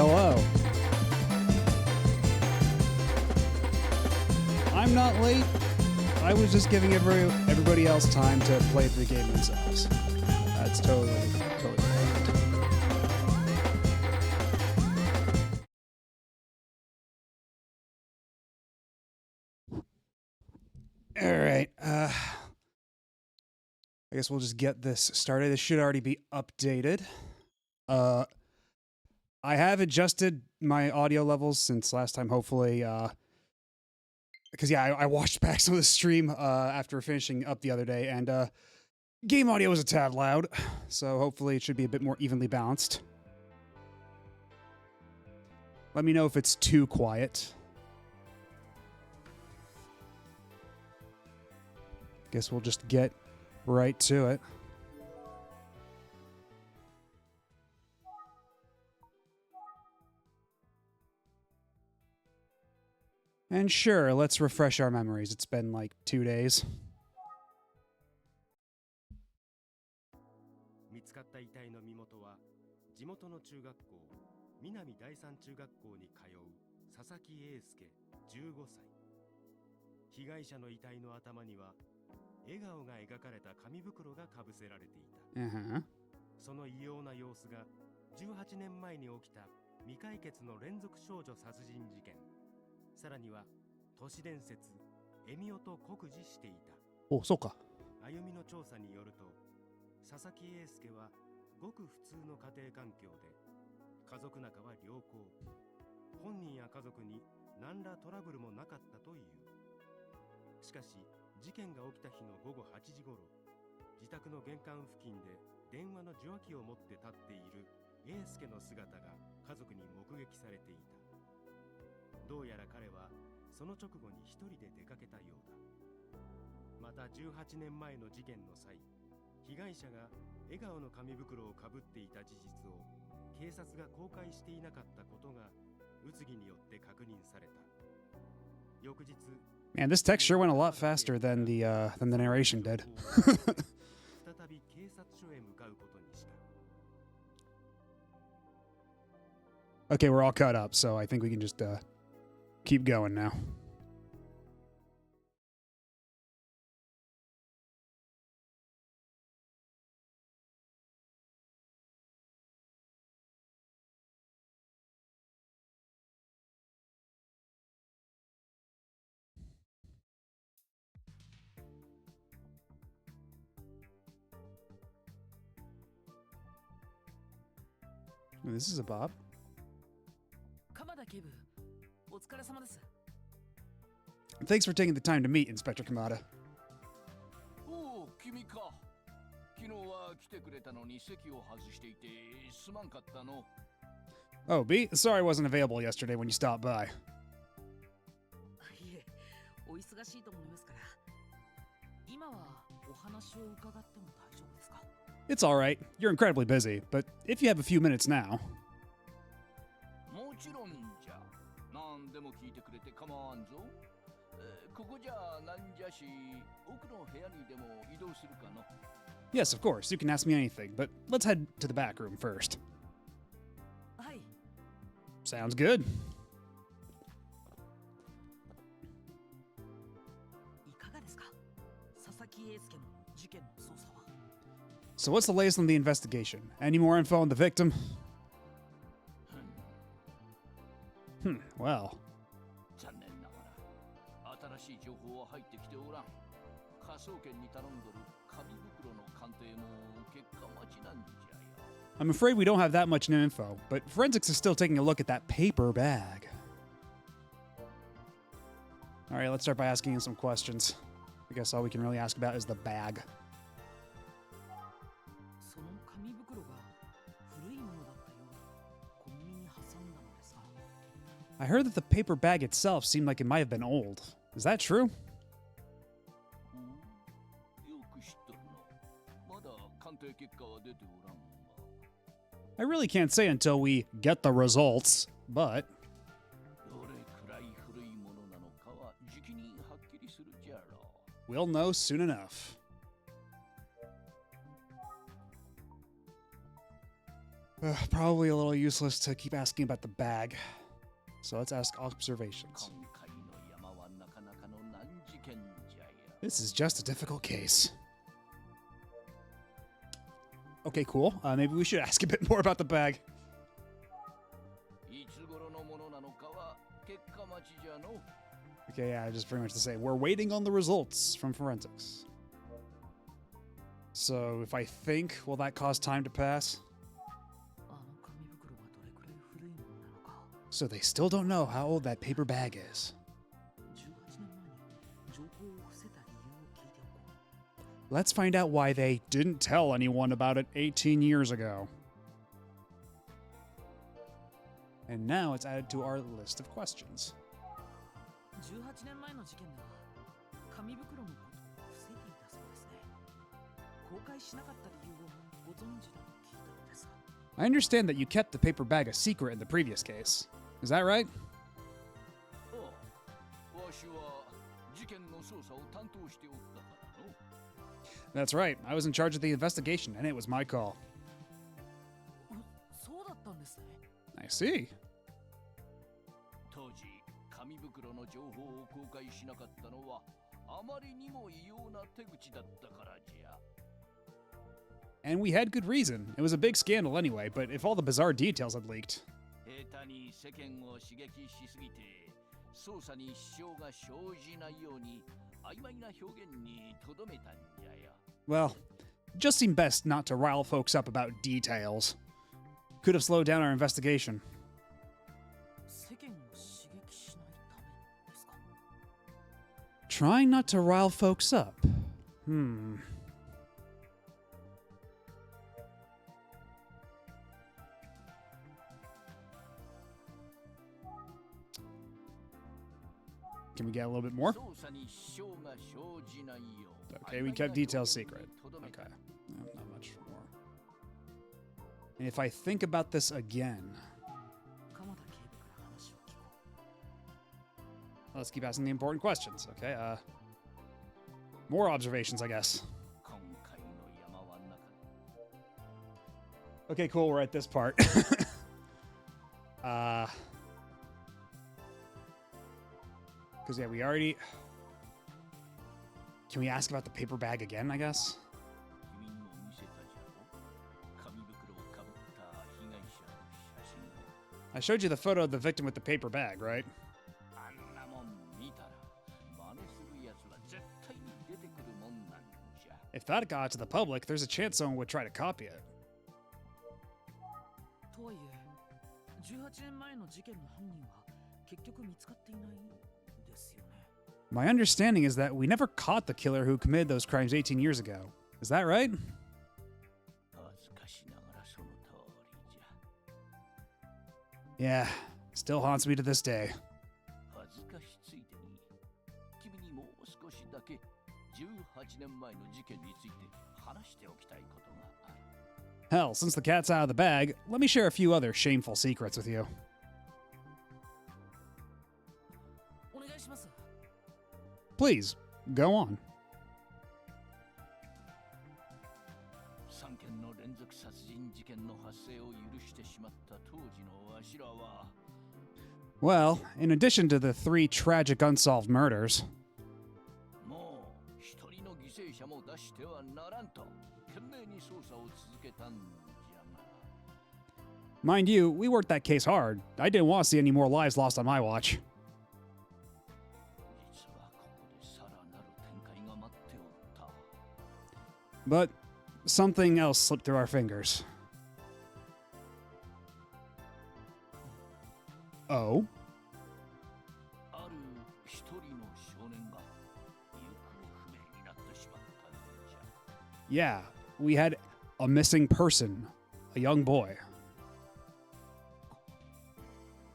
Hello. I'm not late. I was just giving everybody else time to play the game themselves. That's totally correct. All right. I guess we'll just get this started. This should already be updated. I have adjusted my audio levels since last time, hopefully. Because, yeah, I watched back some of the stream after finishing up the other day, and game audio was a tad loud, so hopefully it should be a bit more evenly balanced. Let me know if it's too quiet. Guess we'll just get right to it. And sure, let's refresh our memories. It's been like 2 days. 見つかった遺体の身元は地元の中学校南第三中学校に通う佐々木英介15歳。被害者の遺体の頭には笑顔が描かれた紙袋がかぶせられていた。その異様な様子が18年前に起きた未解決の連続少女殺人事件。さらには都市伝説エミオと酷似していた。お、そうか。歩みの調査によると、佐々木英介はごく普通の家庭環境で家族仲は良好。本人や家族に何らトラブルもなかったという。しかし事件が起きた日の午後8時頃、自宅の玄関付近で電話の受話器を持って立っている英介の姿が家族に目撃されていた。どうやら彼はその直後に一人で出かけたようだ。また18年前の事件の際、被害者が笑顔の紙袋をかぶっていた事実を警察が公開していなかったことが物議によって確認された。翌日、Man, this text sure went a lot faster than the narration did. 再び警察署へ向かうことにした。Okay, we're all caught up, so I think we can just keep going now. This is a Bob. 鎌田警部、お疲れ様です。 Thanks for taking the time to meet, Inspector Kamada. おお、君か。昨日は来てくれたのに席を外していてすまんかったの。Oh, B, sorry I wasn't available yesterday when you stopped by. いえ、お忙しいと思いますから。今はお話を伺っても大丈夫ですか？ It's all right. You're incredibly busy, but if you have a few minutes now. もちろんじゃ。何でも聞いてくれて構わんぞ。ここじゃなんじゃし、奥の部屋にでも移動するかの。Yes, of course. You can ask me anything, but let's head to the back room first. はい。 Sounds good. いかがですか？佐々木英介の事件の捜査は。 So what's the latest on the investigation? Any more info on the victim? Well. 残念ながら新しい情報は入ってきておらん。科捜研に頼んどる紙袋の鑑定も結果待ちなんじゃよ。 I'm afraid we don't have that much new info, but forensics is still taking a look at that paper bag. All right, let's start by asking him some questions. I guess all we can really ask about is the bag. その紙袋が古いものだったようで、小耳に挟んだのですが。 I heard that the paper bag itself seemed like it might have been old. Is that true? よく知っとるの。まだ鑑定結果は出ておらんが。 I really can't say until we get the results, but どれくらい古いものなのかはじきにはっきりするじゃろう。 we'll know soon enough. Probably a little useless to keep asking about the bag. So let's ask observations. 今回の山はなかなかの難事件じゃよ。 This is just a difficult case. Okay, cool. Maybe we should ask a bit more about the bag. いつ頃のものなのかは結果待ちじゃの。 Okay, yeah, just pretty much to say we're waiting on the results from forensics. So if I think, will that cause time to pass? あの紙袋がどれくらい古いものなのか。 So they still don't know how old that paper bag is. 18年前に情報を伏せた理由を聞いておこう。 Let's find out why they didn't tell anyone about it 18 years ago. And now it's added to our list of questions. 18年前の事件では紙袋のことを伏せていたそうですね。公開しなかった理由をご存知だと聞いたのですが。 I understand that you kept the paper bag a secret in the previous case. Is that right? ああ、わしは事件の捜査を担当しておったからの。 That's right. I was in charge of the investigation, and it was my call. そうだったんですね。 I see. 当時紙袋の情報を公開しなかったのはあまりにも異様な手口だったからじゃ。 And we had good reason. It was a big scandal anyway, but if all the bizarre details had leaked. 下手に世間を刺激しすぎて捜査に支障が生じないように曖昧な表現にとどめたんじゃよ。 Well, it just seemed best not to rile folks up about details. Could have slowed down our investigation. 世間を刺激しないためですか。 Trying not to rile folks up. Can we get a little bit more? 捜査に支障が生じないよう。 Okay, we kept details secret. Okay, not much more. And if I think about this again, 鎌田警部から話を聞こう。 let's keep asking the important questions. Okay, more observations, I guess. 今回の山はなか Okay, cool. We're at this part. Because yeah, we already. Can we ask about the paper bag again? I guess. 君にも見せたじゃろ。紙袋をかぶった被害者の写真を。 I showed you the photo of the victim with the paper bag, right? あんなもん見たら真似するやつは絶対に出てくるもんなんじゃ。 If that got out to the public, there's a chance someone would try to copy it. とはいえ、18年前の事件の犯人は結局見つかっていないんですよね。 My understanding is that we never caught the killer who committed those crimes 18 years ago. Is that right? 恥ずかしながらその通りじゃ。 Yeah, still haunts me to this day. 恥ずかしついでに君にもう少しだけ18年前の事件について話しておきたいことがある。 Hell, since the cat's out of the bag, let me share a few other shameful secrets with you. お願いします。 Please, go on. 3件の連続殺人事件の発生を許してしまった当時のわしらは Well, in addition to the 3 tragic unsolved murders, もう一人の犠牲者も出してはならんと懸命に捜査を続けたんじゃが mind you, we worked that case hard. I didn't want to see any more lives lost on my watch. 実はここでさらなる展開が待っておった。 But something else slipped through our fingers. Oh? ある一人の少年が行方不明になってしまったんじゃ。 Yeah, we had a missing person, a young boy.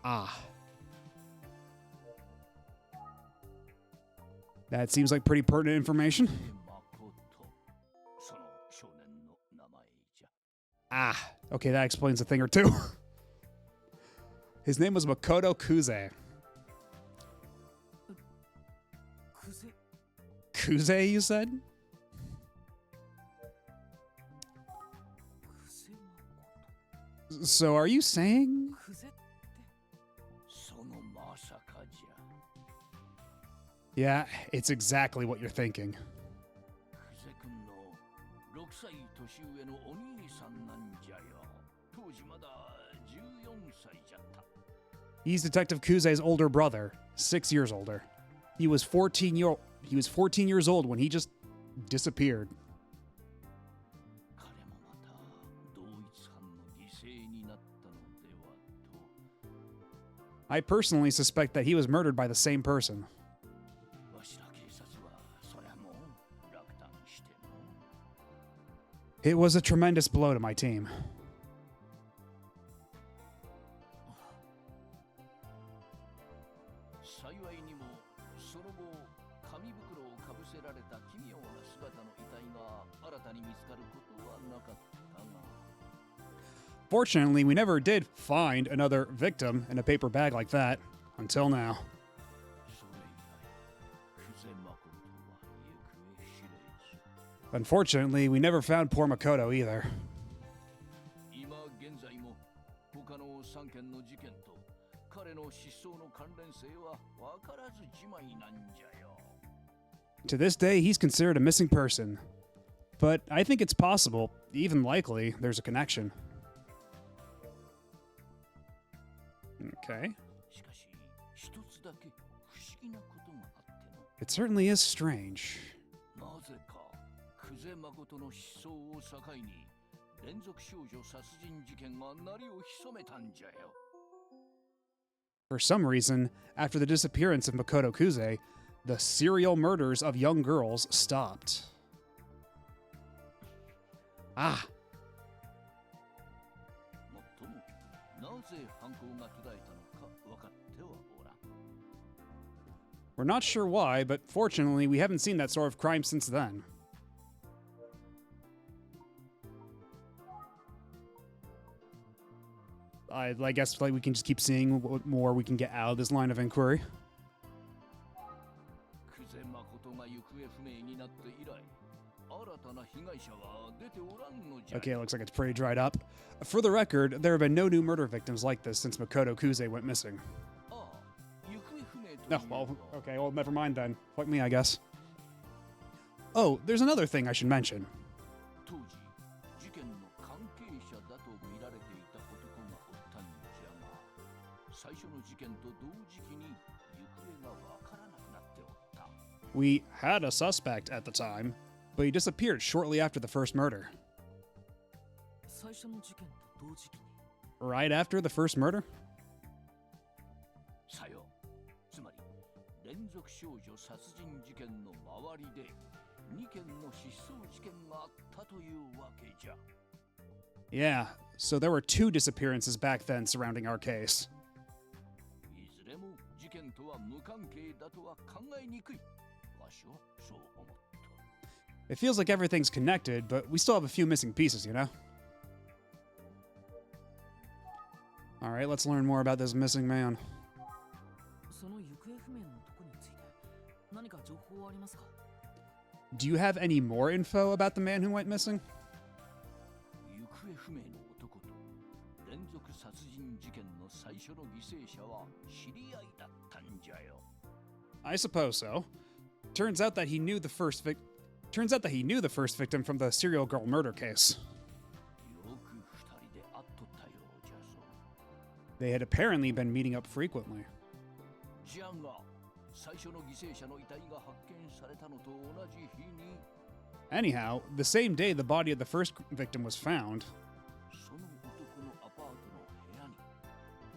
Ah. That seems like pretty pertinent information. まことその少年の名前じゃ。 Ah, okay, that explains a thing or two. His name was Makoto Kuze. クゼ Kuze, you said? クゼマコト。So are you saying? クゼって。そのまさかじゃ。 Yeah, it's exactly what you're thinking. クゼ君の6歳年上のお兄さんなんじゃよ。当時まだ14歳じゃった。 He's Detective Kuze's older brother, 6 years older. He was 14 years old when he just disappeared. 彼もまた同一犯の犠牲になったのではと。 I personally suspect that he was murdered by the same person. わしら警察はそりゃもう落胆しての。 It was a tremendous blow to my team. 幸いにもその後紙袋をかぶせられた奇妙な姿の遺体が新たに見つかることはなかったが。 Fortunately, we never did find another victim in a paper bag like that until now. それ以来久世誠は行方知れず。 Unfortunately, we never found poor Makoto either. 今現在も他の3件の事件と彼の失踪の関連性は分からずじまいなんじゃよ。 To this day, he's considered a missing person. But I think it's possible, even likely, there's a connection. Okay. しかし一つだけ不思議なことがあっての。 It certainly is strange. なぜか久世誠の失踪を境に連続少女殺人事件が鳴りを潜めたんじゃよ。 For some reason, after the disappearance of Makoto Kuze, the serial murders of young girls stopped. Ah, もっともなぜ犯行が途絶えたのか分かってはおらん。 we're not sure why, but fortunately, we haven't seen that sort of crime since then. I guess like we can just keep seeing what more we can get out of this line of inquiry. 久世誠が行方不明になって以来、新たな被害者は出ておらんのじゃ。 Okay, it looks like it's pretty dried up. For the record, there have been no new murder victims like this since Makoto Kuze went missing. ああ、行方不明とい No, う well, のは okay, well, never mind then. Fuck me, I guess. Oh, there's another thing I should mention. 当時、事件の関係者だと見られていた男がおったんじゃが、最初の事件と同時期に行方がわからなくなっておった。 We had a suspect at the time, but he disappeared shortly after the first murder. 最初の事件と同時期に。 Right after the first murder? さよ、つまり連続少女殺人事件の周りで2件の失踪事件があったというわけじゃ。 Yeah, so there were 2 disappearances back then surrounding our case. いずれも事件とは無関係だとは考えにくい。わしはそう思った。 It feels like everything's connected, but we still have a few missing pieces, you know? Alright, let's learn more about this missing man. その行方不明の男について何か情報はありますか？ Do you have any more info about the man who went missing? 行方不明の男と連続殺人事件の最初の犠牲者は知り合いだったんじゃよ。 I suppose so. Turns out that he knew the first victim from the serial girl murder case. よく二人で会っとったようじゃぞ。 They had apparently been meeting up frequently. じゃが、最初の犠牲者の遺体が発見されたのと同じ日に、 Anyhow, the same day the body of the first victim was found, その男のアパートの部屋に、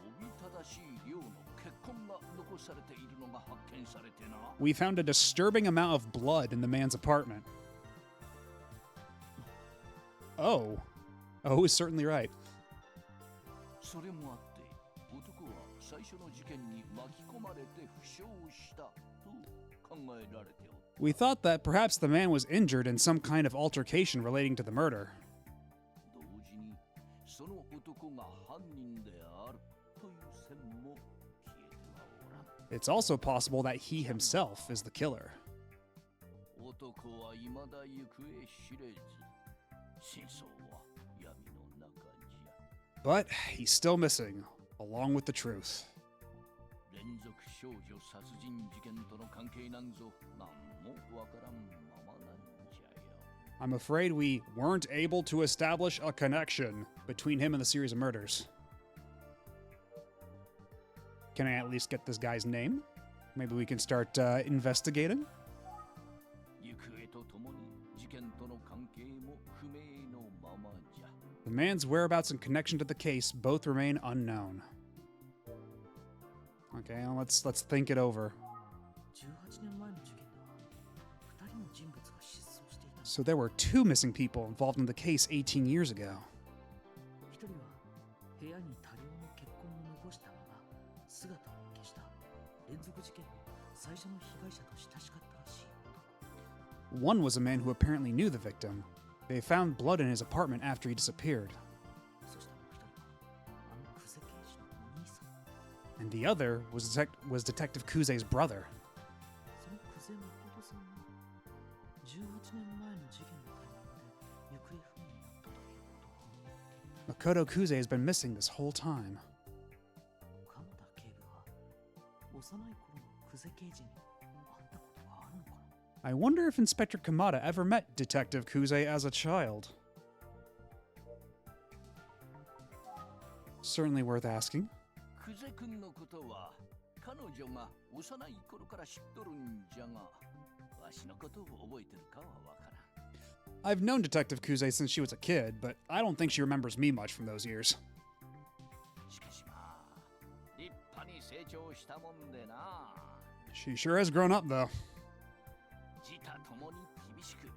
おびただしい量の血痕が残されているのが発見されてな。 we found a disturbing amount of blood in the man's apartment. Oh. Oh is certainly right. それもあって、男は最初の事件に巻き込まれて負傷したと考えられておる。 We thought that perhaps the man was injured in some kind of altercation relating to the murder. 同時に、その男が犯人であるという線も消えてはおらん。 It's also possible that he himself is the killer. 男は未だ行方知れず、真相は闇の中じゃ。But he's still missing, along with the truth. 連続少女殺人事件との関係なんぞなんもわからんままなんじゃよ。 I'm afraid we weren't able to establish a connection between him and the series of murders. Can I at least get this guy's name? Maybe we can start investigating? 行方とともに事件との関係も不明のままじゃ。 The man's whereabouts in connection to the case both remain unknown. Okay, well, let's think it over. 18年前の事件では2人の人物が失踪していた。 So there were two missing people involved in the case 18 years ago. 1人は部屋に多量の血痕を残したまま姿を消した連続事件の最初の被害者と親しかったらしい男。 One was a man who apparently knew the victim. They found blood in his apartment after he disappeared. そしてもう1人はあの久世刑事のお兄さん。 And the other was Detective Kuze's brother. その久世誠さんは18年前の事件のタイミングで行方不明になったということ。 Makoto Kuze has been missing this whole time. 鎌田警部は幼い頃の久世刑事に会ったことがあるのかな。 I wonder if Inspector Kamada ever met Detective Kuze as a child. Certainly worth asking. 久世君のことは彼女が幼い頃から知っとるんじゃが、わしのことを覚えてるかはわからん。 I've known Detective Kuze since she was a kid, but I don't think she remembers me much from those years. しかしまあ、立派に成長したもんでな。 She sure has grown up, though. 自他ともに厳しく、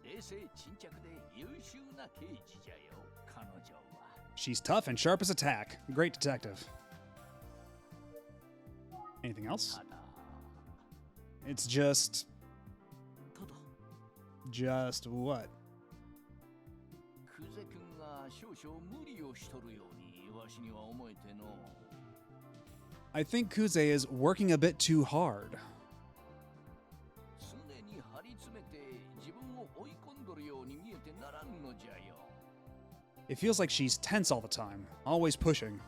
冷静沈着で優秀な刑事じゃよ、彼女は。 She's tough and sharp as a tack. Great detective. Anything else? ただ、 It's just ただ what? 久世君が少々無理をしとるようにわしには思えての。 I think Kuze is working a bit too hard. 常に張り詰めて自分を追い込んどるように見えてならんのじゃよ。 It feels like she's tense all the time, always pushing.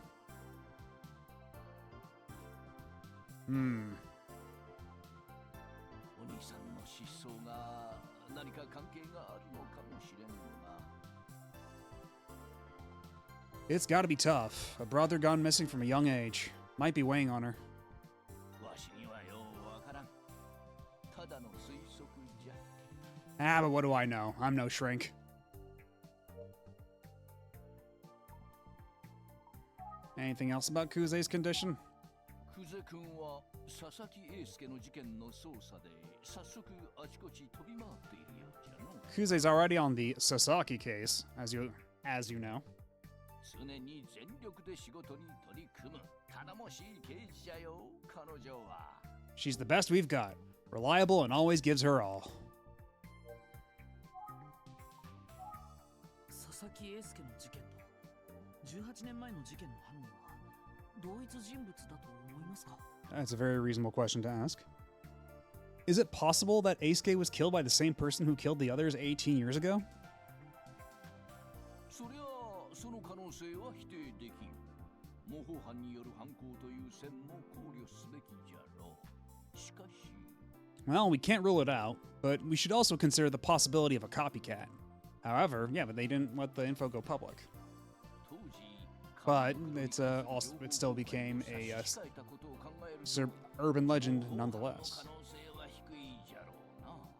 お兄さんの失踪が何か関係があるのかもしれんが。 It's gotta be tough. A brother gone missing from a young age. Might be weighing on her. わしにはようわからん。ただの推測じゃ。 Ah, but what do I know? I'm no shrink. Anything else about Kuze's condition? 久世君は佐々木英介の事件の捜査で早速あちこち飛び回っているようじゃの。 Kuze's already on the Sasaki case, as you know. 常に全力で仕事に取り組む頼もしい刑事じゃよ、彼女は。 She's the best we've got. Reliable and always gives her all. 佐々木英介の事件と18年前の事件の犯人は同一人物だと思いますか？ That's a very reasonable question to ask. Is it possible that Eisuke was killed by the same person who killed the others 18 years ago? そりゃその可能性は否定できん。模倣犯による犯行という線も考慮すべきじゃろう。しかし、 Well, we can't rule it out, but we should also consider the possibility of a copycat. However, yeah, but they didn't let the info go public. 当時 But it still became a urban legend nonetheless.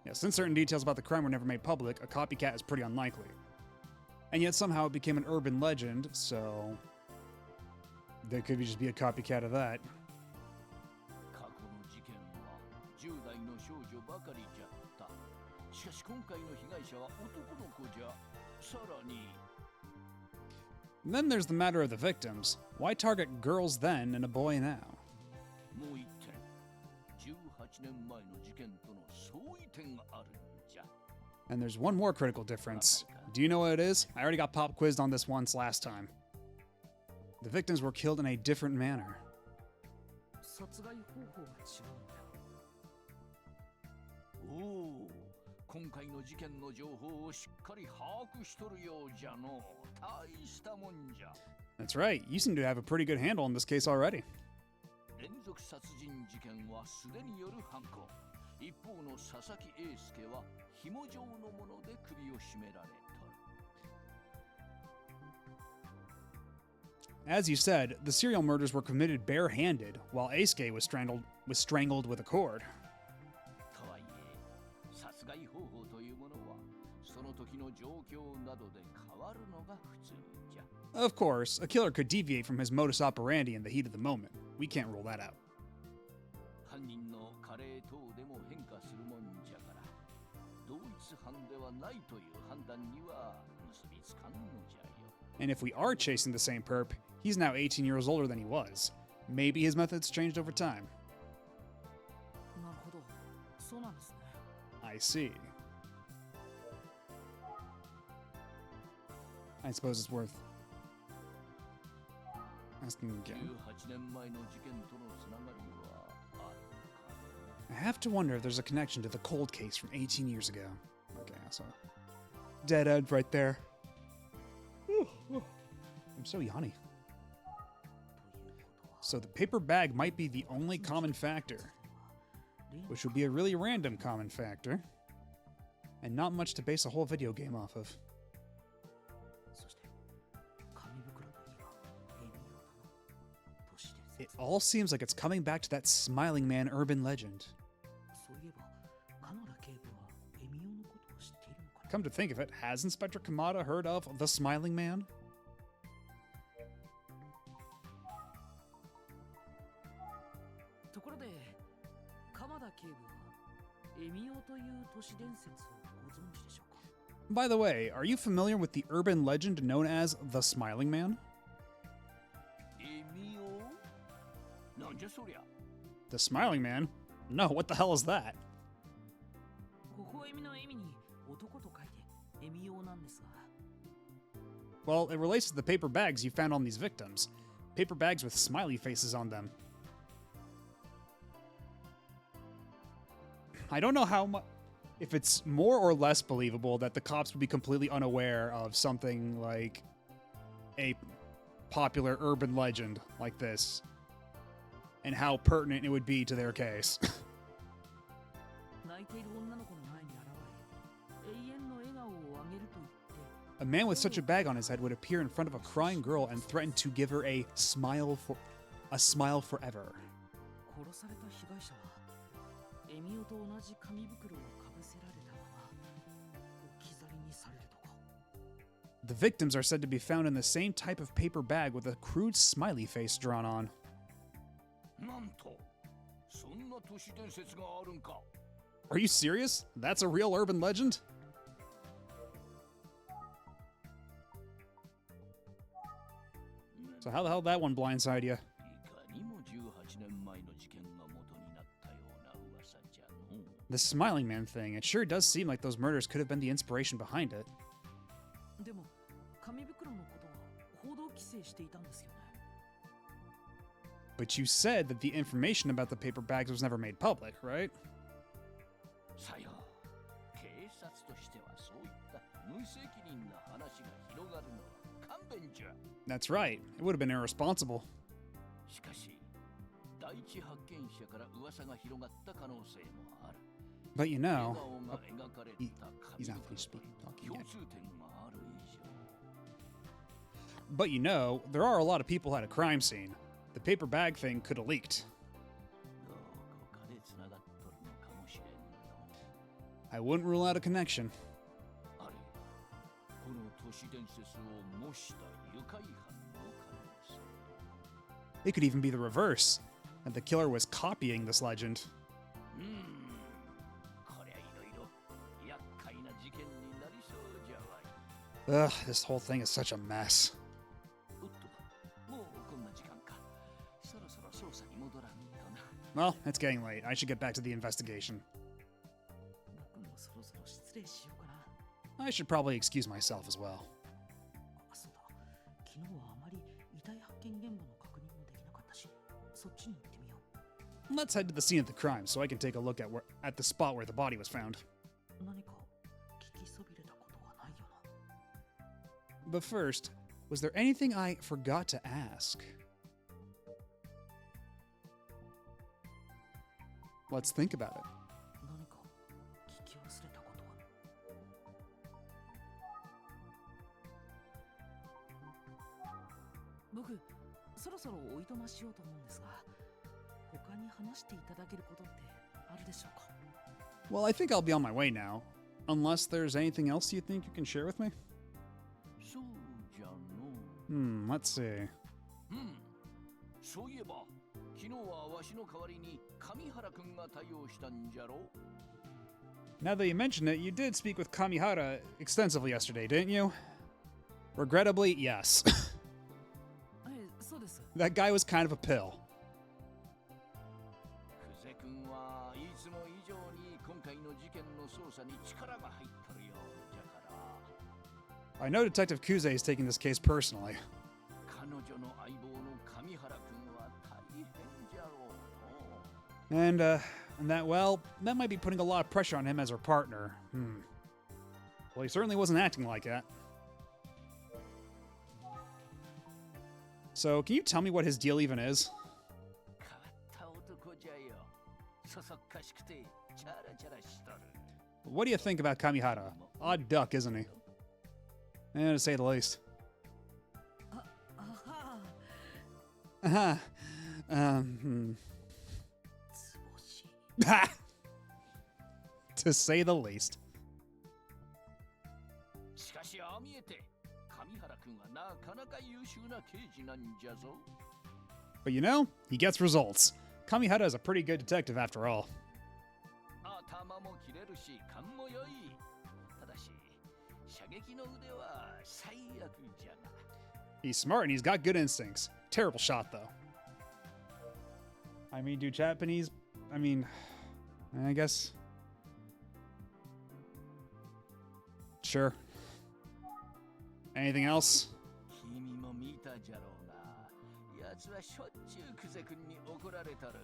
Yeah, since certain details about the crime were never made public, a copycat is pretty unlikely. And yet somehow it became an urban legend, so there could just be a copycat of that. 過去の事件は10代の少女ばかりじゃった。しかし今回の被害者は男の子じゃ。さらに Then there's the matter of the victims. Why target girls then and a boy now? もう一点、18年前の事件との相違点があるんじゃ。 And there's one more critical difference. Do you know what it is? I already got pop quizzed on this once last time. The victims were killed in a different manner. 殺害方法が違うんだよ。おお、今回の事件の情報をしっかり把握しとるようじゃの。大したもんじゃ。That's right. You seem to have a pretty good handle on this case already. 連続殺人事件は素手による犯行。一方の佐々木英介は紐状のもので首を絞められた。 As you said, the serial murders were committed barehanded, while Eisuke was strangled with a cord. とはいえ、殺害方法というものはその時の状況などで変わるのが普通じゃ。 Of course, a killer could deviate from his modus operandi in the heat of the moment. We can't rule that out. 犯人の加齢等でも変化するもんじゃから、同一犯ではないという判断には結びつかんのじゃよ。 And if we are chasing the same perp, he's now 18 years older than he was. Maybe his methods changed over time. なるほど、そうなんですね。 I see. I suppose it's worth asking again. 18年前の事件とのつながりはあるか。 I have to wonder if there's a connection to the cold case from 18 years ago. Okay, so dead end right there. I'm so yawny. So the paper bag might be the only common factor, which would be a really random common factor, and not much to base a whole video game off of. そして紙袋といえばエミオタの都市伝 It 説。 all seems like it's coming back to that smiling man urban legend. そういえばカナダ警部はエミオのことを知っているのかな。 Come to think of it, has Inspector Kamada heard of the smiling man? ところで鎌田警部はエミオという都市伝説をご存知でしょうか。 By the way, are you familiar with the urban legend known as the smiling man? エミオ？なんじゃそりゃ。 The smiling man? No, what the hell is that? 微笑みの笑みに男と書いてエミオなんですが。 Well, it relates to the paper bags you found on these victims. Paper bags with smiley faces on them. I don't know how much. If it's more or less believable that the cops would be completely unaware of something like a popular urban legend like this, and how pertinent it would be to their case. 泣いている女の子の前に現れ永遠の笑顔をあげると言って A man with such a bag on his head would appear in front of a crying girl and threaten to give her a smile forever. 殺された被害者はエミオと同じ紙袋をかぶせられたまま置き去りにされるとか。 The victims are said to be found in the same type of paper bag with a crude smiley face drawn on. なんと、そんな都市伝説があるんか。 Are you serious? That's a real urban legend? So how the hell did that one blindside you? いかにも18年前の事件が元になったような噂じゃのう。 The smiling man thing, it sure does seem like those murders could have been the inspiration behind it. でも紙袋のことは報道規制していたんですよね。 But you said that the information about the paper bags was never made public, right? さよ、警察としてはそういった無責任な話が広がるのは勘弁じゃ。 That's right. It would have been irresponsible. しかし、第一発見者から噂が広がった可能性もある。 But you 笑 know, 顔が描かれ he- た he's 紙 not 袋 finished に talking 共 yet. 通点がある以上。 But you know, there are a lot of people at a crime scene. The paper bag thing could have leaked. どこかでつながっとるのかもしれんの。 I wouldn't rule out a connection. あるいは、この都市伝説を模した愉快犯の可能性。 It could even be the reverse, that the killer was copying this legend. こりゃいろいろ厄介な事件になりそうじゃわい。 Ugh, this whole thing is such a mess. おっと、もうこんな時間か。そろそろ捜査に戻らんとな。 Well, it's getting late. I should get back to the investigation. 僕もそろそろ失礼しようかな。 I should probably excuse myself as well. あ、そうだ。昨日はあまり遺体発見現場の確認もできなかったし、そっちに行ってみよ Let's head to the scene of the crime so I can take a look at the spot where the body was found. う。何か聞きそびれたことはないよな。 But first, Was there anything I forgot to ask? Let's think about it. 何か聞き忘れたことは。僕、そろそろおいとましようと思うんですが、他に話していただけることってあるでしょうか？ Well, I think I'll be on my way now. Unless there's anything else you think you can share with me? そうじゃの。Let's see. そういえば、昨日はわしの代わりに上原くんが対応したんじゃろ。 Now that you mention it, you did speak with Kamihara extensively yesterday, didn't you? Regrettably, yes. そうです。 That guy was kind of a pill. 久世くんはいつも以上に今回の事件の捜査に力が入っとるようじゃから。 I know Detective Kuze is taking this case personally. 彼女の相棒の上原くんは大変じゃろうの。 And that might be putting a lot of pressure on him as her partner. Well, he certainly wasn't acting like that. So, can you tell me what his deal even is? 変わった男じゃよ。そそっかしくてチャラチャラしとる。 What do you think about Kamihara? Odd duck, isn't he? To say the least. あは Uh-huh. つぼしい。To say the least. しかしああ見えて上原くんはなかなか優秀な刑事なんじゃぞ。 But you know, he gets results. Kamihara is a pretty good detective after all. 頭も切れるし勘も良い。ただし射撃の腕は最悪じゃが。 He's smart and he's got good instincts. Terrible shot, though. I mean, do Japanese... I guess... Sure. Anything else? 君も見たじゃろうな。奴はしょっちゅう久世くんに怒られとる。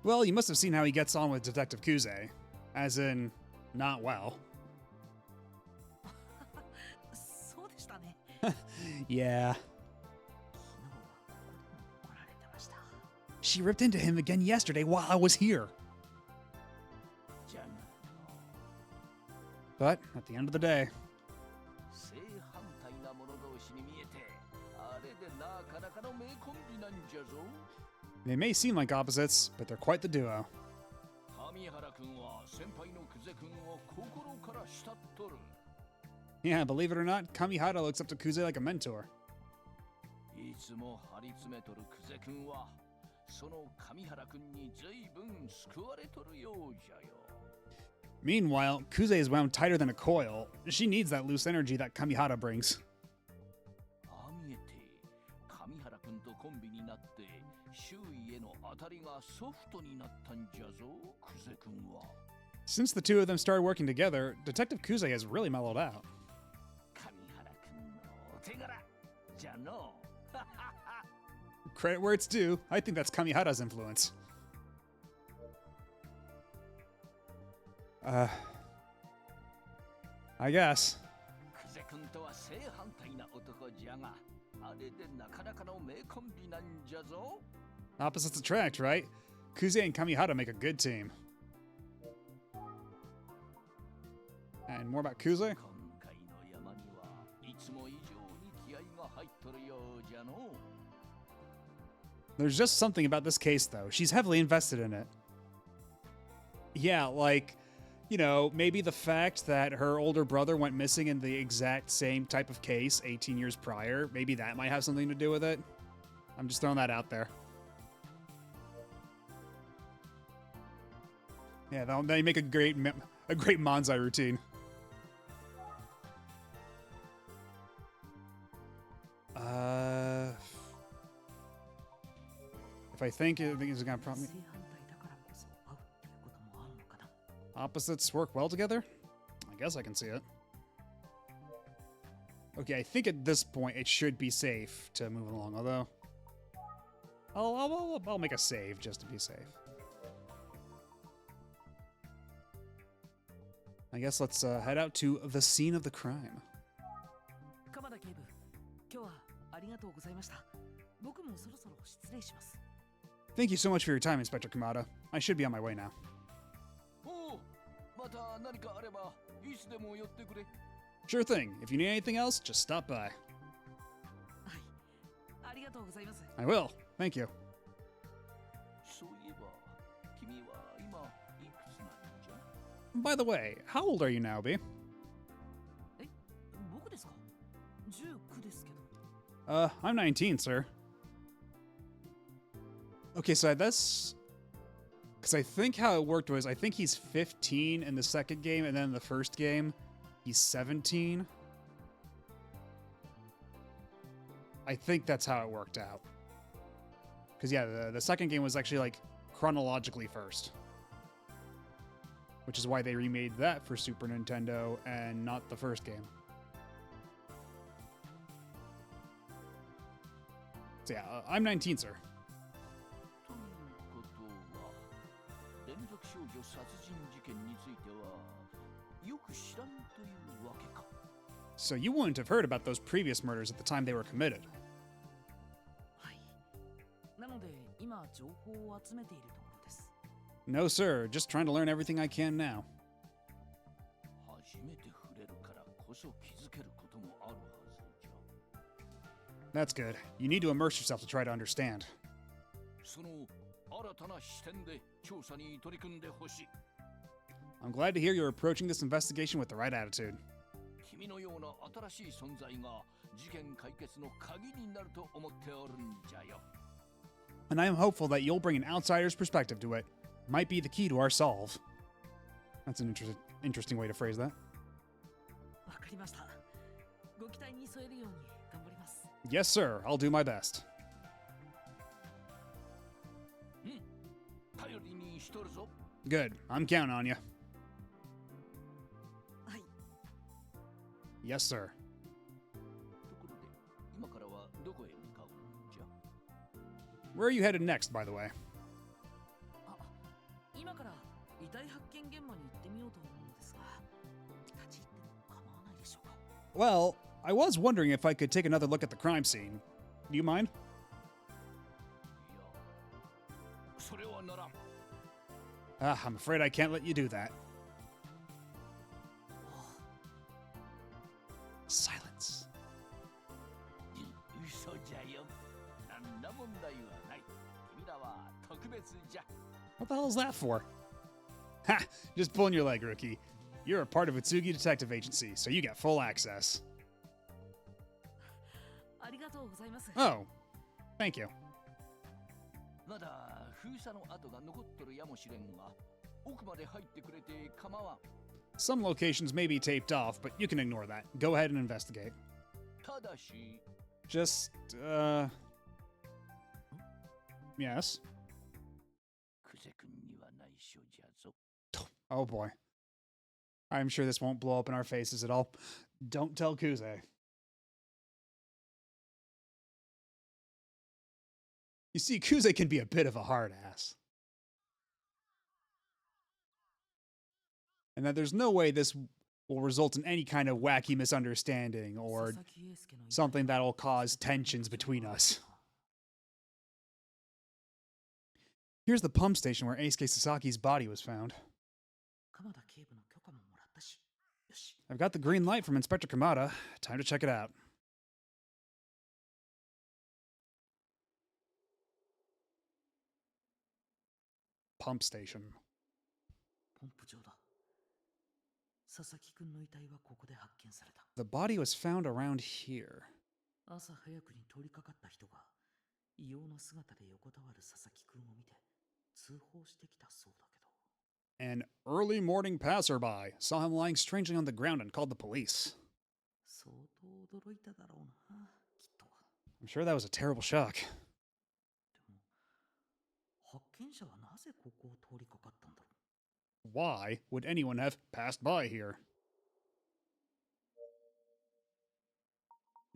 Well, you must have seen how he gets on with Detective Kuze. As in, not well. そうでしたね。 Yeah. 昨日は怒られてました。 She ripped into him again yesterday while I was here. じゃが But, at the end of the day, 正反対な者同士に見えて、あれでなかなかの名コンビなんじゃぞ。 they may seem like opposites, but they're quite the duo. 上原くんは先輩の久世くんを心から慕っとる。 Yeah, believe it or not, Kamihara looks up to Kuze like a mentor. いつも張り詰めとる久世くんは、その上原くんに随分救われとるようじゃよ。 Meanwhile, Kuze is wound tighter than a coil. She needs that loose energy that Kamihara brings. ああ見えて、上原くんとコンビになって、周囲への当たりがソフトになったんじゃぞ、久世くんは。 Since the two of them started working together, Detective Kuze has really mellowed out. 上原くんのお手柄じゃの。 Credit where it's due, I think that's Kamihara's influence. I guess. 久世くんとは正反対な男じゃが、あれでなかなかの名コンビなんじゃぞ。 Opposites attract, right? Kuze and Kamihara make a good team. And more about Kuze? 今回の山にはいつも以上に気合が入っとるようじゃの。 There's just something about this case, though. She's heavily invested in it. Yeah, like, you know, maybe the fact that her older brother went missing in the exact same type of case 18 years prior, maybe that might have something to do with it. I'm just throwing that out there. Yeah, they make a great Manzai routine. If I think it's gonna prompt me. 正反対だからこそ合うっていうこともあるのかな。 Opposites work well together? I guess I can see it. Okay, I think at this point it should be safe to move along, although I'll make a save just to be safe. I guess let's head out to the scene of the crime. 鎌田警部、今日はありがとうございました。僕もそろそろ失礼します。 Thank you so much for your time, Inspector Kamada. I should be on my way now. おう、また何かあればいつでも寄ってくれ。 Sure thing. If you need anything else, just stop by. はい、ありがとうございます。 I will. Thank you. そういえば君は今いくつなんじゃ？ By the way, how old are you now, B? え、僕ですか？19ですけど。 I'm 19, sir. Okay, so that's... Because I think how it worked was, I think he's 15 in the second game, and then in the first game, he's 17. I think that's how it worked out. Because, yeah, the second game was actually, like, chronologically first. Which is why they remade that for Super Nintendo and not the first game. So, yeah, I'm 19, sir. ということは連続少女殺人事件についてはよく知らんというわけか。 So you wouldn't have heard about those previous murders at the time they were committed. はい。なので今情報を集めているところです。 No, sir. Just trying to learn everything I can now. 初めて触れるからこそ気づけることもあるはずじゃ。 That's good. You need to immerse yourself to try to understand. その新たな視点で調査に取り組んでほしい。 I'm glad to hear you're approaching this investigation with the right attitude. 君のような新しい存在が事件解決の鍵になると思っておるんじゃよ。 And I am hopeful that you'll bring an outsider's perspective to it. Might be the key to our solve. That's an interesting way to phrase that. わかりました。ご期待に添えるように頑張ります。 Yes, sir. I'll do my best. 頼りにしとるぞ。 Good. I'm counting on you. はい。 Yes, sir. ところで今からはどこへ向かうんじゃ？ Where are you headed next, by the way? あ、今から遺体発見現場に行ってみようと思うのですが、立ち入っても構わないでしょうか。 Well, I was wondering if I could take another look at the crime scene. Do you mind? いや、それはならん。 I'm afraid I can't let you do that. Silence. 嘘じゃよ。なんな問題はない。君らは特別じゃ。 What the hell is that for? Ha! Just pulling your leg, rookie. You're a part of Utsugi Detective Agency, so you get full access. ありがとうございます。 Oh, thank you. まだ封鎖の跡が残っとるやもしれんが、奥まで入ってくれて構わん。 Some locations may be taped off, but you can ignore that. Go ahead and investigate. ただし、 Just, Yes? クゼ君には内緒じゃぞ。 Oh boy. I'm sure this won't blow up in our faces at all. Don't tell Kuze. You see, Kuze can be a bit of a hard ass. And that there's no way this will result in any kind of wacky misunderstanding or 佐々木英介の遺体 something that'll cause tensions between us. Here's the pump station where Eisuke Sasaki's body was found. 鎌田警部の許可ももらったし。よし。 I've got the green light from Inspector Kamada. Time to check it out. Pump station. ポンプ場だ。佐々木くんの遺体はここで発見された。 The body was found around here. 朝早くに通りかかった人が異様な姿で横たわる佐々木くんを見て通報してきたそうだけど。 An early morning passerby saw him lying strangely on the ground and called the police. 相当驚いただろうな、きっと。 I'm sure that was a terrible shock. でも、発見者はなぜここを通りかかったんだろう。 Why would anyone have passed by here?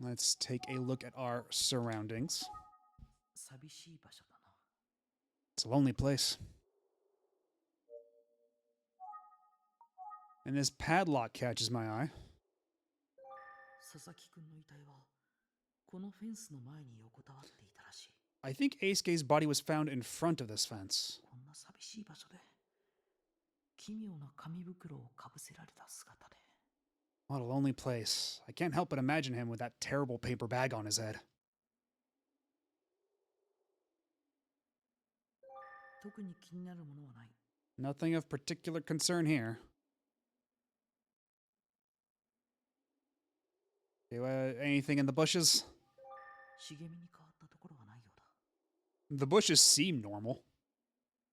Let's take a look at our surroundings. 寂しい場所だな。 It's a lonely place. And this padlock catches my eye. 佐々木くんの遺体はこのフェンスの前に横たわっていたらしい。 I think Eisuke's body was found in front of this fence. こんな寂しい場所で奇妙な紙袋をかぶせられた姿で。 What a lonely place. I can't help but imagine him with that terrible paper bag on his head. 特に気になるものはない。 Nothing of particular concern here. Okay, anything in the bushes? 茂みに変わったところはないようだ。 The bushes seem normal.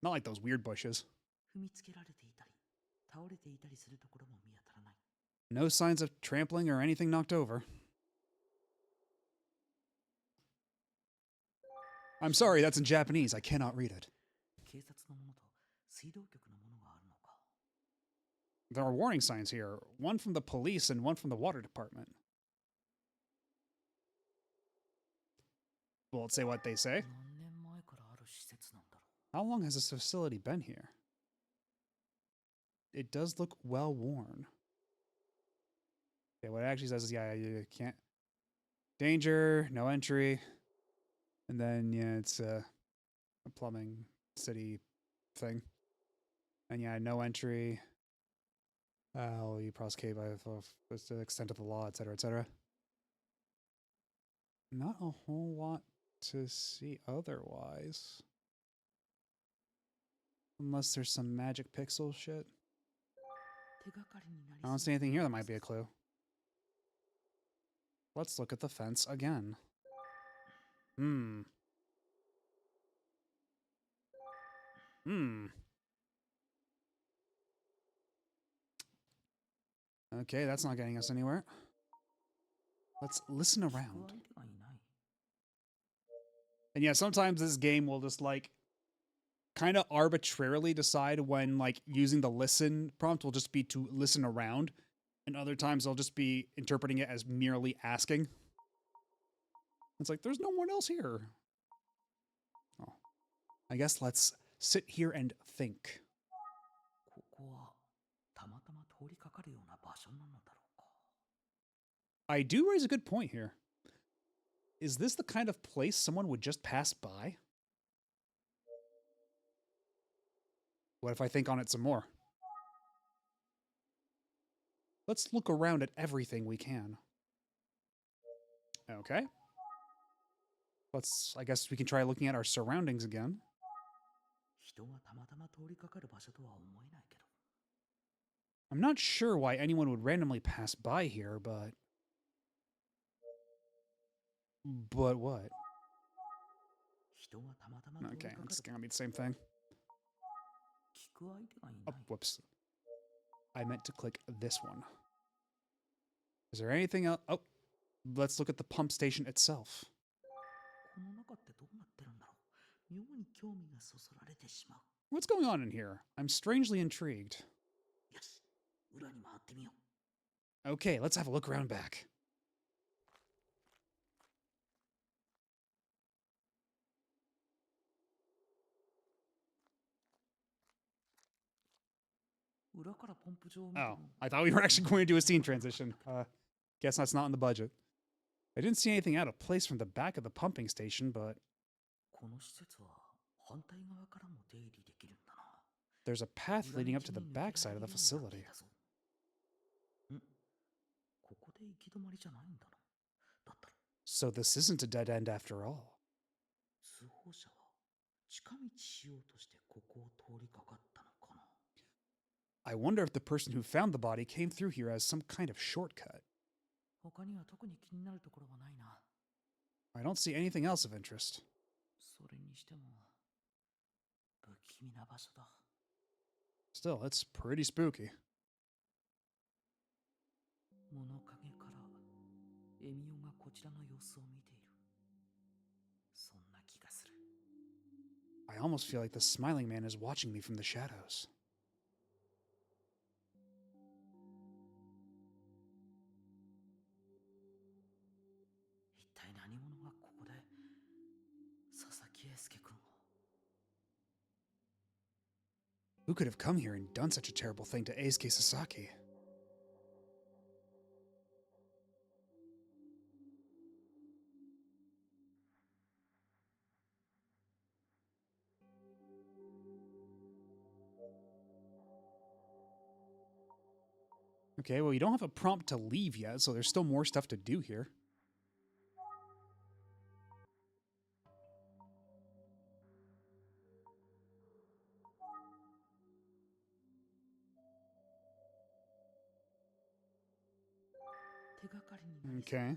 Not like those weird bushes. 踏みつけられていたり倒れていたりするところも見当たらない。 No signs of trampling or anything knocked over. I'm sorry, that's in Japanese. I cannot read it. 警察のものと水道局のものがあるのか。 There are warning signs here, one from the police and one from the water department. Will it say what they say? 何年前からある施設なんだろ How long has this facility been here? It does look well worn. Okay, what it actually says is, yeah, you can't. Danger, no entry. And then, yeah, it's a plumbing city thing. And yeah, no entry. You prosecute by the extent of the law, etc., etc. Not a whole lot to see otherwise. Unless there's some magic pixel shit. う。手がかりになり I そ don't う see anything here that might be a clue. Let's look at the fence again. Hmm. Okay, that's not getting us anywhere. Let's listen 聞く around. 相手がいない。 And yeah, sometimes this game will just like kind of arbitrarily decide when like using the listen prompt will just be to listen around, and other times they'll just be interpreting it as merely asking. It's like there's no one else here. Oh. I guess let's sit here and think. ここはたまたま通りかかるような場所なのだろうか。 I do raise a good point here. Is this the kind of place someone would just pass by? What if I think on it some more? Let's look around at everything we can. Okay. I guess we can try looking at our surroundings again. 人がたまたま通りかかる場所とは思えないけど。 I'm not sure why anyone would randomly pass by here, but... But what? 人がたまたま通り Okay, かか it's る。 gonna be the same thing. 聞く相手がい Oh, ない。 whoops. I meant to click this one. Is there anything else? Oh, let's look at the pump station itself. この中ってどうなってるんだろう。妙に興味がそそられてしまう。 What's going on in here? I'm strangely intrigued. よし、裏に回ってみよう。 Okay, let's have a look around back. Oh, I thought we were actually going to do a scene transition. Guess that's not in the budget. I didn't see anything out of place from the back of the pumping station, but この施設は反対側からも出入りできるんだな。 there's a path 裏 leading 道 up to the に抜けられ backside of the るようになって facility. いたぞ。ん、ここで行き止まりじゃないんだな。だったら So this isn't a dead end after all. 通報者は近道しようとしてここを通りかかったのかな。 I wonder if the person who found the body came through here as some kind of shortcut. 他には特に気になるところはないな。 I don't see anything else of interest. それにしても不気味な場所だ。 Still, it's pretty spooky. 物陰からエミオがこちらの様子を見ている。そんな気がする。 I almost feel like the smiling man is watching me from the shadows. 一体何者がここで佐々木英介君を。 Who could have come here and done such a terrible thing to Eisuke Sasaki? Okay, well, you don't have a prompt to leave yet, so there's still more stuff to do here. Okay.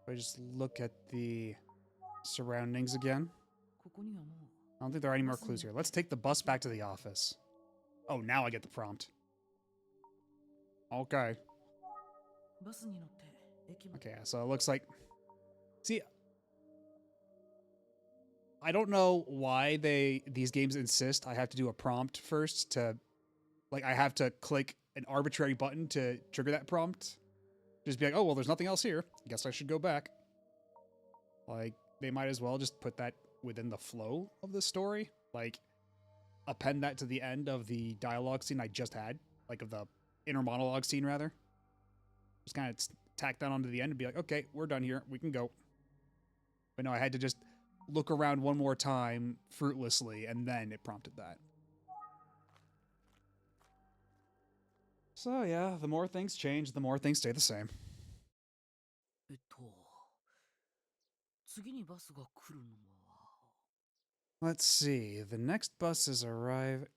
If I just look at the surroundings again. I don't think there are any more clues here. Let's take the bus back to the office. Oh, now I get the prompt. Okay. Okay, so it looks like... See, I don't know why these games insist I have to do a prompt first to... Like, I have to click an arbitrary button to trigger that prompt. Just be like, oh, well, there's nothing else here. Guess I should go back. Like, they might as well just put that within the flow of the story. Like, append that to the end of the dialogue scene I just had. Like, of the inner monologue scene, rather. Just kind of tack that onto the end and be like, okay, we're done here. We can go. But no, I had to just look around one more time fruitlessly, and then it prompted that. So, yeah, the more things change, the more things stay the same. 次にバスが来るのは Let's see. The next bus is arrive.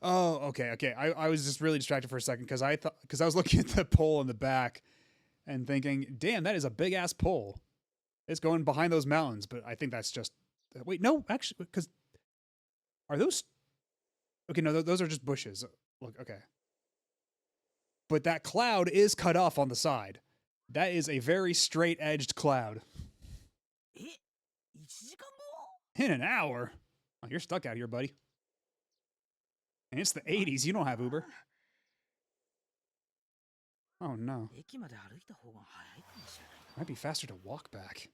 Oh, okay. I was just really distracted for a second because I was looking at the pole in the back and thinking, damn, that is a big ass pole. It's going behind those mountains, but I think that's just... Wait, no, actually, because... Are those... Okay, no, those are just bushes. Look, okay. But that cloud is cut off on the side. That is a very straight-edged cloud. え、1時間後 In an hour? Oh, you're stuck out here, buddy. And it's the 80s. You don't have Uber. Oh, no. 駅まで歩いた方が早いかもしれないな Might be faster to walk back.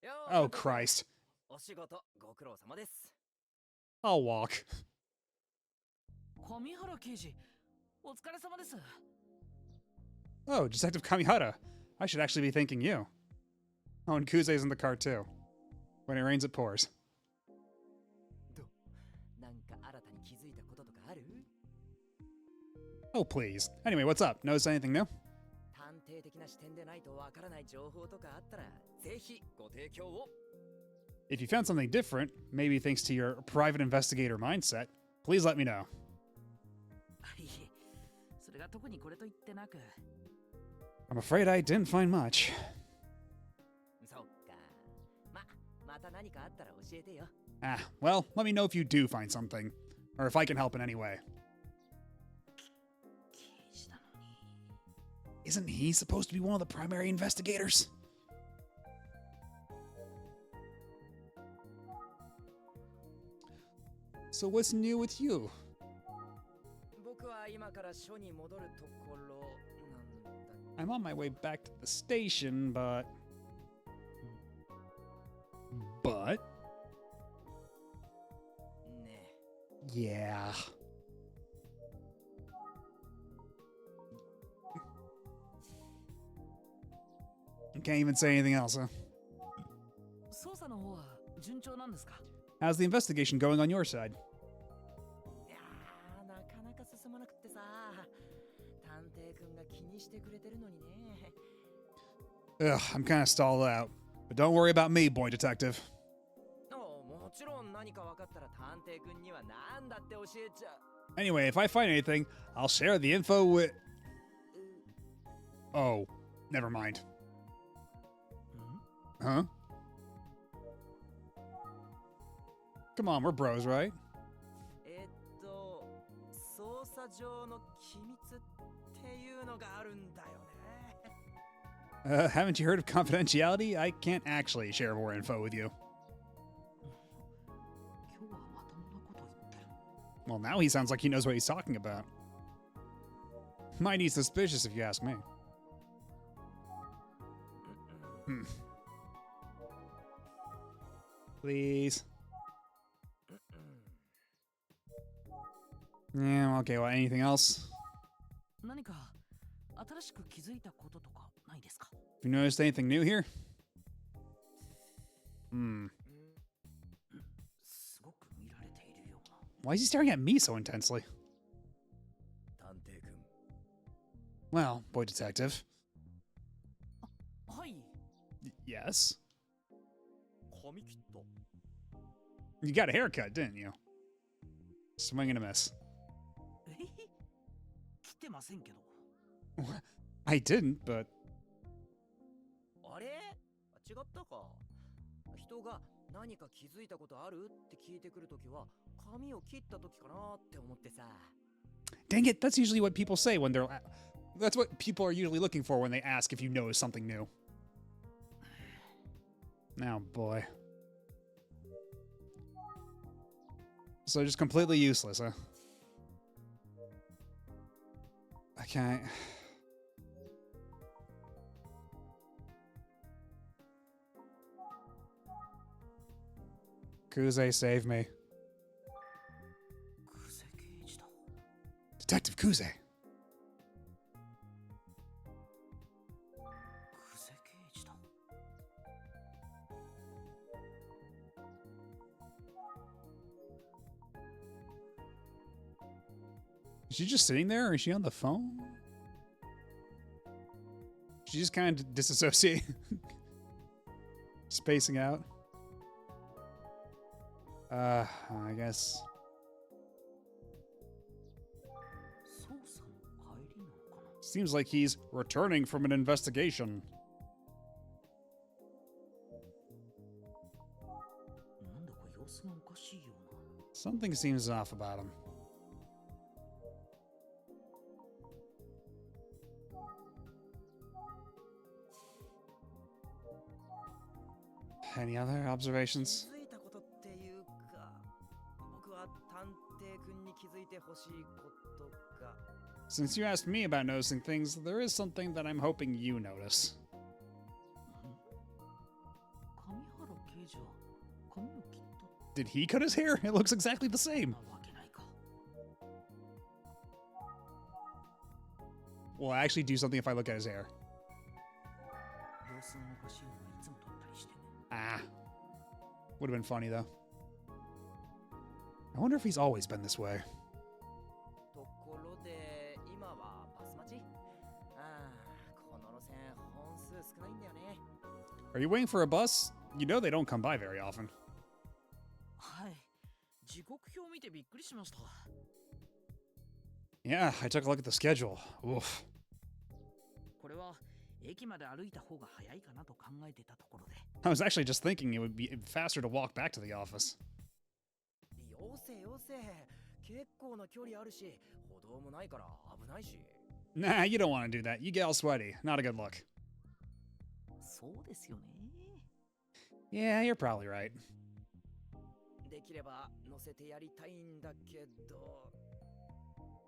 よ Oh, うこそ Christ. お仕事ご苦労様です I'll walk. 上原刑事お疲れ様です Oh, Detective Kamihara. I should actually be thanking you. Oh, and Kuze's in the car, too. When it rains, it pours. なんか新たに気づいたこととかある Oh, please. Anyway, what's up? Notice anything new? 探偵的な視点でないとわからない情報とかあったらぜひご提供を If you found something different, maybe thanks to your private investigator mindset, please let me know. いえそれが特にこれと言ってなく I'm afraid I didn't find much. そっかまた何かあったら教えてよ Ah, well, let me know if you do find something. Or if I can help in any way. 刑事なのに Isn't he supposed to be one of the primary investigators? So what's new with you? 僕は今から署に戻るところなんだ I'm on my way back to the station, but... But? ね Yeah. Can't even say anything else, huh? 捜査の方は順調なんですか How's the investigation going on your side? いやーなかなか進まなくってさ探偵くんが気にしてくれてるのにね Ugh, I'm kind of stalled out. But don't worry about me, boy detective. もちろん何か分かったら探偵くんには何だって教えちゃう Anyway, if I find anything, I'll share the info with... Oh, never mind. Huh? Come on, we're bros, right? 捜査上の機密っていうのがあるんだよね Haven't you heard of confidentiality? I can't actually share more info with you. 今日はまともなこと言ってる Well, now he sounds like he knows what he's talking about. Mighty suspicious if you ask me. Hmm. Please. Yeah, okay, well, anything else? 何か新しく気づいたこととかないですか？ You noticed anything new here? Hmm. すごく見られているような。 Why is he staring at me so intensely? 探偵くん、 Well, boy detective. はい。 Yes. 髪切った。 You got a haircut, didn't you? Swing and a miss. えへへ、来てませんけど。 I didn't, but あれ違ったか。人が何か気づいたことあるって聞いてくるときは髪を切ったときかなって思ってさ。 dang it, that's usually what people say when they're. That's what people are usually looking for when they ask if you notice something new. Oh boy. So just completely useless, huh? Okay. Kuze, save me. 久世刑事だ。 Detective Kuze. 久世刑事だ。 Is she just sitting there or is she on the phone? She just kind of disassociate. Spacing out. I guess. 捜査の帰りなのかな。 Seems like he's returning from an investigation. なんだか様子がおかしいような。 Something seems off about him. Any other 気 observations? づいたことっていうか、僕は探偵くんに気づいてほしいことが。 Since you asked me about noticing things, there is something that I'm hoping you notice. 上原刑事は髪を切った Did he cut his hair? It looks exactly the same. なわけないか。 Will I actually do something if I look at his hair? 様子がおかしいのはいつも撮ったりして。 Ah. Would have been funny, though. I wonder if he's always been this way. ところで、今はバス待ち？ああ、この路線本数少ないんだよね。 Are you waiting for a bus? You know they don't come by very often. はい。時刻表を見てびっくりしました。 Yeah, I took a look at the schedule. Oof. これは駅まで歩いた方が早いかなと考えてたところで。 I was actually just thinking it would be faster to walk back to the office. よせよせ。結構な距離あるし、歩道もないから危ないし。 Nah, you don't want to do that. You get all sweaty. Not a good look. そうですよね。 Yeah, you're probably right. できれば乗せてやりたいんだけど。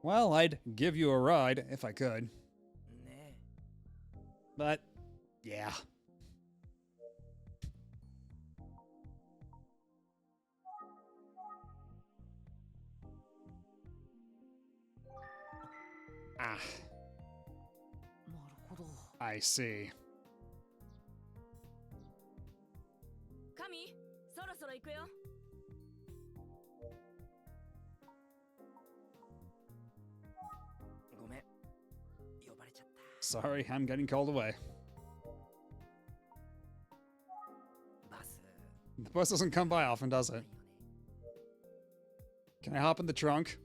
Well, I'd give you a ride if I could. ね But, yeah. Ah, なるほど。 I see. 神、そろそろ行くよ。ごめん。呼ばれちゃった。 Sorry, I'm getting called away. バス。 The bus doesn't come by often, does ない it? よね。 Can I hop in the trunk?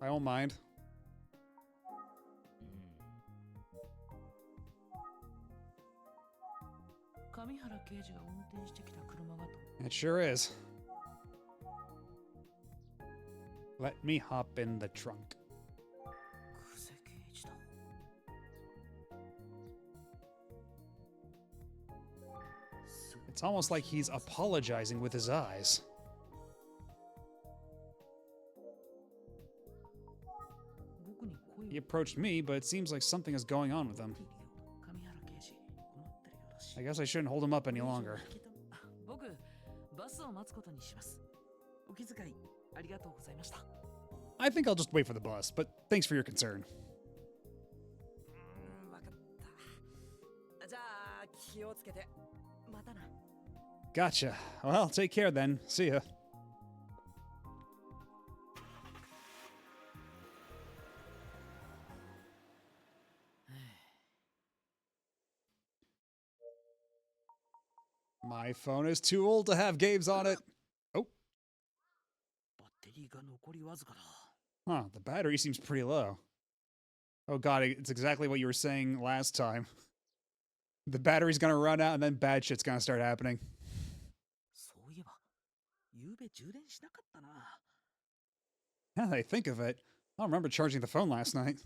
I won't mind. 上原刑事が運転してきた車がと。 It sure is. Let me hop in the trunk. 久世刑事だ。 It's almost like he's apologizing with his eyes. 僕に声を He approached me, but it seems like something is going on with him. 上原刑事、困ってるようだし。 I guess I shouldn't hold him up any longer. 僕、バスを待つことにします。お気遣いありがとうございました。 I think I'll just wait for the bus, but thanks for your concern. じゃあ気をつけて。またな。 Gotcha. Well, take care then. See ya. My phone is too old to have games on it. Oh, バッテリーが残りわずかだ。 huh. The battery seems pretty low. Oh god, it's exactly what you were saying last time. The battery's gonna run out and then bad shit's gonna start happening. そういえば、ゆうべ充電しなかったな。 Now that I think of it, I don't remember charging the phone last night.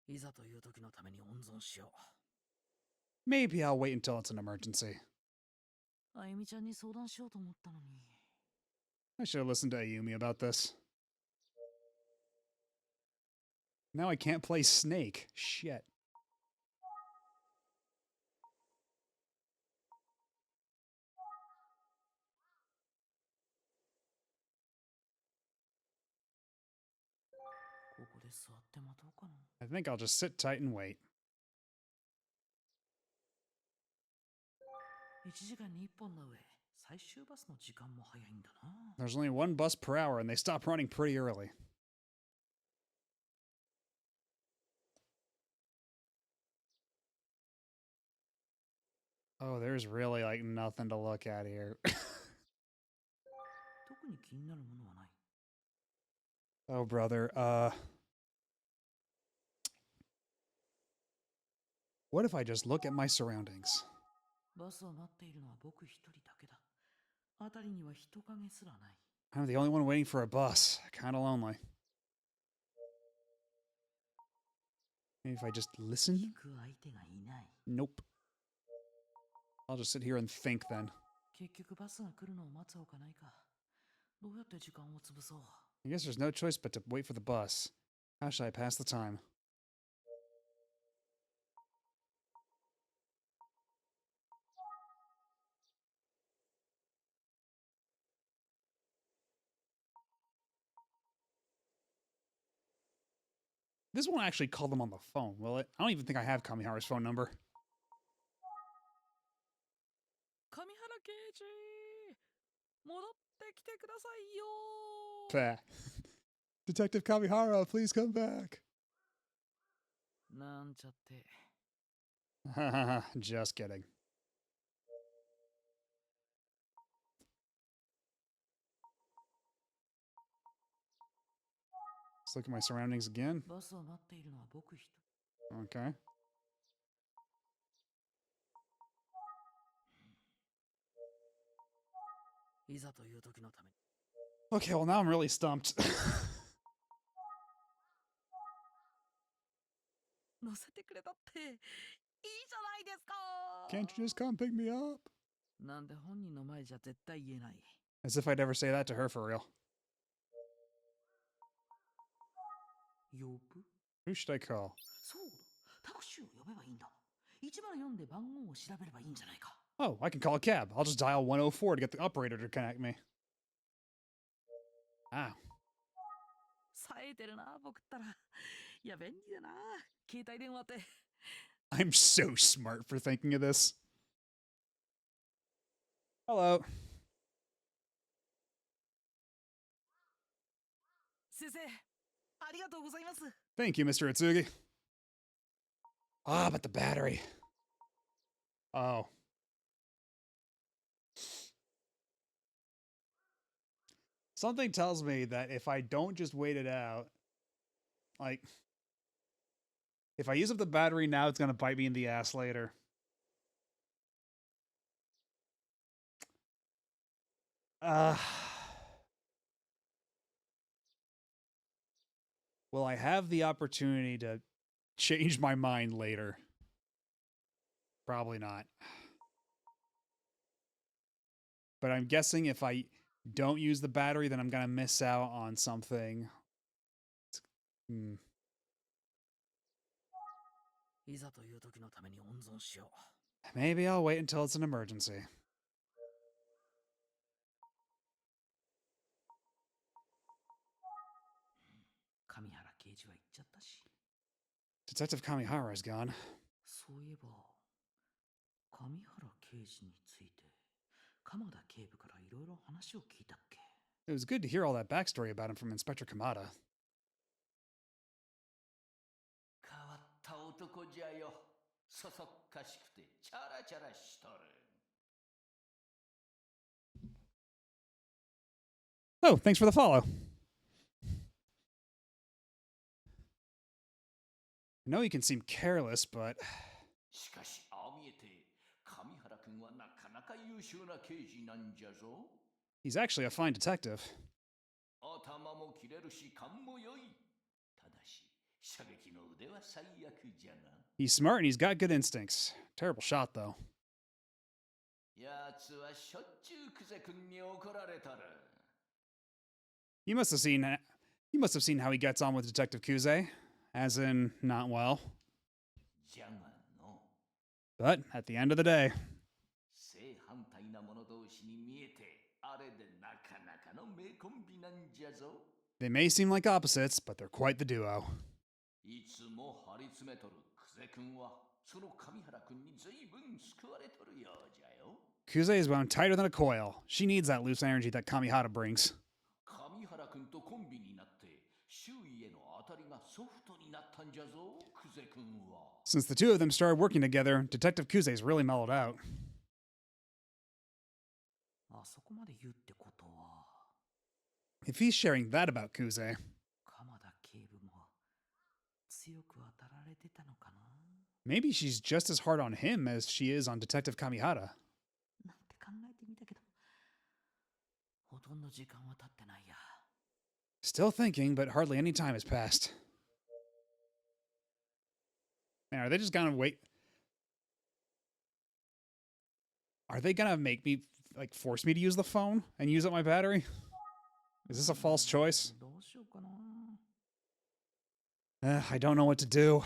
いざという時のために温存しよ Maybe I'll wait until it's an emergency. う。あゆみちゃんに相談しようと思ったのに。 I should have listened to Ayumi about this. Now I can't play Snake. Shit. ここで座って待とうかな。 I think I'll just sit tight and wait. 1時間に1本の上、最終バスの時間も早いんだな。 There's only one bus per hour and they stop running pretty early. Oh, there's really like nothing to look at here. 特に気になるものはない。 Oh, brother. What if I just look at my surroundings? バスを待っているのは僕一人だけだ。辺りには人影すらない。 I'm the only one waiting for a bus. Kinda lonely. Maybe if I just 聞 listen? く相手がいない。 Nope. I'll just sit here and think then. 結局バスが来るのを待つほかないか。どうやって時間を潰そう。 I guess there's no choice but to wait for the bus. How should I pass the time? This won't actually call them on the phone, will it? I don't even think I have Kamihara's phone number. 上原刑事、戻ってきてくださいよ。 Pah. Detective Kamihara, please come back. なんちゃって。 Just kidding. Let's look at my surroundings again. バスを待っているのは僕一人。 Okay. いざという時のために。 Okay, well, now I'm really stumped. 乗せてくれたっていいじゃないですか。 Can't you just come pick me up? なんで本人の前じゃ絶対言えない。 As if I'd ever say that to her for real. 呼ぶ Who should I call? そうだ。タクシーを呼べばいいんだ。104で番号を調べればいいんじゃないか。 Oh, I can call a cab. I'll just dial 104 to get the operator to connect me. Ah. 冴えてるな、僕ったら。いや、便利だな。携帯電話って。 I'm so smart for thinking of this. Hello. 先生、ありがとうございます。 Thank you, Mr. Itsugi. Ah, but the battery. Oh. Something tells me that if I don't just wait it out, like, if I use up the battery now, it's going to bite me in the ass later. Will I have the opportunity to change my mind later? Probably not. But I'm guessing if I don't use the battery, then I'm going to miss out on something. Hmm. いざという時のために温存しよう。 Maybe I'll wait until it's an emergency. Kamihara 刑事は行っちゃったし。 Detective Kamihara is gone. そういえば、上原刑事について鎌田警部からいろいろ話を聞いたっけ？ It was good to hear all that backstory about him from Inspector Kamada. 変わった男じゃよ。そそっかしくてチャラチャラしとる。Oh, thanks for the follow. I know you can seem careless, but しかし、ああ見えて、上原君はなかなか優秀な刑事なんじゃぞ。 he's actually a fine detective. 頭も切れるし、勘も良い。ただし、射撃の腕は最悪じゃな。 He's smart and he's got good instincts. Terrible shot, though. やつはしょっちゅうクゼ君に怒られとる。 You must have seen how he gets on with Detective Kuze, as in not well. じゃがの、 But at the end of the day, 正反対な者同士に見えて、あれでなかなかの名コンビなんじゃぞ。 they may seem like opposites, but they're quite the duo. いつも張り詰めとるクゼ君は、その上原君に随分救われとるようじゃよ。 Kuze is wound tighter than a coil. She needs that loose energy that Kamihara brings. 上原君とコンビになって、周囲への当たりがソフトになったんじゃぞ、クゼ君は。 Since the two of them started working together, Detective Kuze's really mellowed out. あそこまで言うってことは If he's sharing that about Kuze, 鎌田警部も強く当たられてたのかな maybe she's just as hard on him as she is on Detective Kamihara. なんて考えてみたけどほとんど時間は経ってないや。 Still thinking, but hardly any time has passed. Man, are they just gonna wait? Are they gonna make me, like, force me to use the phone and use up my battery? Is this a false choice? どうしようかな。 I don't know what to do. う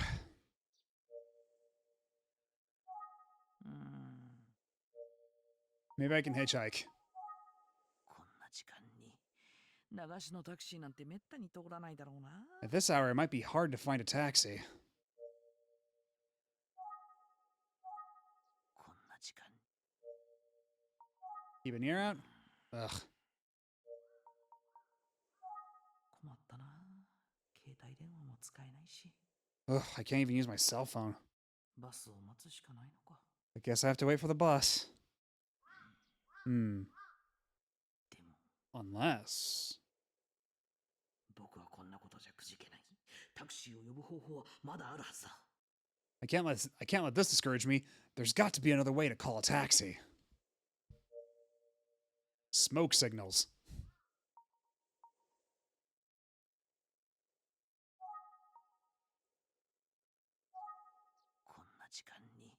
ーん Maybe I can hitchhike. こんな時間に流しのタクシーなんてめったに通らないだろうな。 At this hour, it might be hard to find a taxi. こんな時間に Keep an ear out? Ugh. 困ったな。携帯電話も使えないし Ugh, I can't even use my cell phone. バスを待つしかないのか。 I guess I have to wait for the bus. Hmm. でも Unless... 僕はこんなことじゃくじけない。タクシーを呼ぶ方法はまだあるはずだ。 I can't let this discourage me. There's got to be another way to call a taxi. Smoke signals. こんな時間に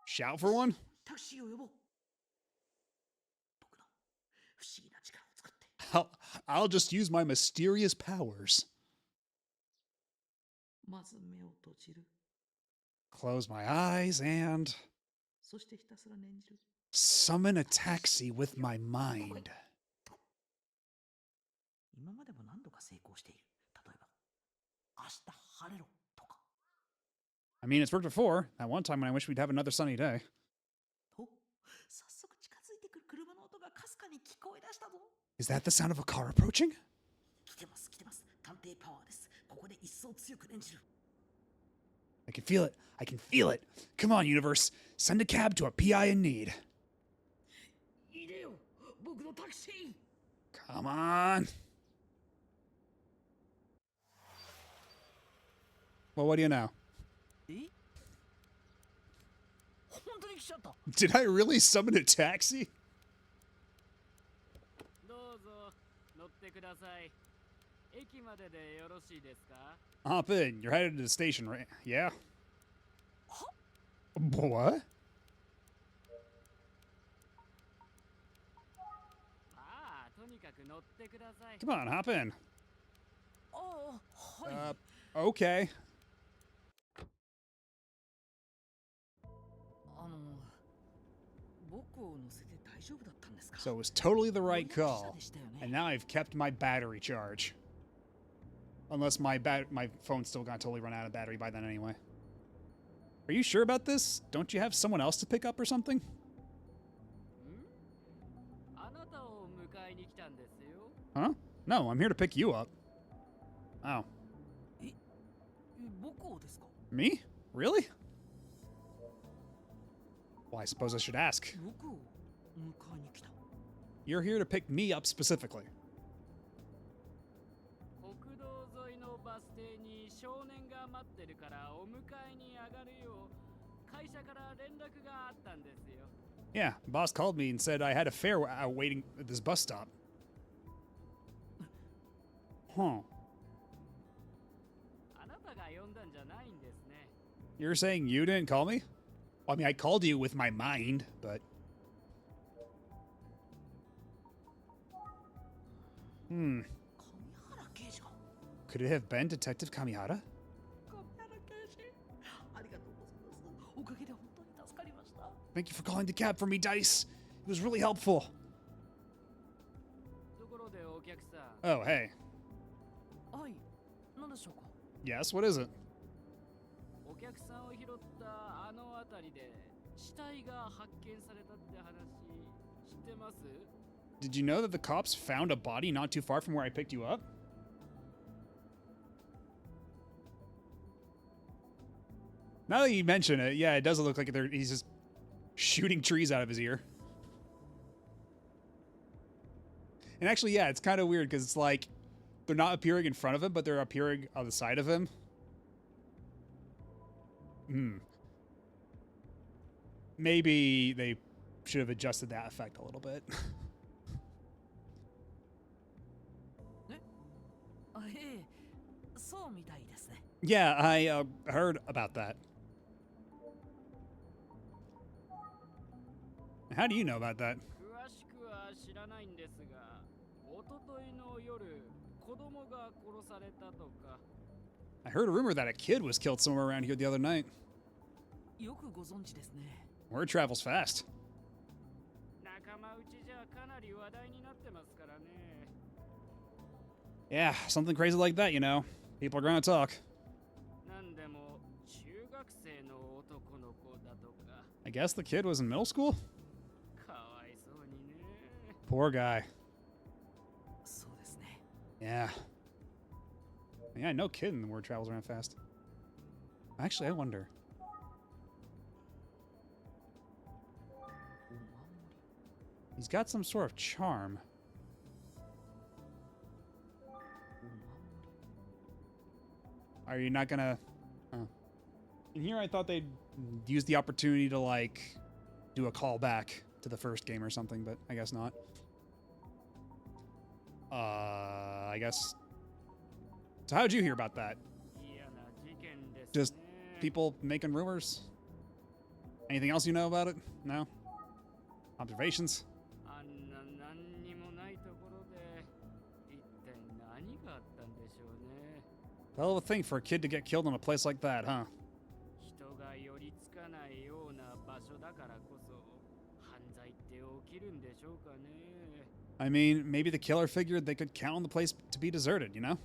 Shout for one? タクシーを呼ぼう。僕の不思議な力を使って。 I'll just use my mysterious powers. まず目を閉じる。 Close my eyes and そしてひたすら念じる。 summon a taxi with my mind. 今までも何度か成功している。例えば、明日晴れろとか。 I mean, it's worked before. That one time when I wish we'd have another sunny day. と、早速近づいてくる車の音がかすかに聞こえ出したぞ。 Is that the sound of a car approaching? 来てます、来てます。探偵パワーです。ここで一層強く念じる。 I can feel it. I can feel it. Come on, universe. Send a cab to a PI in need. いでよ、僕のタクシー。 Come on. Well, what do you know? え？本当に来ちゃった。 Did I really summon a taxi? どうぞ乗ってください。駅まででよろしいですか？ Hop in. You're headed to the station, right? Yeah? What? ああ、とにかく乗ってください。 Come on, hop in. ああ、はい Okay. 僕を乗せて大丈夫だったんですか？ So it was totally the right 乗り合い call. でしたよね。 And now I've kept my battery charge. Unless my phone's still gonna totally run out of battery by then anyway. Are you sure about this? Don't you have someone else to pick up or something? あなたを迎えに来たんですよ。 Huh? No, I'm here to pick you up. Oh. 僕をですか？ Me? Really? Well, I suppose I should ask. 僕を迎えに来た。 You're here to pick me up specifically. 国道沿いのバス停に少年が待ってるからお迎えに上がるよう会社から連絡があったんですよ。 Yeah, boss called me and said I had a fare out waiting at this bus stop. Huh. あなたが呼んだんじゃないんですね。 You're saying you didn't call me? Well, I mean, I called you with my mind, but... Hmm. 上原刑事が。 Could it have been Detective Kamihara? 上原刑事。ありがとうございます。おかげで本当に助かりました。 Thank you for calling the cab for me, Dice. It was really helpful. ところでお客さん、 Oh, hey. はい。何でしょうか？ Yes, what is it? お客さんを拾ったあの辺りで死体が発見されたって話知ってます？ Did you know that the cops found a body not too far from where I picked you up? Now that you mention it, yeah, it does look like he's just shooting trees out of his ear. And actually, yeah, it's kind of weird because it's like they're not appearing in front of him, but they're appearing on the side of him. Hmm. Maybe they should have adjusted that effect a little bit. あ、ええ、そうみたいですね。 Yeah, I heard about that. How do you know about that? 詳しくは知らないんですが、一昨日の夜、子供が殺されたとか。 I heard a rumor that a kid was killed somewhere around here the other night. よくご存知ですね。 Word travels fast. 仲間内じゃかなり話題になってますからね。 Yeah, something crazy like that, you know. People are gonna talk. なんでも中学生の男の子だとか。 I guess the kid was in middle school? かわいそうにね。 Poor guy. そうですね。 Yeah. Yeah, no kidding, the word travels around fast. Actually, I wonder. お守り。 He's got some sort of charm. お守り。 Are you not gonna... Oh. In here, I thought they'd use the opportunity to, like, do a callback to the first game or something, but I guess not. I guess... So how'd you hear about that? 嫌な事件ですね。 Just people making rumors? Anything else you know about it? No? Observations? あんな何にもないところで一体何があったんでしょうね。 Hell of a thing for a kid to get killed in a place like that, huh? 人が寄りつかないような場所だからこそ犯罪って起きるんでしょうかね。 I mean, maybe the killer figured they could count on the place to be deserted, you know?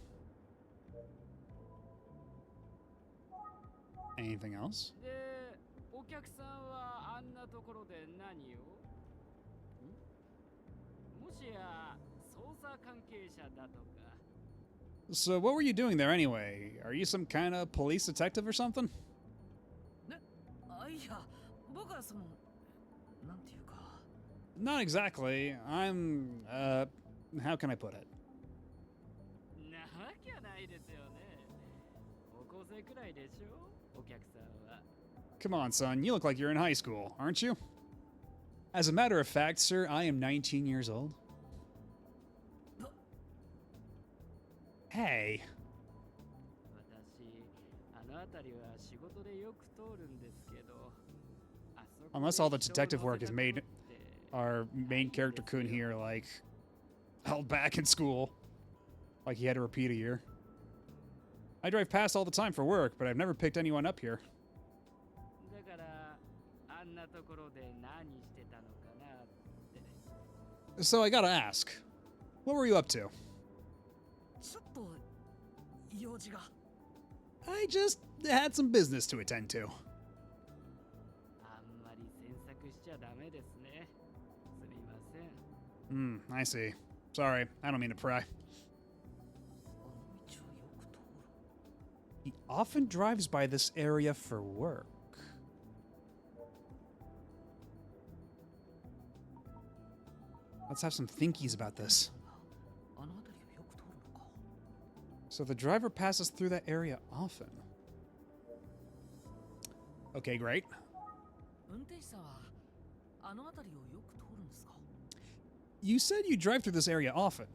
Anything else? で、お客さんはあんなところで何を？もしや捜査関係者だとか。 So what were you doing there anyway? Are you some kind of police detective or something? あ、いや、僕はその、なんていうか。 Not exactly. I'm, how can I put it? なわけないですよね。高校生くらいでしょ？お客さんは。 Come on, son. You look like you're in high school, aren't you? As a matter of fact, sir, I am 19 years old. Hey. 私、あの辺りは仕事でよく通るんですけど、あそこで Unless all the 人を detective 乗 work せ is た made, ことって our main character Kun here, like, held back in school. Like he had to repeat a year. I drive past all the time for work, but I've never picked anyone up here. だからあんなところで何してたのかなって。 So I gotta ask, what were you up to? ちょっと、用事が。 I just had some business to attend to. あんまり詮索しちゃダメですね。すみません。I see. Sorry, I don't mean to pry. あの道をよく通る。 He often drives by this area for work. Let's have some thinkies about this. あの辺りをよく通るのか。 So the driver passes through that area often. Okay, great. 運転手さんはあの辺りをよく通るんですか。 You said you drive through this area often.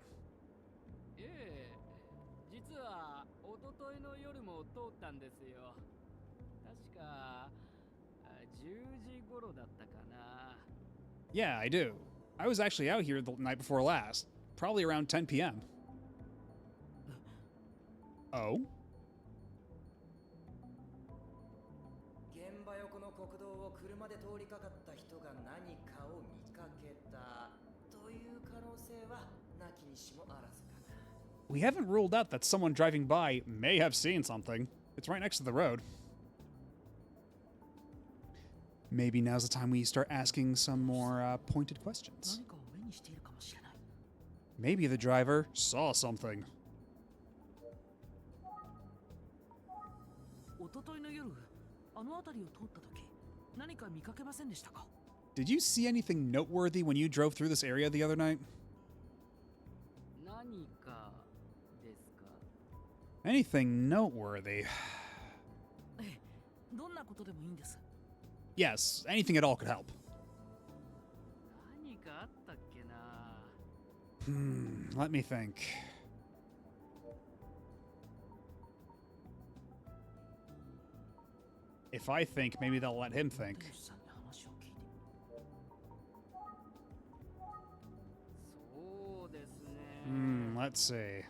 ええ、実は一昨日の夜も通ったんですよ。確か10時頃だったかな。 Yeah, I do. I was actually out here the night before last, probably around 10 p.m. Oh? 現場横の国道を車で通りかかった人が何かを見かけたという可能性はなきにしもあらずかな。 We haven't ruled out that someone driving by may have seen something. It's right next to the road. Maybe now's the time we start asking some more pointed questions. 何かを目にしているかもしれない。 Maybe the driver saw something. 一昨日の夜、あの辺りを通った時、何か見かけませんでしたか。 Did you see anything noteworthy when you drove through this area the other night? 何かですか。 Anything noteworthy? ええ、どんなことでもいいんです。 Yes, anything at all could help. 何かあったっけな。 Let me think. If I think, maybe they'll let him 運 think. 転手さんに話を聞いて。そうですね。 Let's see.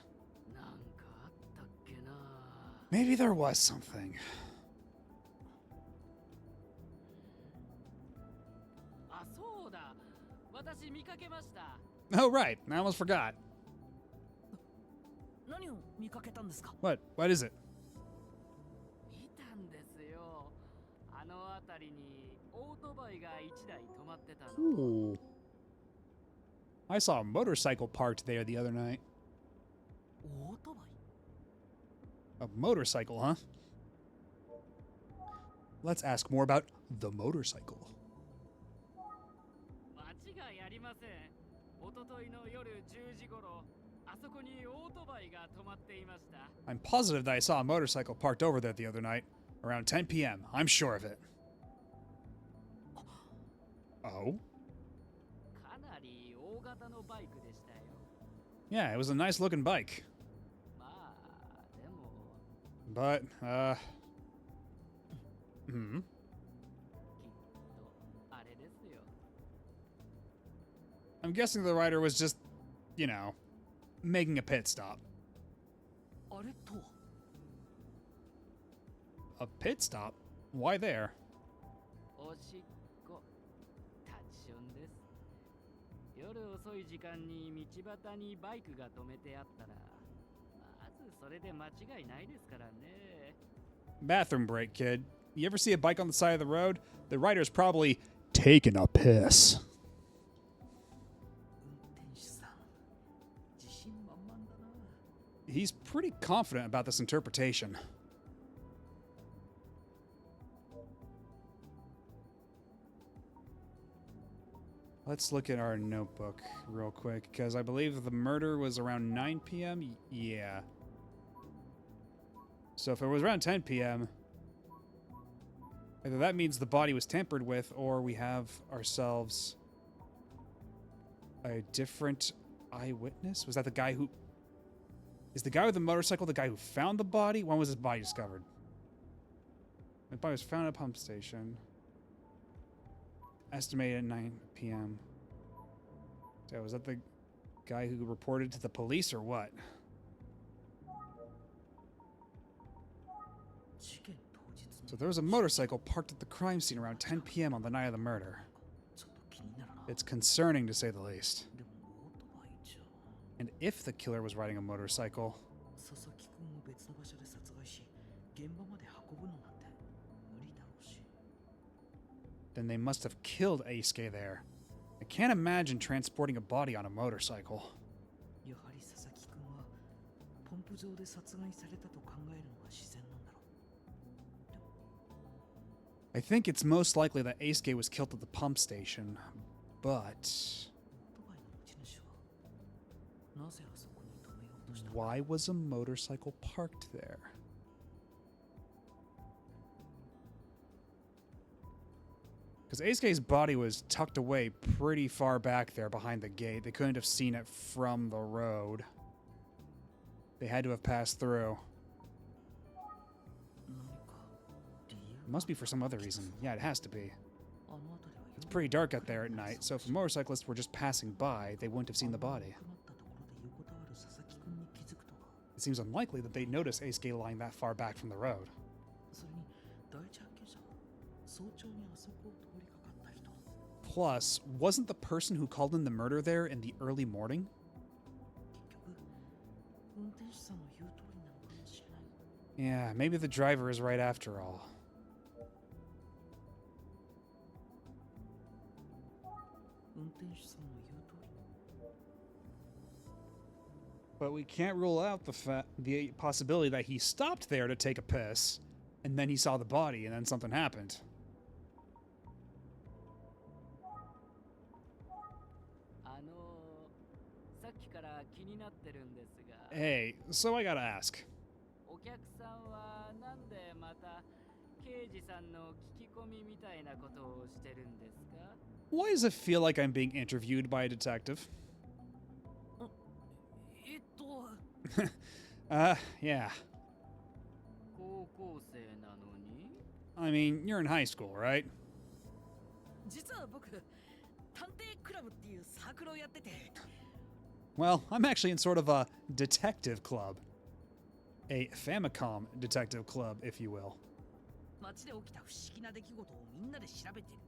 なんかあったっけな。 Maybe there was something. あ、そうだ。私見かけました。 Oh, right. I almost forgot. 何を見かけたんですか。 What? What is it? 見たんですよ。あの辺りにオートバイが1台止まってたの。 Ooh. I saw a motorcycle parked there the other night. オートバイ。 A motorcycle, huh? Let's ask more about the motorcycle. 間違いありません。一昨日の夜10時頃、あそこにオートバイが止まっていました。 I'm positive that I saw a motorcycle parked over there the other night, around 10 p.m. I'm sure of it. Oh? かなり大型のバイクでしたよ。 Yeah, it was a nice looking bike. まあ、でも、 But, きっとあれですよ。 I'm guessing the rider was just, you know, making a pit stop. あれとは。 A pit stop? Why there? おしっこ、タッチションです。夜遅い時間に道端にバイクが止めてあったら、まずそれで間違いないですからね。 Bathroom break, kid. You ever see a bike on the side of the road? The rider's probably taking a piss. 運転手さん、自信満々だな。 He's pretty confident about this interpretation. Let's look at our notebook real quick, because I believe the murder was around 9 p.m. Yeah. So if it was around 10 p.m., either that means the body was tampered with, or we have ourselves a different eyewitness. Was that the guy who... Is the guy with the motorcycle the guy who found the body? When was his body discovered? The body was found at a pump station. Estimated at 9 p.m. So was that the guy who reported to the police or what? 事件当日に。 So there was a motorcycle parked at the crime scene around 10 p.m. on the night of the murder. ちょっと気になるな。 It's concerning to say the least. でもオートバイじゃ。 And if the killer was riding a motorcycle, 佐々木くんも別別の場所で殺害し、現場まで運ぶのなんて無理だろうし。 Then they must have killed Eisuke there. I can't imagine transporting a body on a motorcycle. やはり佐々木くんはポンプ場で殺害されたと考えるのが自然なんだろう。 I think it's most likely that Eisuke was killed at the pump station, but オートバイの持ち主はなぜあそこに止めようとしたのか。 why was a motorcycle parked there? Because Eisuke's body was tucked away pretty far back there behind the gate. They couldn't have seen it from the road. They had to have passed through. 何か理由 It must be for some other reason. Yeah, it has to be. あの辺りは It's pretty dark out there at night, so if motorcyclists were just passing by, they wouldn't have seen the body. 暗くなったところで横たわる佐々木くんに気づくとは。 It seems unlikely that they'd notice Eisuke lying that far back from the road. それに第一発見者は早朝にあそこを通りかかった人。 Plus, wasn't the person who called in the murder there in the early morning? 結局運転手さんの言う通りなのかもしれない。 Yeah, maybe the driver is right after all. 運転手さんの言う通り。 But we can't rule out the possibility that he stopped there to take a piss, and then he saw the body, and then something happened. さっきから気になってるんですが、 Hey, so I gotta ask. お客さんはなんでまた刑事さんの聞き込みみたいなことをしてるんですか？ Why does it feel like I'm being interviewed by a detective? Yeah. 高校生なのに？ I mean, you're in high school, right? 実は僕、探偵クラブっていうサークルをやってて。 Well, I'm actually in sort of a detective club. A Famicom detective club, if you will. 街で起きた不思議な出来事をみんなで調べてる。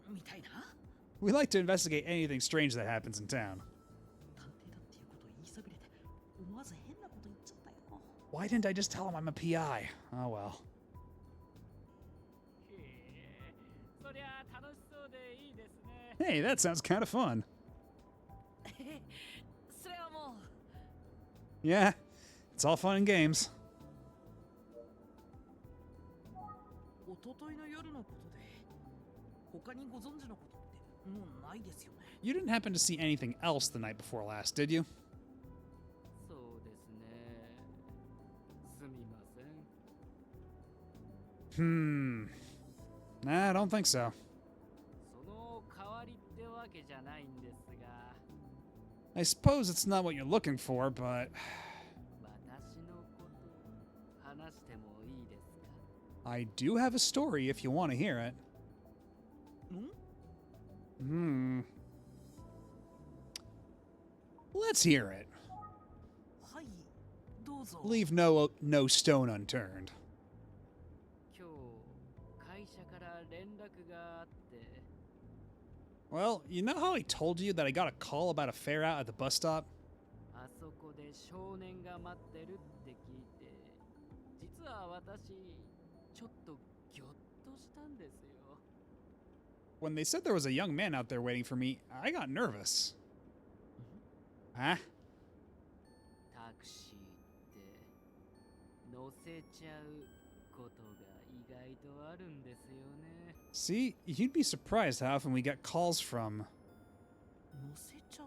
みたいな。 We like to investigate anything strange that happens in town. 探偵だっていうことを言いそびれて思わず変なこと言っちゃったよ。 Why didn't I just tell him I'm a PI? Oh well. へえ、そりゃ楽しそうでいいですね。 Hey, that sounds kind of fun. それはもう。 Yeah, it's all fun and games. 一昨日の夜のことで他にご存知のことってもうないですよね。 You didn't happen to see anything else the night before last, did you? そうですね。すみません。 Nah, I don't think so. その代わりってわけじゃないんですが、 I suppose it's not what you're looking for, but 私のこと話してもいいですか？ I do have a story if you want to hear it. ん Let's hear it. はい、どうぞ。 Leave no stone unturned. 今日会社から連絡があって、 Well, you know how I told you that I got a call about a fare out at the bus stop? あそこで少年が待ってるって聞いて、実は私ちょっとギョッとしたんですよ。 When they said there was a young man out there waiting for me, I got nervous. Huh? タクシーって乗せちゃうことが意外とあるんですよね。 See, you'd be surprised how often we get calls from. 乗せちゃう。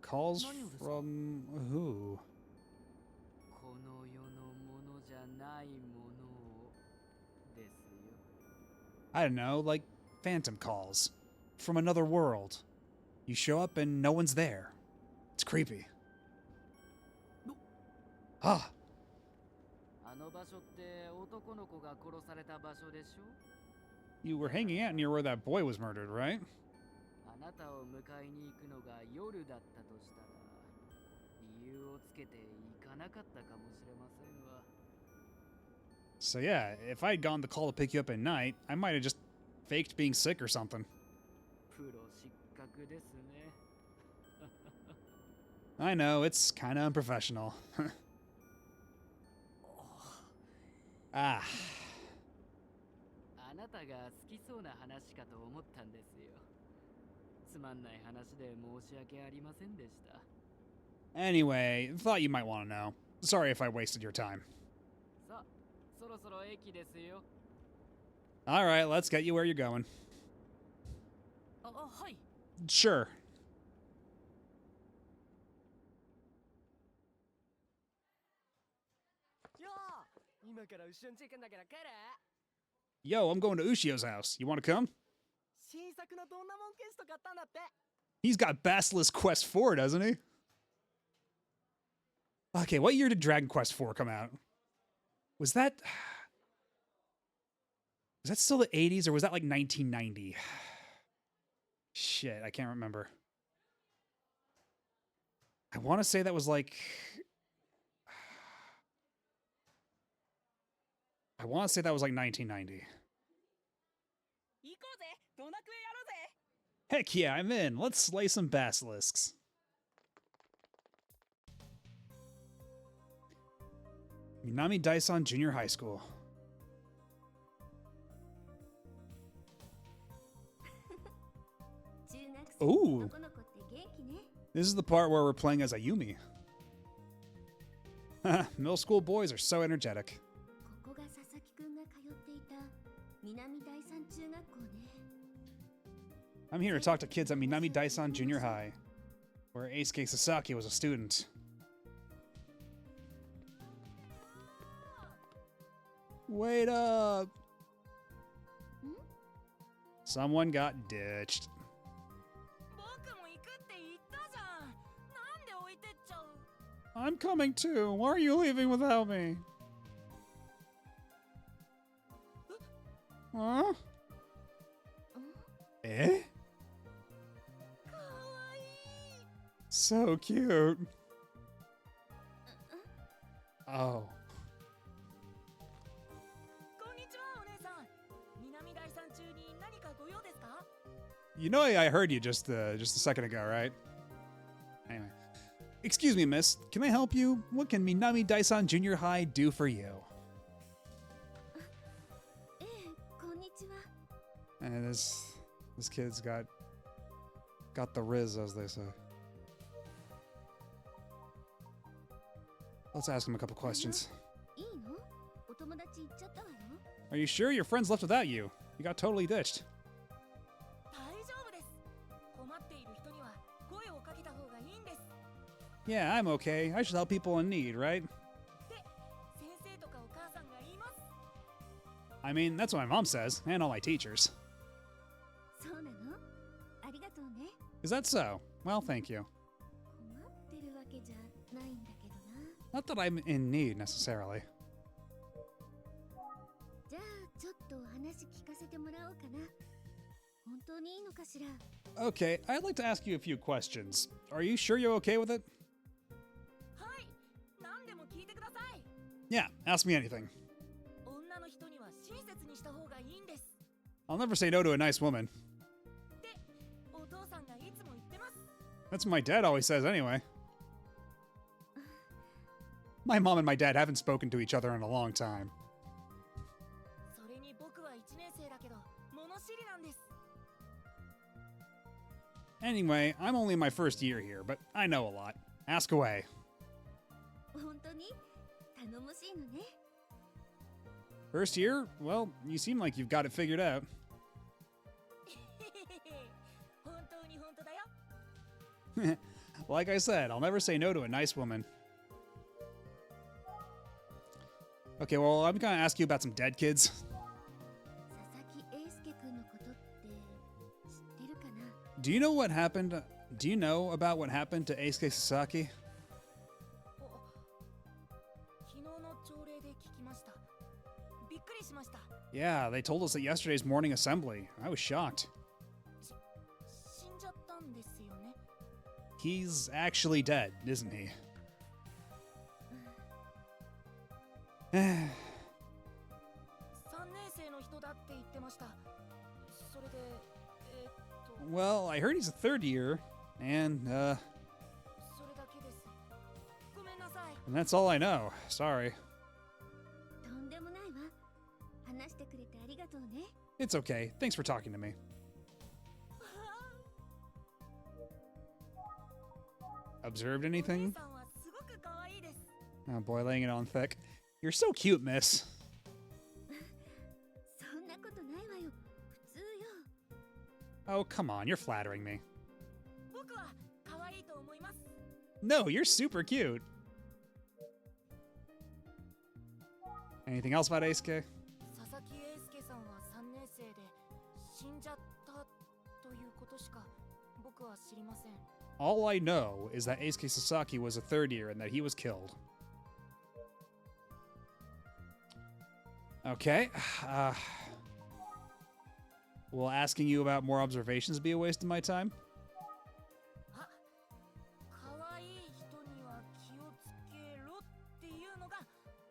Calls Nani desu ka? from who? この世のものじゃないものをですよ。 I don't know, like phantom calls. From another world. You show up and no one's there. It's creepy. Ah, あの場所って男の子が殺された場所でしょ？ you were hanging out near where that boy was murdered, right? あなたを迎えに行くのが夜だったとしたら、理由をつけて行かなかったかもしれませんわ。 So yeah, if I'd gone the call to pick you up at night, I might have just faked being sick or something. プロ失格ですね。 I know, it's kinda unprofessional. Ah. あなたが好きそうな話かと思ったんですよ。つまんない話で申し訳ありませんでした。 Anyway, thought you might want to know. Sorry if I wasted your time. さあ、そろそろ駅ですよ。 Alright, let's get you where you're going. はい。 Sure. よー、今から後ろにチェックんだけど来る？ Yo, I'm going to Ushio's house. You want to come? 新作のどんなもんケースと買ったんだって。 He's got Basilisk Quest 4, doesn't he? Okay, what year did Dragon Quest 4 come out? Was that still the 80s or was that like 1990? Shit, I can't remember. I want to say that was like I want to say that was like 1990. 行こうぜ。ドナクエやろうぜ。 Heck yeah, I'm in. Let's slay some basilisks. Minami Daison Junior High School. 中学生 Ooh. の男の子って元気ね。 This is the part where we're playing as Ayumi. Middle school boys are so energetic. ここが佐々木くんが通っていた南第三中学校ね。 I'm here to talk to kids at Minami Daison Junior High, where Eisuke Sasaki was a student. Wait up! Someone got ditched. 僕も行くって言ったじゃん。なんで置いてっちゃう？ I'm coming too. Why are you leaving without me? Huh? Eh? かわいい。 So cute. Oh. こんにちは、お姉さん。南第三中に何かご用ですか？ You know I heard you just a second ago, right? Anyway. Excuse me, miss. Can I help you? What can Minami Daison Junior High do for you? ええ、こんにちは。 And this kid's got the riz, as they say. Let's ask him a couple questions. いいの？お友達行っちゃったわよ。 Are you sure your friends left without you? You got totally ditched. 大丈夫です。困っている人には声をかけた方がいいんです。 Yeah, I'm okay. I should help people in need, right? で、先生とかお母さんが言います。 I mean, that's what my mom says, and all my teachers. そうなの？ありがとうね。 Is that so? Well, thank you. 困ってるわけじゃないんだけどな。 Not that I'm in need, necessarily. じゃあちょっとお話聞かせてもらおうかな。本当にいいのかしら？ Okay, I'd like to ask you a few questions. Are you sure you're okay with it? はい。何でも聞いてください。 Yeah, ask me anything. 女の人には親切にした方がいいんです。 I'll never say no to a nice woman. で、お父さんがいつも言ってます。 That's what my dad always says anyway. My mom and my dad haven't spoken to each other in a long time. それに僕は1年生だけど、物知りなんです。 Anyway, I'm only in my first year here, but I know a lot. Ask away. 本当に頼もしいのね。 First year? Well, you seem like you've got it figured out. 本当に本当だよ。 Like I said, I'll never say no to a nice woman. Okay, well, I'm gonna ask you about some dead kids. 佐々木英介くんのことって知ってるかな？ Do you know what happened? Do you know about what happened to Eisuke Sasaki? 昨日の朝礼で聞きました。びっくりしました。 Yeah, they told us at yesterday's morning assembly. I was shocked. 死んじゃったんですよね。 He's actually dead, isn't he? 3年生の人だって言ってました。それで、Well, I heard he's a third year, and それだけです。ごめんなさい。 that's all I know. Sorry. とんでもないわ。とうね。 It's okay. Thanks for talking to me. Observed お姉 anything? さんはすごく可愛いです。 Oh boy, laying it on thick. You're so cute, miss. そんなことないわよ。普通よ。 Oh, come on. You're flattering me. 僕は可愛いと思います。 No, you're super cute. Anything else about Eisuke? 佐々木英介さんは3年生で死んじゃったということしか僕は知りません。 All I know is that Eisuke Sasaki was a third year and that he was killed. Okay. Will asking you about more observations be a waste of my time? あ、可愛い人には気をつけろっていうのが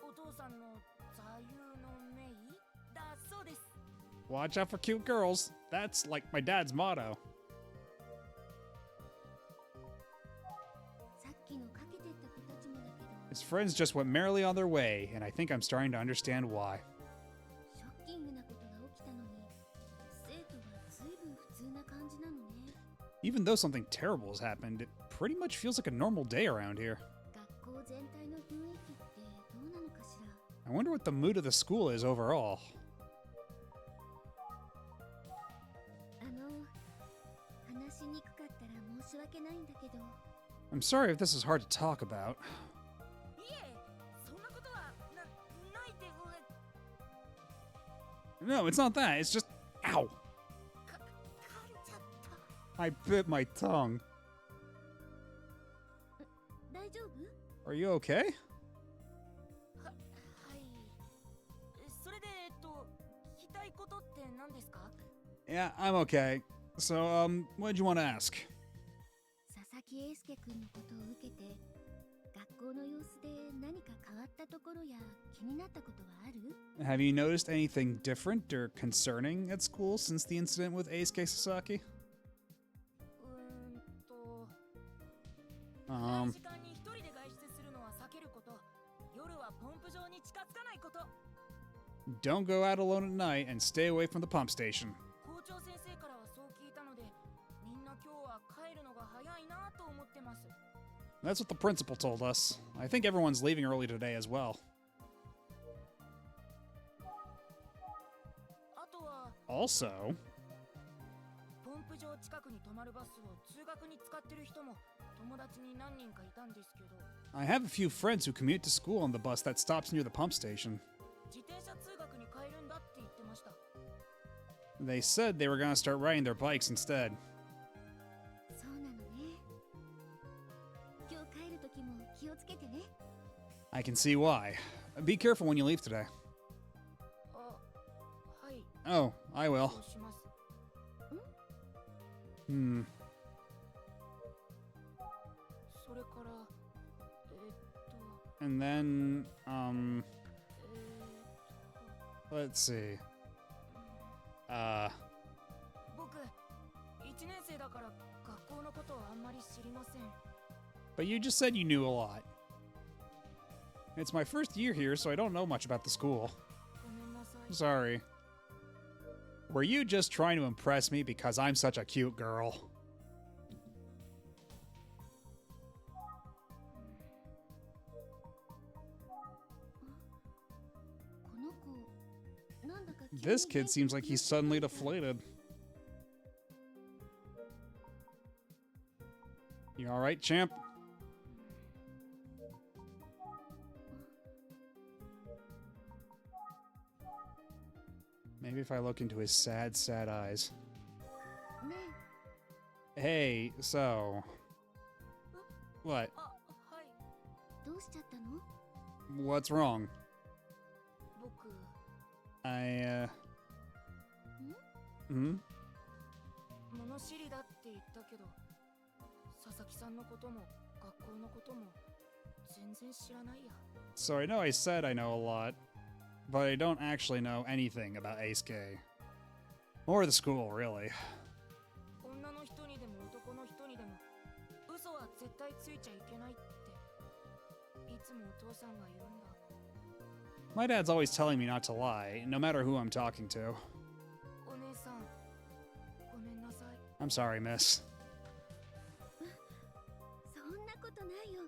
お父さんの座右の銘だそうです。 Watch out for cute girls. That's like my dad's motto. さっきのかけてった子たちもだけど、 His friends just went merrily on their way, and I think I'm starting to understand why. ショッキングなことが起きたのに、生徒は随分普通な感じなのね。 Even though something terrible has happened, it pretty much feels like a normal day around here. 学校全体の雰囲気ってどうなのかしら。 I wonder what the mood of the school is overall. 話しにくかったら申し訳ないんだけど、 I'm sorry if this is hard to talk about. いえ、そんなことはないってこれ No, it's not that. It's just. Ow! 噛んじゃった。 I bit my tongue. 大丈夫？ Are you okay? はい。それで聞きたいことって何ですか？ Yeah, I'm okay. So, what did you want to ask? 佐々木英介君のことを受けて、学校の様子で何か変わったところや気になったことはある？ Have you noticed anything different or concerning at school since the incident with Eisuke Sasaki? 暗い時間に一人で外出するのは避けること。夜はポンプ場に近づかないこと。 Don't go out alone at night and stay away from the pump station. 校長先生からはそう聞いたので、みんな今日は帰るのが早いなと思ってます。 That's what the principal told us. I think everyone's leaving early today as well. あとは Also, ポンプ場近くに止まるバスを通学に使ってる人も友達に何人かいたんですけど、 I have a few friends who commute to school on the bus that stops near the pump station. 自転車通学に帰るんだって言ってました。 They said they were gonna start riding their bikes instead. そうなのね。今日帰る時も気をつけてね。 I can see why. Be careful when you leave today. あ、はい、 Oh, I will. そうします。 Hmm. それから、And then, let's see. 僕、1年生だから学校のことはあんまり知りません。 But you just said you knew a lot. It's my first year here, so I don't know much about the school. ごめんなさい。 Sorry. Were you just trying to impress me because I'm such a cute girl? この子、なんだか急に This kid seems like he's suddenly deflated. You alright, champ? Maybe if I look into his sad, sad eyes. ね Hey, so. What? あ、はい、え、どうしちゃったの？ What's wrong? 僕、 I, Hmm? 物知りだって言ったけど、佐々木さんのことも学校のことも全然知らないや。 So I know I said I know a lot, but I don't actually know anything about Eisuke. Or the school, really. 女の人にでも男の人にでも嘘は絶対ついちゃいけないっていつもお父さんが言うんだ。My dad's always telling me not to lie, no matter who I'm talking to. お姉さんごめんなさい。 I'm sorry, miss. そんなことないよ。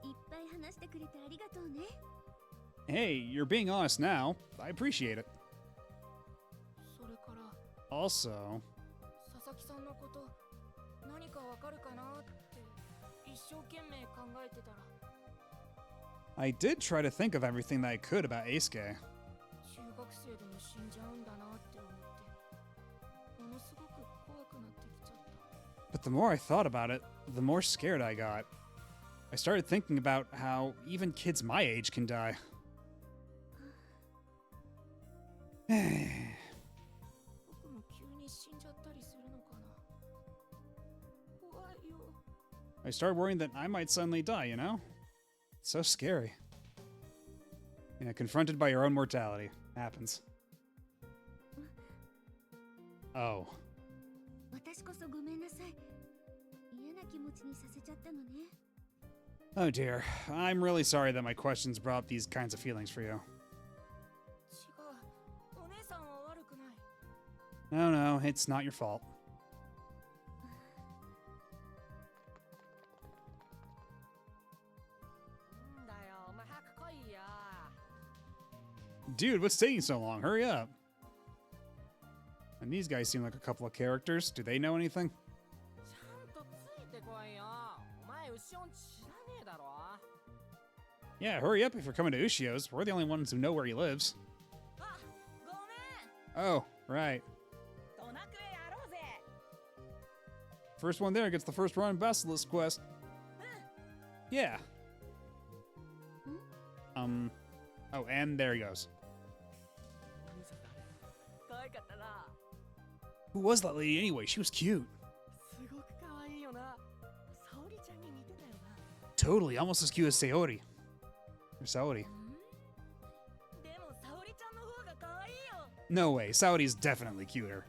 いっぱい話してくれてありがとうね。 Hey, you're being honest now. I appreciate it. それから Also, 佐々木さんのこと何かわかるかなって一生懸命考えてたら I did try to think of everything that I could about Eisuke. 中学生でも死んじゃうんだなって思ってものすごく怖くなってきちゃった。 But the more I thought about it, the more scared I got. I started thinking about how even kids my age can die. 僕も急に死んじゃったりするのかな。怖いよ。 I started worrying that I might suddenly die, you know? It's so scary. Yeah, confronted by your own mortality. Happens. Oh. 私こそごめんなさい。嫌な気持ちにさせちゃったのね。 Oh dear. I'm really sorry that my questions brought up these kinds of feelings for you. 違う。お姉さんは悪くない。 No, no, it's not your fault. んだよ、お前早く来いよ。 Dude, what's taking so long? Hurry up. And these guys seem like a couple of characters. Do they know anything? ちゃんとついてこいよ。お前、牛音知らねえだろ。 Yeah, hurry up if you're coming to Ushio's. We're the only ones who know where he lives. あ、ごめん。 Oh, right. ドナクエやろうぜ。 First one there gets the first run Basilisk quest. Yeah. Oh, and there he goes. お兄さん誰？可愛かったな。 Who was that lady anyway? She was cute. すごく可愛いよな。沙織ちゃんに似てたよな。 Totally, almost as cute as Sayori. Or Saori. でも沙織ちゃんの方が可愛いよ。 No way, Saori's definitely cuter.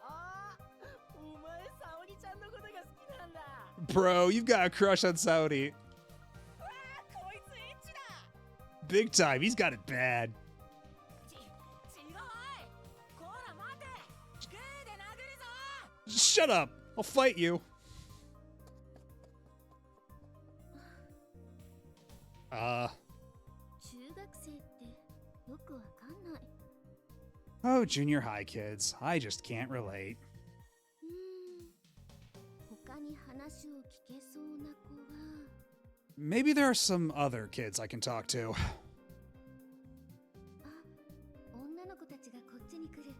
ああ、お前沙織ちゃんのことが好きなんだ。 Bro, you've got a crush on Saori. わあ、こいつエッチだ。 Big time, he's got it bad. 違う。こら待て。グーで殴るぞ。 Shut up! I'll fight you. Uh, 中学生ってよくわかんない。 oh, junior high kids. I just can't relate. 他に話を聞けそうな子は Maybe there are some other kids I can talk to. あ、女の子たちがこっちに来る。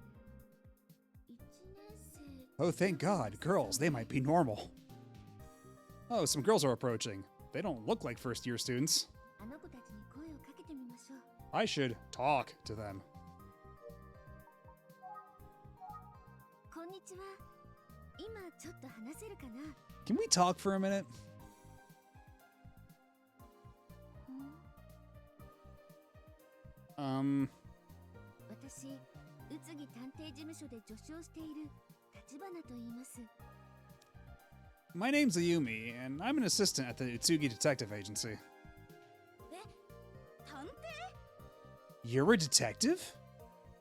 1年生 Oh, thank God. Girls, they might be normal. Oh, some girls are approaching. They don't look like first year students. あの子たちに声をかけてみましょう。 I should talk to them. こんにちは。今ちょっと話せるかな？ Can we talk for a minute? 私、宇津木探偵事務所で助手をしている立花と言います。 My name's Ayumi, and I'm an assistant at the Utsugi Detective Agency. え、探偵？ You're a detective?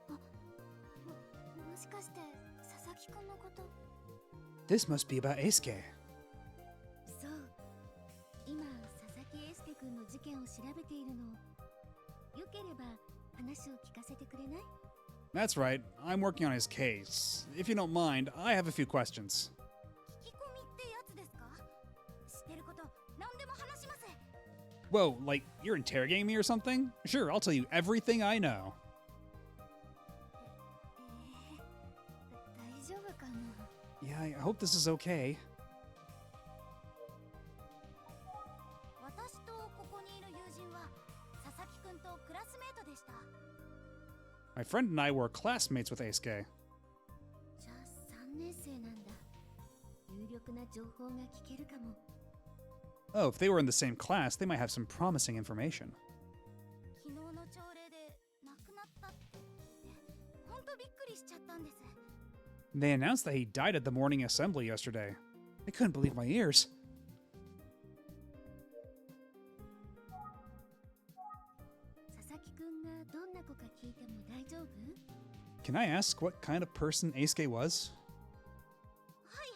もしかして佐々木くんのこと？ This must be about Eisuke. そう。今、佐々木英介くんの事件を調べているの。よければ話を聞かせてくれない？ That's right, I'm working on his case. If you don't mind, I have a few questions. 聞き込みってやつですか？知ってること何でも話します。 Whoa, like, you're interrogating me or something? Sure, I'll tell you everything I know. 大丈夫かな？ Yeah, I hope this is okay. 私とここにいる友人は佐々木くんとクラスメートでした。 My friend and I were classmates with Eisuke. じゃあ3年生なんだ。有力な情報が聞けるかも。 Oh, if they were in the same class, they might have some promising information. 昨日の朝礼で亡くなったって聞いて、本当びっくりしちゃったんです。 They announced that he died at the morning assembly yesterday. I couldn't believe my ears. 佐々木くんがどんな子か聞いても大丈夫？ Can I ask what kind of person Eisuke was? はい。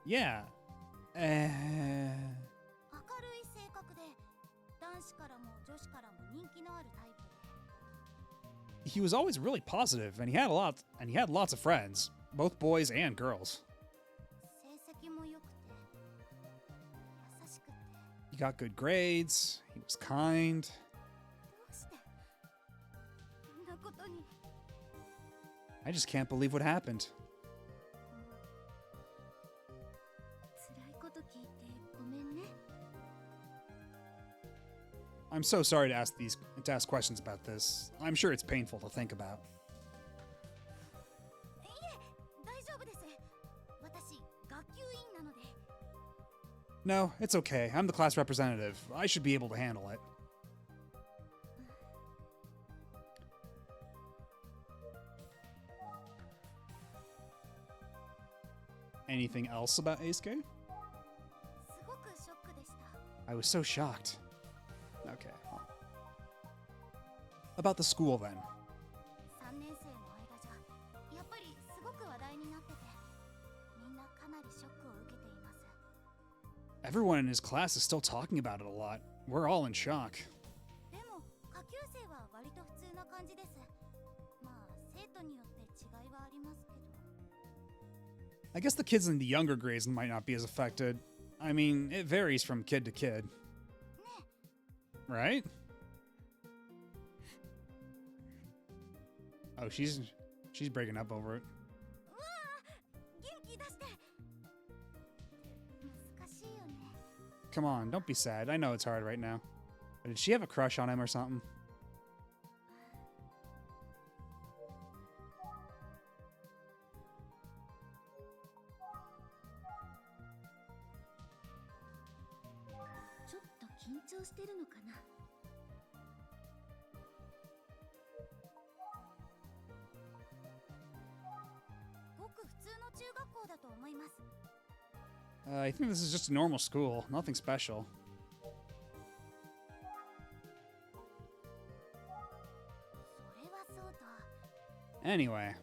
Yeah. 明るい性格で、男子からも女子からも人気のあるタイプで。He was always really positive, and he had lots of friends, both boys and girls. 成績も良くて、優しくて。He got good grades. He was kind. どうしてこんなことに。 I just can't believe what happened. 辛いこと聞いてごめんね。 I'm so sorry to ask questions about this. I'm sure it's painful to think about. いえ、大丈夫です。私、学級委員なので。 No, it's okay. I'm the class representative. I should be able to handle it. Anything else about Eisuke? すごくショックでした。 I was so shocked. Okay. Well. About the school then. 3年生の間じゃ、やっぱりすごく話題になってて、みんなかなりショックを受けています。 Everyone in his class is still talking about it a lot. We're all in shock. でも、下級生は割と普通な感じです。まあ、生徒によって違いはありますけど。 I guess the kids in the younger grades might not be as affected. I mean, it varies from kid to kid. ね Right? Oh, she's breaking up over it. うわぁ、元気出して。難しいよね。 Come on, don't be sad. I know it's hard right now. But did she have a crush on him or something?「ちょっと緊張してるのかな？」ごく普通の中学校だと思います。 I think this is just a normal school. Nothing special. それはそうと。 Anyway,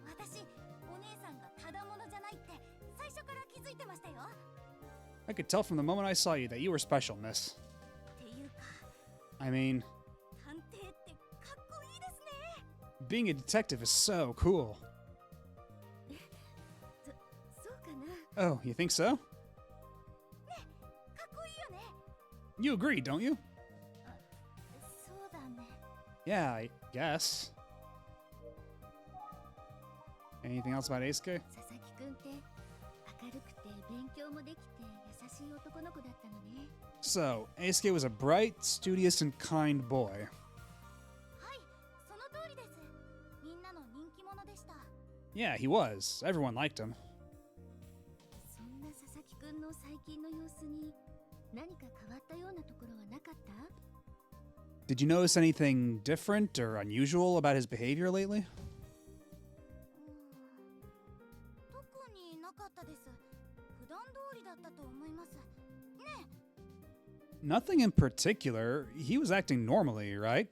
私、お姉さんがただものじゃないって最初から気づいてましたよ。 I could tell from the moment I saw you that you were special, miss. っていうか、 I mean, 探偵ってかっこいいですね。 being a detective is so cool. そうかな？ Oh, you think so? かっこいいよね。 You agree, don't you? そうだね。 Yeah, I guess. Anything else about Eisuke? 佐々木くんって明るくて勉強もできて優しい男の子だったのね。 So, Eisuke was a bright, studious, and kind boy. はい、その通りです。みんなの人気者でした。 Yeah, he was. Everyone liked him. そんな佐々木くんの最近の様子に何か変わったようなところはなかった？ Did you notice anything different or unusual about his behavior lately? 特になかったです。普段通りだったと思います。ね Nothing in particular. He was acting normally, right?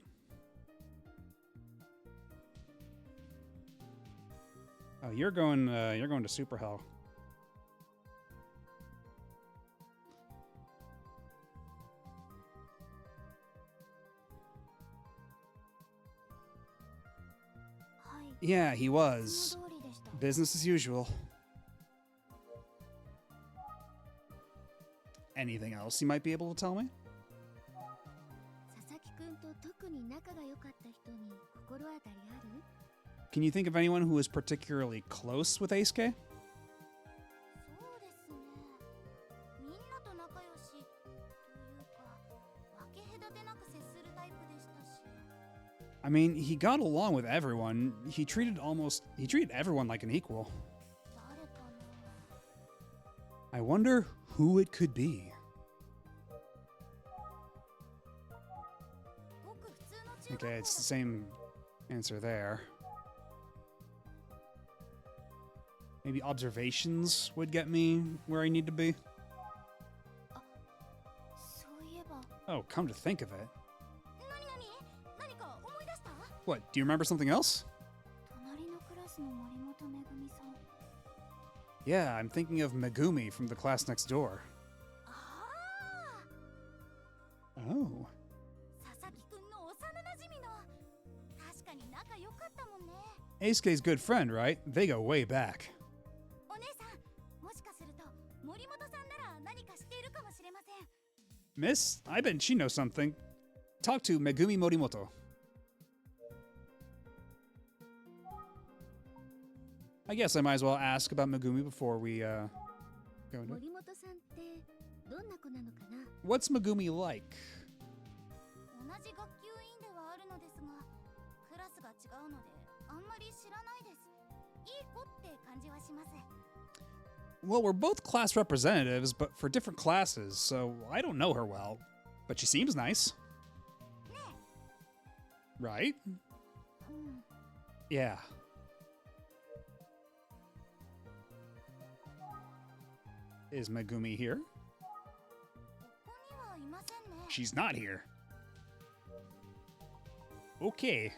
Oh, you're going to Super Hell. Yeah, he い was. つも通りでした。 Business as usual. Anything else you might be able to tell me? 佐々木くんと特に仲が良かった人に心当たりある？ Can you think of anyone who was particularly close with Eisuke? そうですね。みんなと仲良しというか、分け隔てなく接するタイプでしたし。 I mean, he got along with everyone. He treated everyone like an equal. 誰かな。 I wonder who it could be. ごく普通の中学校 Okay, it's the same answer there. Maybe observations would get me where I need to be. そういえば Oh, come to think of it. 何か思い出した？ What, do you remember something else? 隣のクラスの森本めぐみさん。 Yeah, I'm thinking of Megumi from the class next door. ああ、 Oh. 佐々木くんの幼馴染の。確かに仲良かったもんね。 Eisuke's good friend, right? They go way back. お姉さん、もしかすると森本さんなら何か知っているかもしれません。 Miss, I bet she knows something. Talk to Megumi Morimoto. I guess I might as well ask about Megumi before we go into it. 森本さんってどんな子なのかな？ What's Megumi like? 同じ学級委員ではあるのですが、クラスが違うのであんまり知らないです。いい子って感じはします。 Well, we're both class representatives, but for different classes, so I don't know her well. But she seems nice. Right? うん。 Yeah. Is Megumi here? ここにはいませんね。 She's not here. Okay.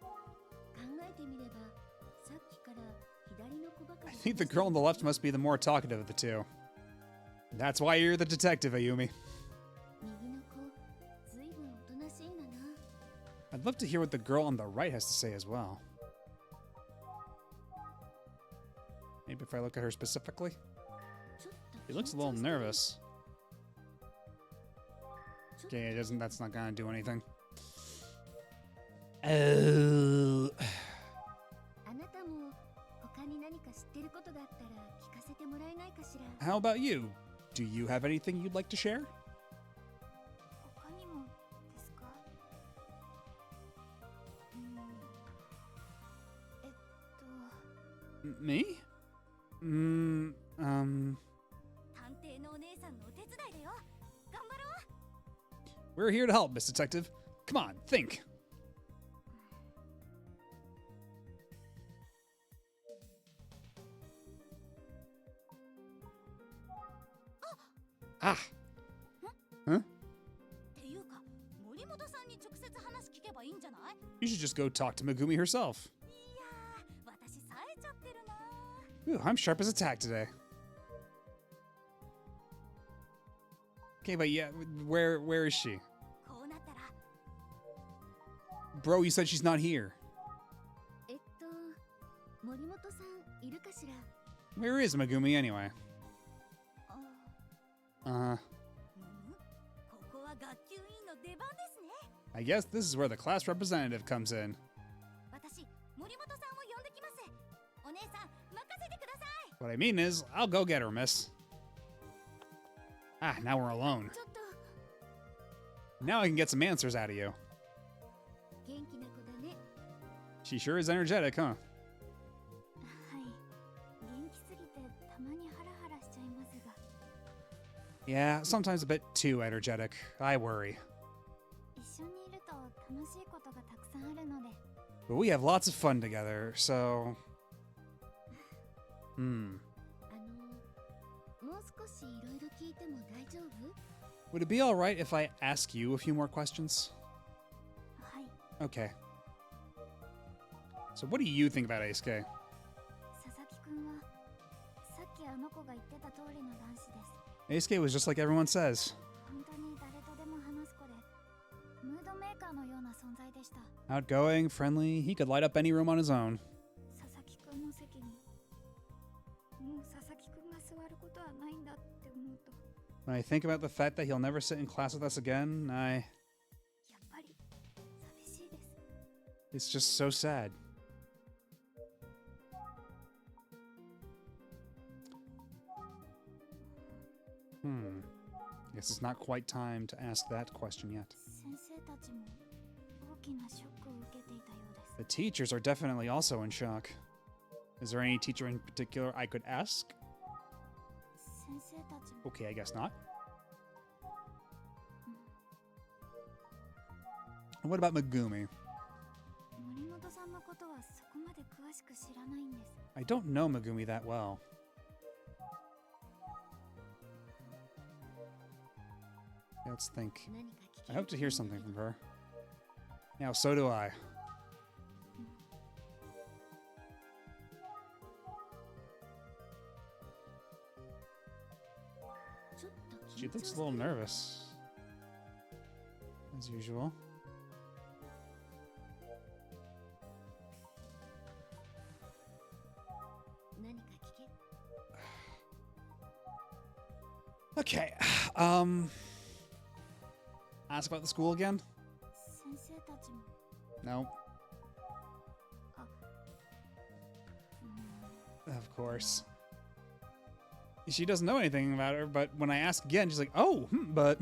考えてみれば、さっきから左の子ばか I り think the girl on the left must be the more talkative of the two. That's why you're the detective, Ayumi. 右の子、ずいぶんおとなしいんだな。 I'd love to hear what the girl on the right has to say as well. Maybe if I look at her specifically. ちょっと She looks a little nervous. Okay, it doesn't. That's not gonna do anything. Oh. あなたも他に何か知ってることがあったら聞かせてもらえないかしら。 How about you? Do you have anything you'd like to share? 他にもですか？Me? 探偵のお姉さんのお手伝いだよ。頑張ろう。 We're here to help, Miss Detective. Come on, think. Ah. Huh? っていうか、森本さんに直接話聞けばいいんじゃない？ You should just go talk to Megumi herself. いやー、私冴えちゃってるな。 Ooh, I'm sharp as a tack today. Okay, but yeah, where is she? こうなったら、 Bro, you said she's not here. 森本さんいるかしら？ Where is Megumi anyway? ここは学級委員の出番ですね。 I guess this is where the class representative comes in. 私、森本さんを呼んできます。お姉さん、任せてください。 What I mean is, I'll go get her, miss. Ah, now we're alone. ちょっと、 Now I can get some answers out of you. 元気な子だね。 She sure is energetic, huh? はい。元気すぎてたまにハラハラしちゃいますが。 Yeah, sometimes a bit too energetic. I worry. 一緒にいると楽しいことがたくさんあるので。 But we have lots of fun together, so... もう少しいろいろ聞いても大丈夫？ Would it be alright if I ask you a few more questions? はい。 Okay. So what do you think about Eisuke? 佐々木くんは、さっきあの子が言ってた通りの男子です。 Eisuke was just like everyone says. 本当に誰とでも話す子で、ムードメーカーのような存在でした。 Outgoing, friendly, he could light up any room on his own. 佐々木くんの席に、もう佐々木くんが座ることはないんだって思うと、 When I think about the fact that he'll never sit in class with us again, やっぱり寂しいです。 it's just so sad. Guess it's not quite time to ask that question yet. 先生たちも大きなショックを受けていたようです。 The teachers are definitely also in shock. Is there any teacher in particular I could ask? 先生たちも、 Okay, I guess not. And what about Megumi? 森本さんのことはそこまで詳しく知らないんです。 I don't know Megumi that well. Let's think. 何か聞け I る hope と to いい hear んだ something け from ど her. Yeah, so do I. She looks a little nervous. As usual. Okay. Ask about the school again? 先生たちも No. Of course. She doesn't know anything about her, but when I ask again, she's like, oh, but.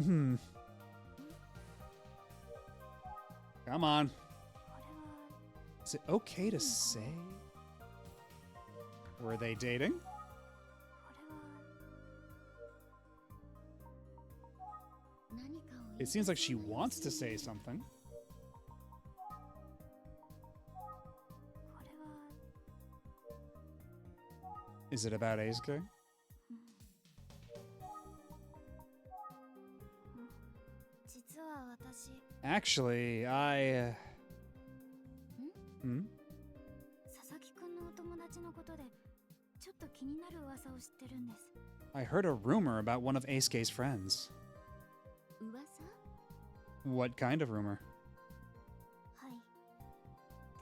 Come on. これは Is it okay to say? Were they dating? これは It seems like she wants to say something. これは Is it about Eisuke? 実は私 Actually, I. Hmm? 佐々木くんのお友達のことでちょっと気になる噂を知ってるんです I heard a rumor about one of Eisuke's friends. 噂 What kind of rumor? はい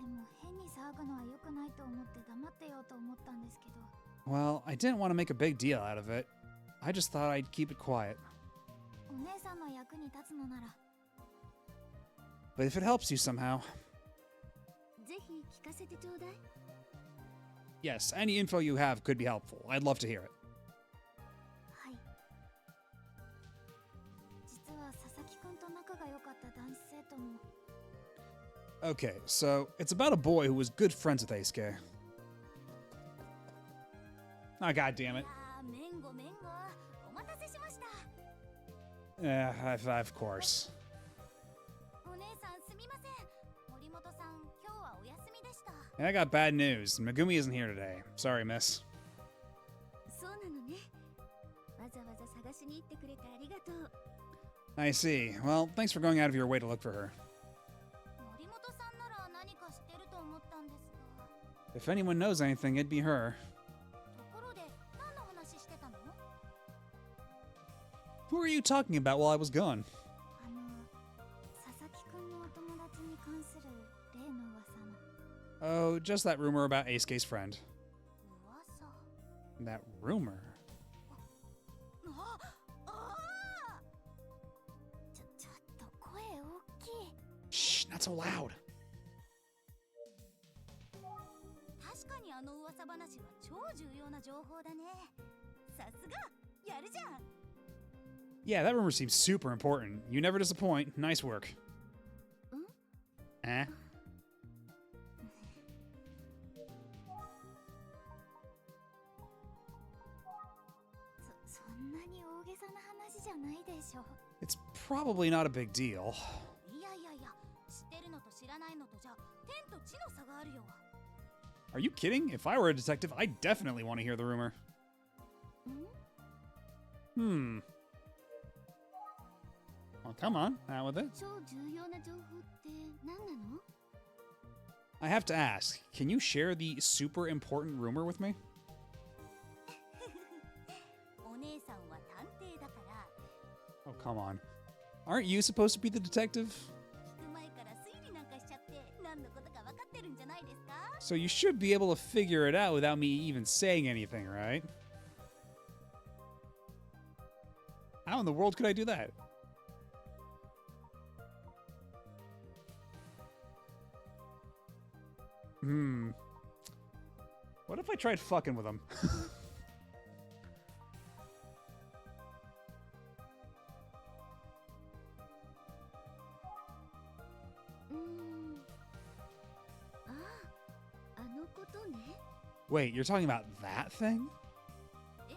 でも変に騒ぐのは良くないと思って黙ってようと思ったんですけど Well, I didn't want to make a big deal out of it. I just thought I'd keep it quiet. お姉さんの役に立つのなら But if it helps you somehow, ぜひ聞かせてちょうだい yes, any info you have could be helpful. I'd love to hear it. はい実は佐々木くんと仲が良かった男子生徒も Okay, so it's about a boy who was good friends with Eisuke. Oh, god damn い it. やーめんごめんごお待たせしました Of course. お姉さんすみません森本さん今日はお休みでした I got bad news. Megumi isn't here today. Sorry, miss. そうなのねわざわざ探しに行ってくれてありがとう I see. Well, thanks for going out of your way to look for her. 森本さんなら何か知ってると思ったんですが If anyone knows anything, it'd be her. ところで何の話してたの Who were you talking about while I was gone? 佐々木くんのお友達に関する例の噂の Oh, just that rumor about Eisuke's friend. 噂 That rumor? ああちょっと声大きい Shh, not so loud. 確かにあの噂話は超重要な情報だねさすがやるじゃん Yeah, that rumor seems super important. You never disappoint. Nice work. Eh? そんなに大げさな話じゃないでしょ It's probably not a big deal. いやいやいや知ってるのと知らないのとじゃ天と地の差があるよ Are you kidding? If I were a detective, I'd definitely want to hear the rumor. Hmm. Well, come on, out with it. 超重要な情報って何なの I have to ask, can you share the super important rumor with me? お姉さんは探偵だから Oh, come on. Aren't you supposed to be the detective? 聞く前から推理なんかしちゃって何のことか分かってるんじゃないですか So you should be able to figure it out without me even saying anything, right? How in the world could I do that? What if I tried fucking with him? あのことね Wait, you're talking about that thing? え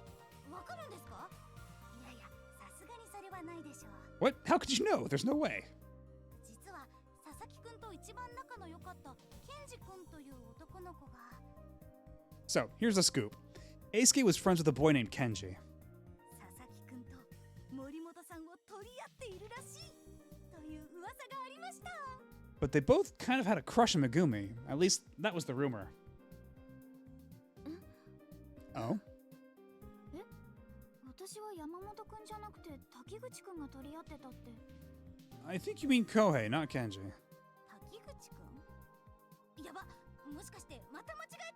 分かるんですかいやいやさすがにそれはないでしょう What? How could you know? There's no way. 実は佐々木くんと一番仲の良かったケンジくんという男の子が So, here's the scoop. Eisuke was friends with a boy named Kenji. 佐々木くんと森本さんを取り合っっているらしいという噂がありました。 But they both kind of had a crush on Megumi. At least that was the rumor. Oh? 私は山本くんじゃなくて滝口くんが取り合ってたって。 I think you mean Kohei, not Kenji. 滝口くん？やば、もしかしてまた間違え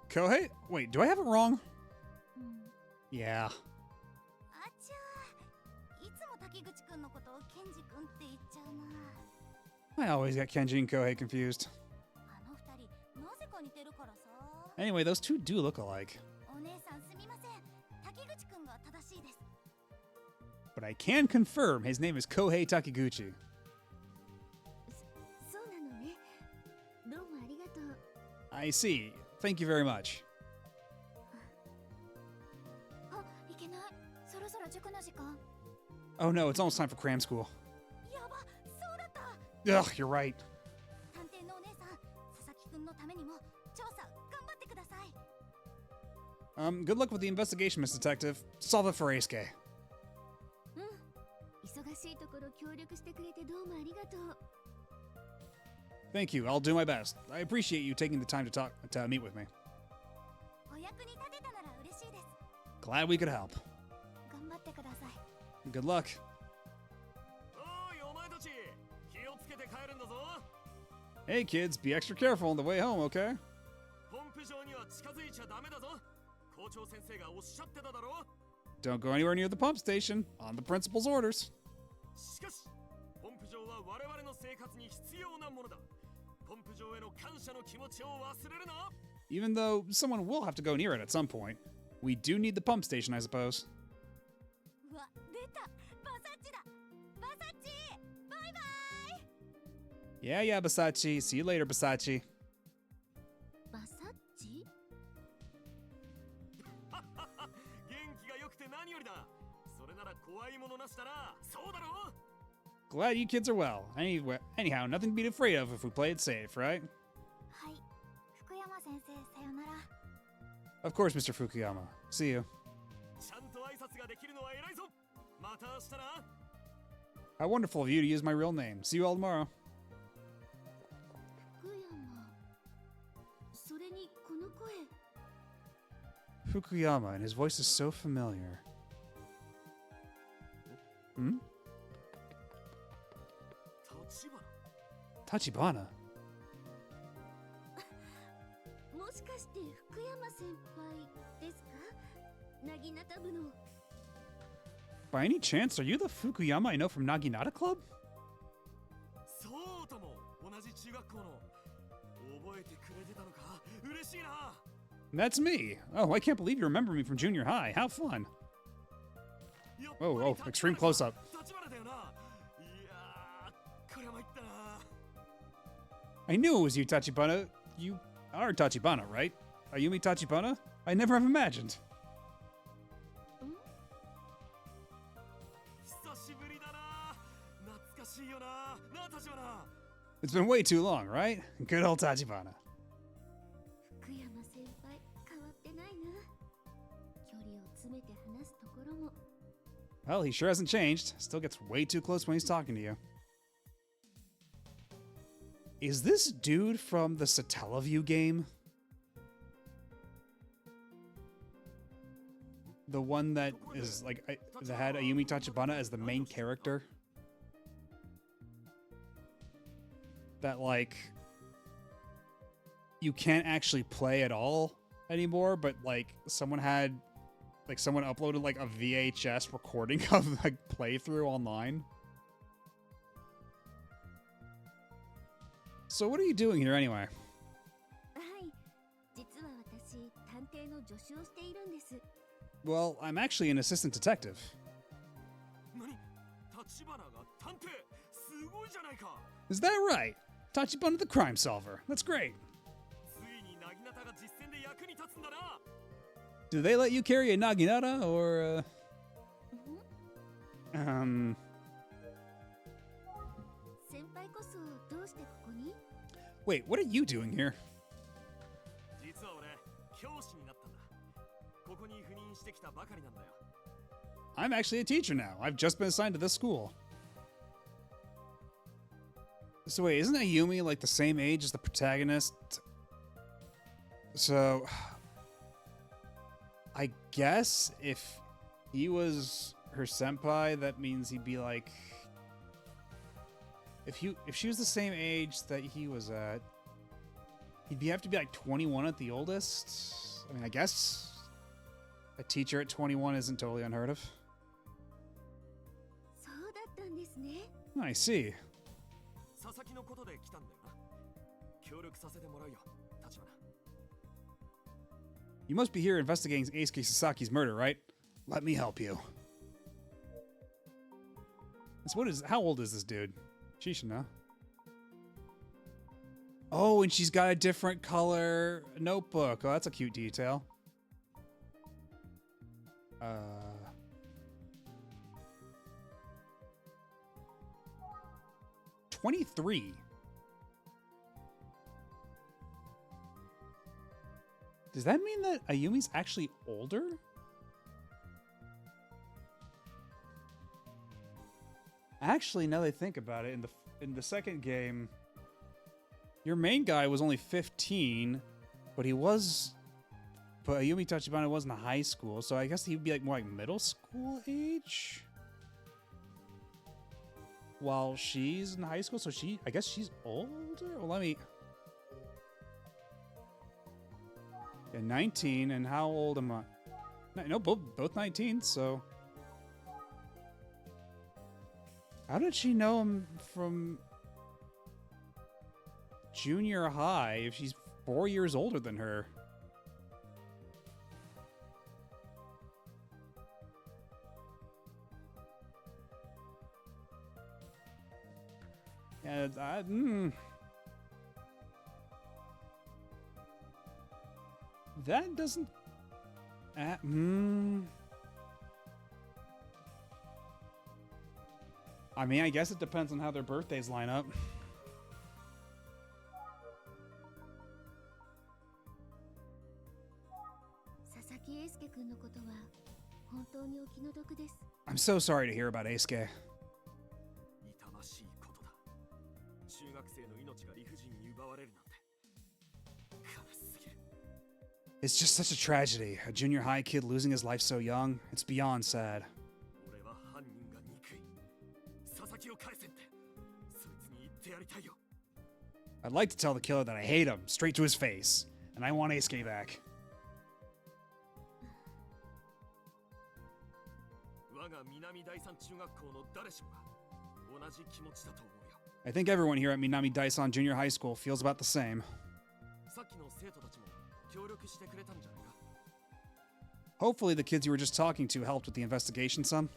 た？ Kohei? Wait, do I have it wrong? うん。 Yeah. あちゃー、いつも滝口くんのことをケンジくんって言っちゃうな。 I always get Kenji and Kohei confused. あの二人、なぜか似てるからさ。 Anyway, those two do look alike. お姉さんすみません。滝口くんが正しいです。 But I can confirm his name is Kohei Takiguchi. そうなのね。どうもありがとう。 I see. Thank you very much. あ、いけない。そろそろ塾の時間。 Oh no, it's almost time for cram school. やば、そうだった。 Ugh, you're right. 探偵のお姉さん、佐々木くんのためにも調査頑張ってください。 Good luck with the investigation, Miss Detective. Solve it for Eisuke. うん。忙しいところ協力してくれてどうもありがとう。 Thank you. I'll do my best. I appreciate you taking the time to meet with me. お役に立てたなら嬉しいです。 Glad we could help. 頑張ってください。 Good luck. おいお前たち、気をつけて帰るんだぞ。 Hey kids, be extra careful on the way home, okay? ポンプ場には近づいちゃダメだぞ。校長先生がおっしゃってただろ。 Don't go anywhere near the pump station. On the principal's orders. しかし、ポンプ場は我々の生活に必要なものだ。ポンプ場への感謝の気持ちを忘れるな。 Even though someone will have to go near it at some point, we do need the pump station, I suppose. うわ、出た。バサッチだ。バサッチ、バイバイ。 Yeah, yeah, Basachi. See you later, Basachi. バサッチ？元気が良くて何よりだ。それなら怖いものなしだな。そうだろ？ Glad you kids are well. Anyhow, nothing to be afraid of if we play it safe, right? はい。福山先生、さよなら。 Of course, Mr. Fukuyama. See you. ちゃんと挨拶ができるのは偉いぞ。また明日な。 How wonderful of you to use my real name. See you all tomorrow. 福山。それにこの声。 Fukuyama, and his voice is so familiar. Hmm? 立花。 Tachibana? もしかして福山先輩ですか？なぎなた部の。 By any chance, are you the Fukuyama I know from Naginata Club? そうとも。同じ中学校の。覚えてくれてたのか。嬉しいな。 That's me. Oh, I can't believe you remember me from junior high. How fun. Oh, extreme close-up. 立花だよな。いやー、これは参ったな。 I knew it was you, Tachibana. You are Tachibana, right? Ayumi Tachibana? I never have imagined. 久しぶりだな。懐かしいよな。なあ、立花。 It's been way too long, right? Good old Tachibana. 福山先輩変わってないな。距離を詰めて話すところも。 Well, he sure hasn't changed. Still gets way too close when he's talking to you. Is this dude from the Satellaview game? The one that is like that had Ayumi Tachibana as the main character? That like you can't actually play at all anymore, but like someone uploaded like a VHS recording of like playthrough online. So what are you doing here anyway? はい。実は私、探偵の助手をしているんです。 Well, I'm actually an assistant detective. 何？立花が探偵。すごいじゃないか。 Is that right? Tachibana the crime solver. That's great. ついに薙刀が実戦で役に立つんだな。 Do they let you carry a naginata or um 先輩こそどうしてここに？ Wait, what are you doing here? 実は俺、教師になったんだ。ここに赴任してきたばかりなんだよ。I'm actually a teacher now. I've just been assigned to this school. So wait, isn't Ayumi like the same age as the protagonist? So I guess if he was her senpai, that means he'd be like, if she was the same age that he was at, he'd have to be like 21 at the oldest. I mean, I guess a teacher at 21 isn't totally unheard of. そうだったんですね。 I see. 佐々木のことで来たんだよな。協力させてもらうよ、立花。 You must be here investigating Eisuke Sasaki's murder, right? Let me help you. So how old is this dude? She should know. Oh, and she's got a different color notebook. Oh, that's a cute detail. 23. Does that mean that Ayumi's actually older? Actually, now that I think about it, in the second game, your main guy was only 15, but Ayumi Tachibana was in high school, so I guess he'd be like more like middle school age? While she's in high school, so I guess she's older? Well, let me... Yeah, 19, and how old am I? No, both 19, so... How did she know him from junior high if she's 4 years older than her? Yeah, that doesn't... I mean, I guess it depends on how their birthdays line up. Sasaki Eisuke君のことは本当にお気の毒です。 I'm so sorry to hear about Eisuke. 痛ましいことだ。中学生の命が理不尽に奪われるなんて悲しすぎる。 It's just such a tragedy. A junior high kid losing his life so young. It's beyond sad. 俺は犯人が憎い。佐々木を返せって、そいつに言ってやりたいよ。 I'd like to tell the killer that I hate him, straight to his face. And I want Eisuke back. 我が南第三中学校の誰しもが同じ気持ちだと思うよ。 I think everyone here at Minami Daison Junior High School feels about the same. さっきの生徒たちも協力してくれたんじゃないか。 Hopefully the kids you were just talking to helped with the investigation some.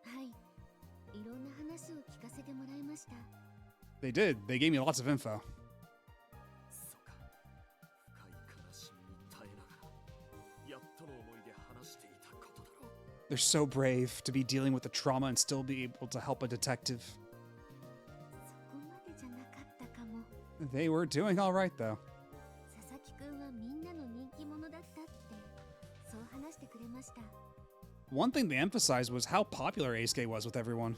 はい。いろんな話を聞かせてもらいました。 They did. They gave me lots of info. そうか。深い悲しみに耐えながら、やっとの思いで話していたことだろう。 They're so brave to be dealing with the trauma and still be able to help a detective. そこまでじゃなかったかも。 They were doing all right, though. 佐々木くんはみんなの人気者だったってそう話してくれました。 One thing they emphasized was how popular Eisuke was with everyone.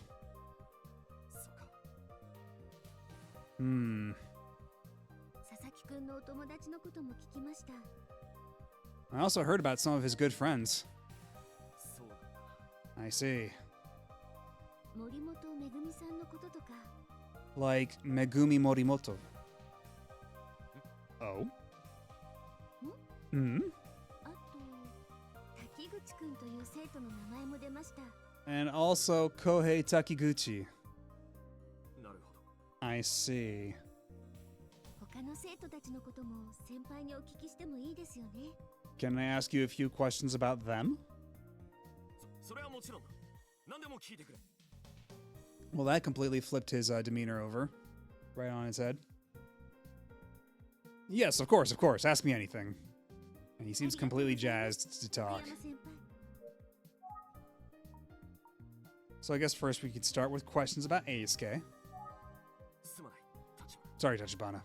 そうか。佐々木くんのお友達のことも聞きました。 I also heard about some of his good friends. そうなんだ。 I see. 森本めぐみさんのこととか。 Like Megumi Morimoto. Oh? あと滝口くんという生徒の名前も出ました。 And also Kohei Takiguchi. なるほど。 I see. 他の生徒たちのことも先輩にお聞きしてもいいですよね。 Can I ask you a few questions about them? それはもちろんだ。何でも聞いてくれ。 Well, that completely flipped his demeanor over. Right on his head. Yes, of course, of course. Ask me anything. And he seems completely jazzed to talk. 栗山先輩。 So I guess first we could start with questions about Eisuke. すまない。立花。 Sorry, Tachibana.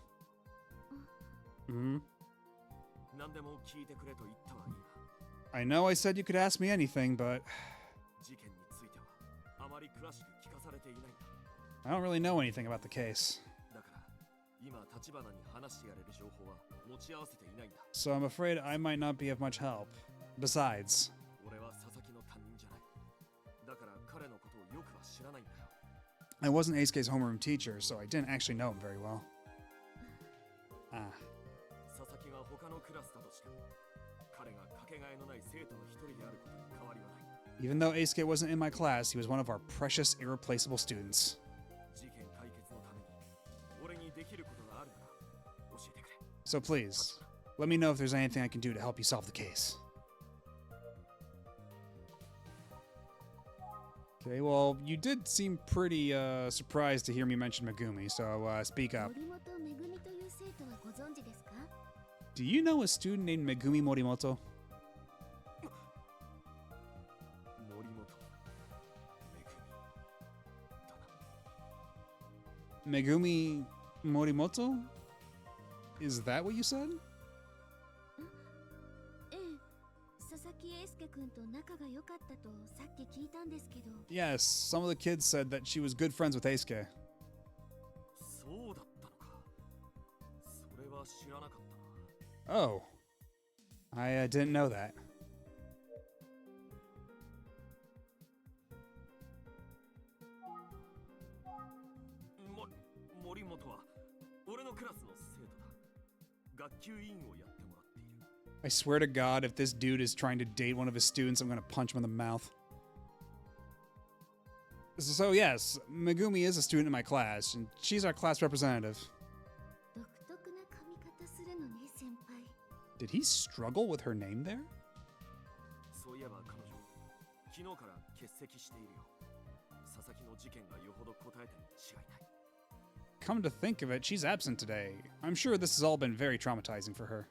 何でも聞いてくれと言ったはいいが。 I know I said you could ask me anything, but 事件についてはあまり詳しく聞かされていないんだ。 I don't really know anything about the case. だから今立花に話してやれる情報は持ち合わせていないんだ。 So I'm afraid I might not be of much help. Besides, 俺は佐々木の担任じゃない。だから彼のことをよくは知らないんだよ。 I wasn't Eisuke's homeroom teacher, so I didn't actually know him very well. Ah. 佐々木が他のクラスだとしても彼がかけがえのない生徒の一人であることに変わりはない。 Even though Eisuke wasn't in my class, he was one of our precious, irreplaceable students. 事件解決のために俺にできることがあるなら教えてくれ。 So please, let me know if there's anything I can do to help you solve the case. Okay, well, you did seem pretty surprised to hear me mention Megumi, so speak up. 森本めぐみという生徒はご存知ですか？ Do you know a student named Megumi Morimoto? 森本めぐみだな。 Megumi Morimoto? Is that what you said? ええ、佐々木英介君と仲が良かったとさっき聞いたんですけど。 Yes, some of the kids said that she was good friends with Eisuke. そうだったのか。それは知らなかったな。 Oh. I didn't know that. 森本は俺のクラスの生徒だ。学級委員をやってもらっている。 I swear to God, if this dude is trying to date one of his students, I'm gonna punch him in the mouth. So yes, Megumi is a student in my class, and she's our class representative. 独特な髪型するのね、先輩。 Did he struggle with her name there? そういえば彼女、昨日から欠席しているよ。佐々木の事件がよほど答えたに違いない。 Come to think of it, she's absent today. I'm sure this has all been very traumatizing for her.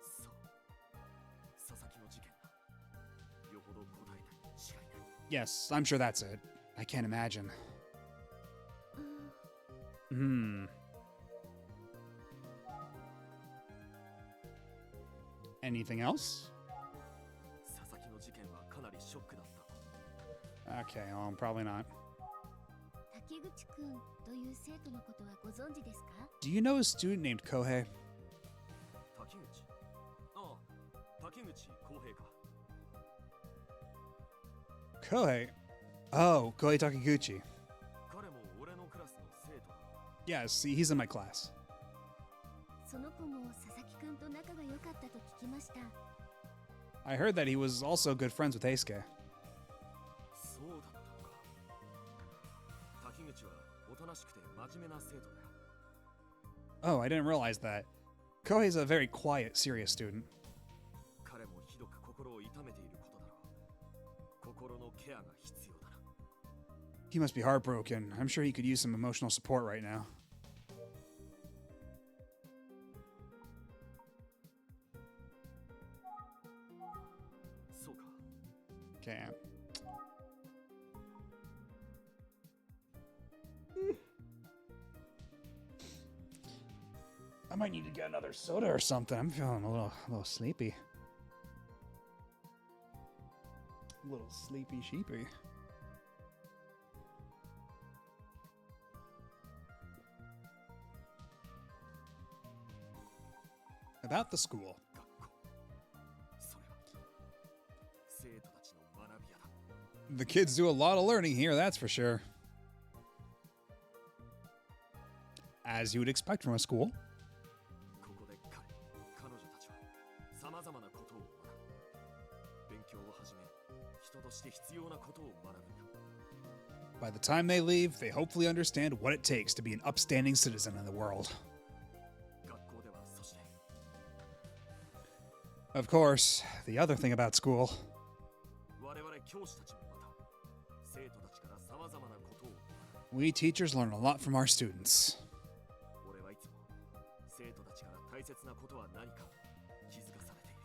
そう。佐々木の事件だ。よほど答えたに違いない。 Yes, I'm sure that's it. I can't imagine. うん Hmm. Anything else? 佐々木の事件はかなりショックだった。 Okay, well, probably not. 竹口くんという生徒のことはご存知ですか？ Do you know a student named Kohei? 滝口。ああ、滝口浩平か。 Kohei? Oh, Kohei Takiguchi. 彼も俺のクラスの生徒だ。 Yes, he's in my class. その子も佐々木くんと仲が良かったと聞きました。 I heard that he was also good friends with Eisuke. そうだったのか。滝口はおとなしくて真面目な生徒だよ。 Oh, I didn't realize that. Kohei's a very quiet, serious student. 彼もひどく心を痛めていることだろう。心のケアが必要だな。 He must be heartbroken. I'm sure he could use some emotional support right now. そうか。 Okay. I might need to get another soda or something. I'm feeling a little sleepy. A little sleepy sheepy. About the school. 学校。それは生徒たちの学び屋だ。 The kids do a lot of learning here, that's for sure. As you would expect from a school. ここで彼女たちはさまざまなことを学ぶ。勉強をはじめ、人として必要なことを学ぶんだ。 By the time they leave, they hopefully understand what it takes to be an upstanding citizen in the world. 学校ではそして Of course, the other thing about school, 我々教師たちもまた生徒たちからさまざまなことを学ぶ。 we teachers learn a lot from our students. 俺はいつも生徒たちから大切なことは何か気づかされている。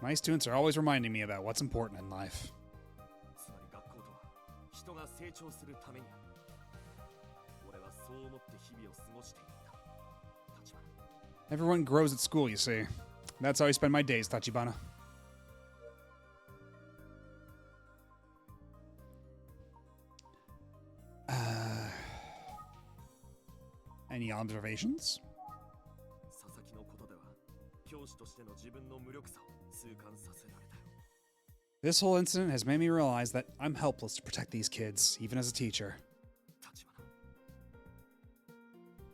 My students are always reminding me about what's important in life. つまり学校とは人が成長するためにある。俺はそう思って日々を過ごしているんだ。立花。 Everyone grows at school, you see. That's how I spend my days, Tachibana. Any observations? 佐々木のことでは教師としての自分の無力さを痛感させられたよ。 This whole incident has made me realize that I'm helpless to protect these kids, even as a teacher. 立花、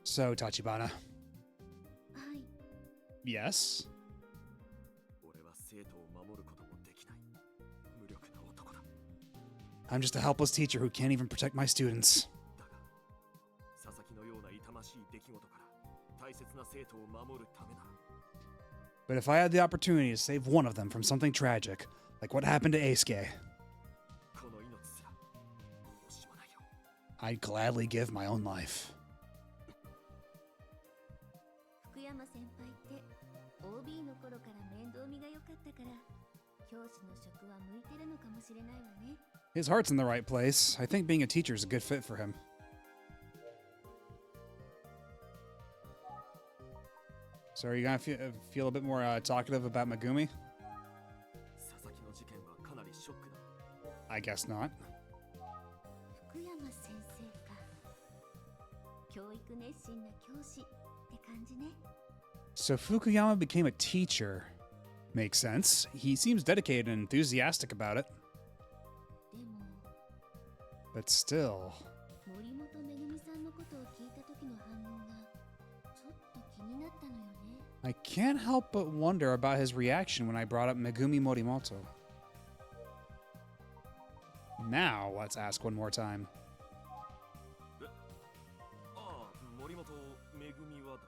So, Tachibana. はい。 Yes? 俺は生徒を守ることもできない無力な男だ。 I'm just a helpless teacher who can't even protect my students. だが佐々木のような痛ましい出来事から大切な生徒を守るためなら But if I had the opportunity to save one of them from something tragic, like what happened to Eisuke, この命すら惜しまないよ。 I'd gladly give my own life. 福山先輩って OB の頃から面倒見が良かったから教師の職は向いてるのかもしれないわね。 His heart's in the right place. I think being a teacher is a good fit for him. So are you gonna feel a bit more talkative about Megumi? 佐々木の事件はかなりショックだ。 I guess not. 福山先生か。教育熱心な教師って感じね。 So Fukuyama became a teacher. Makes sense. He seems dedicated and enthusiastic about it. でも But still, 森本めぐみさんのことを聞いた時の反応がちょっと気になったのよね。 I can't help but wonder about his reaction when I brought up Megumi Morimoto. Now, let's ask one more time. ああ、森本めぐみはだ。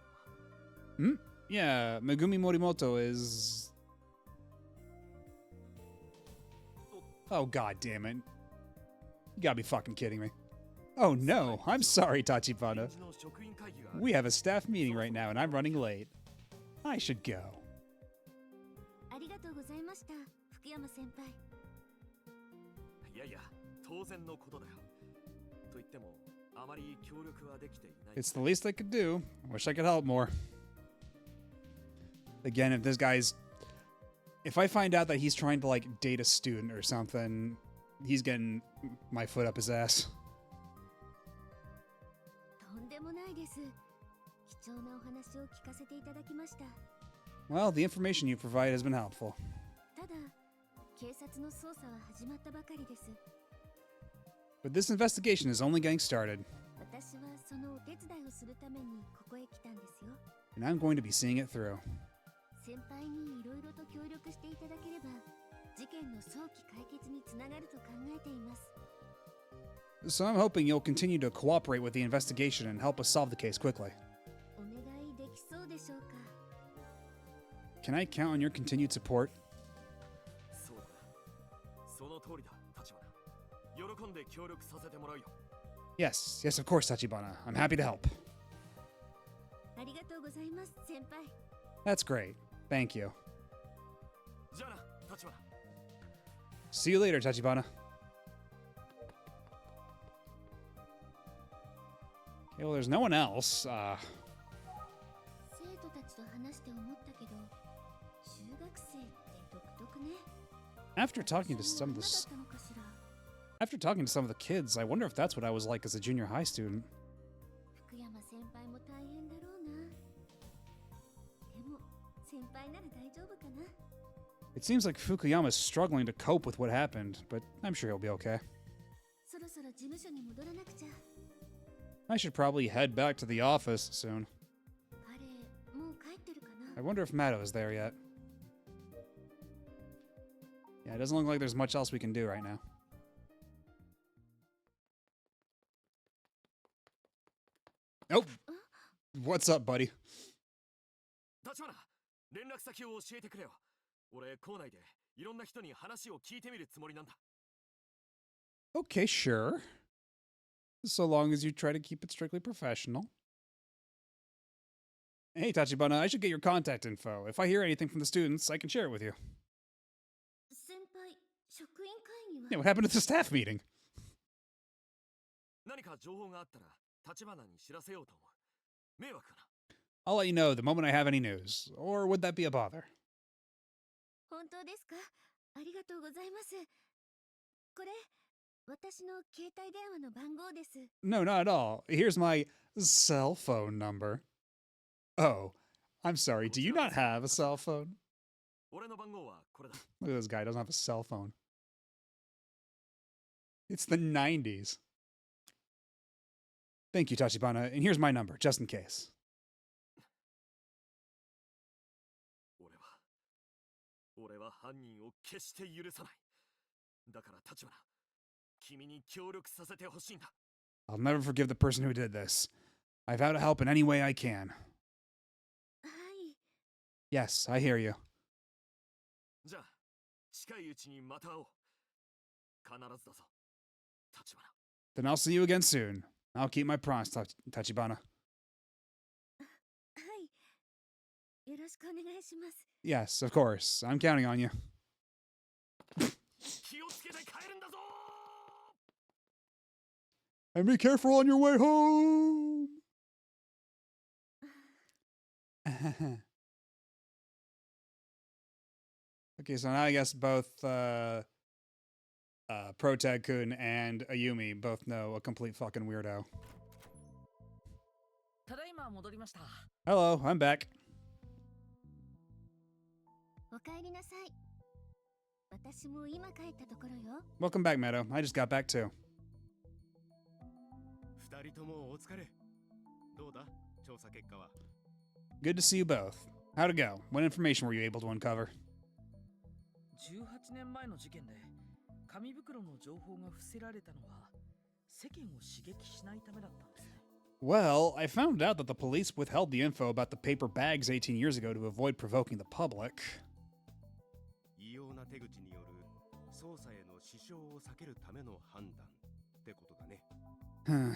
Hmm? Yeah, Megumi Morimoto is... Oh, god damn it. You gotta be fucking kidding me. Oh no, I'm sorry, Tachibana. 臨時の職員会議がある。 We have a staff meeting right now and I'm running late. I should go. ありがとうございました、福山先輩。いやいや、当然のことだよ。と言っても、あまり協力はできていない。 It's the least I could do. Wish I could help more. Again, if this guy's... If I find out that he's trying to, like, date a student or something, he's getting my foot up his ass. とんでもないです。貴重なお話を聞かせていただきました。 Well, the information you provide has been helpful. ただ、警察の捜査は始まったばかりです。 But this investigation is only getting started, 私はそのお手伝いをするためにここへ来たんですよ。 and I'm going to be seeing it through. 先輩にいろいろと協力していただければ、事件の早期解決につながると考えています。 So I'm hoping you'll continue to cooperate with the investigation and help us solve the case quickly. お願いできそうでしょうか。 Can I count on your continued support? そうだ。その通りだ、立花。喜んで協力させてもらうよ。 Yes, yes, of course, Tachibana. I'm happy to help. ありがとうございます、先輩。 That's great. Thank you. じゃあな、立花。 See you later, Tachibana. Okay, well, there's no one else. 生徒たちと話して思ったけど、中学生って独特ね。 after talking to some of the そんなままだったのかしら。 after talking to some of the kids, I wonder if that's what I was like as a junior high student. 福山先輩も大変だろうな。でも、先輩なら大丈夫かな。 It seems like Fukuyama's struggling to cope with what happened, but I'm sure he'll be okay. そろそろ事務所に戻らなくちゃ。 I should probably head back to the office soon. 彼、もう帰ってるかな。 I wonder if Mado is there yet. Yeah, it doesn't look like there's much else we can do right now. Nope. What's up, buddy? 立花、連絡先を教えてくれよ。俺、校内でいろんな人に話を聞いてみるつもりなんだ。 Okay, sure. So long as you try to keep it strictly professional. Hey, Tachibana, I should get your contact info. If I hear anything from the students, I can share it with you. 先輩、職員会議は Yeah, what happened at the staff meeting? 何か情報があったら、立花に知らせようと思う。迷惑かな。 I'll let you know the moment I have any news. Or would that be a bother? 本当ですか？ありがとうございます。これ、私の携帯電話の番号です。 No, not at all. Here's my Cell phone number. Oh, I'm sorry. Do you not have a cell phone? 俺の番号はこれだ。 Look at this guy. Doesn't have a cell phone. It's the 90s. Thank you, Tachibana. And here's my number, just in case. 俺は犯人を決して許さない。だから立花、君に協力させてほしいんだ。 I'll never forgive the person who did this. I vow to help in any way I can. はい。 Yes, I hear you. じゃあ、近いうちにまた会おう。必ずだぞ、立花。 Then I'll see you again soon. I'll keep my promise, Tachibana. はい。よろしくお願いします。 Yes, of course. I'm counting on you. 気をつけて帰るんだぞ。 And be careful on your way home. Okay, so now I guess both Protag-kun and Ayumi both know a complete fucking weirdo. ただいま戻りました。 Hello, I'm back. おかえりなさい。私も今帰ったところよ。 Welcome back, Meadow. I just got back too. 二人ともお疲れ。どうだ、調査結果は。 Good to see you both. How'd it go? What information were you able to uncover? 18年前の事件で紙袋の情報が伏せられたのは世間を刺激しないためだったんですね。 Well, I found out that the police withheld the info about the paper bags 18 years ago to avoid provoking the public. 異様な手口による捜査への支障を避けるための判断ってことだね。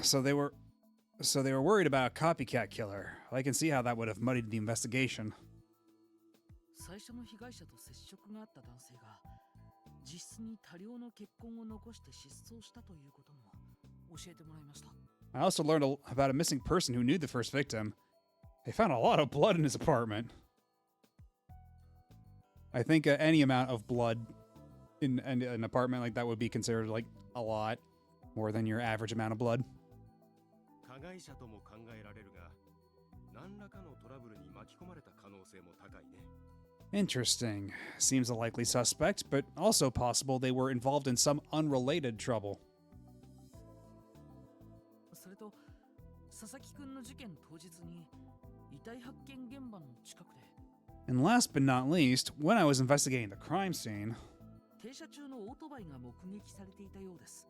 So they were worried about a copycat killer. I can see how that would have muddied the investigation. 最初の被害者と接触があった男性が実質に多量の血痕を残して失踪したということも教えてもらいました。 I also learned about a missing person who knew the first victim. They found a lot of blood in his apartment. I think any amount of blood in an apartment like that would be considered like a lot more than your average amount of blood. 加害者とも考えられるが、何らかのトラブルに巻き込まれた可能性も高いね。 Interesting. Seems a likely suspect, but also possible they were involved in some unrelated trouble. それと佐々木くんの事件当日に遺体発見現場の近くで And last but not least, when I was investigating the crime scene, 停車中のオートバイが目撃されていたようです。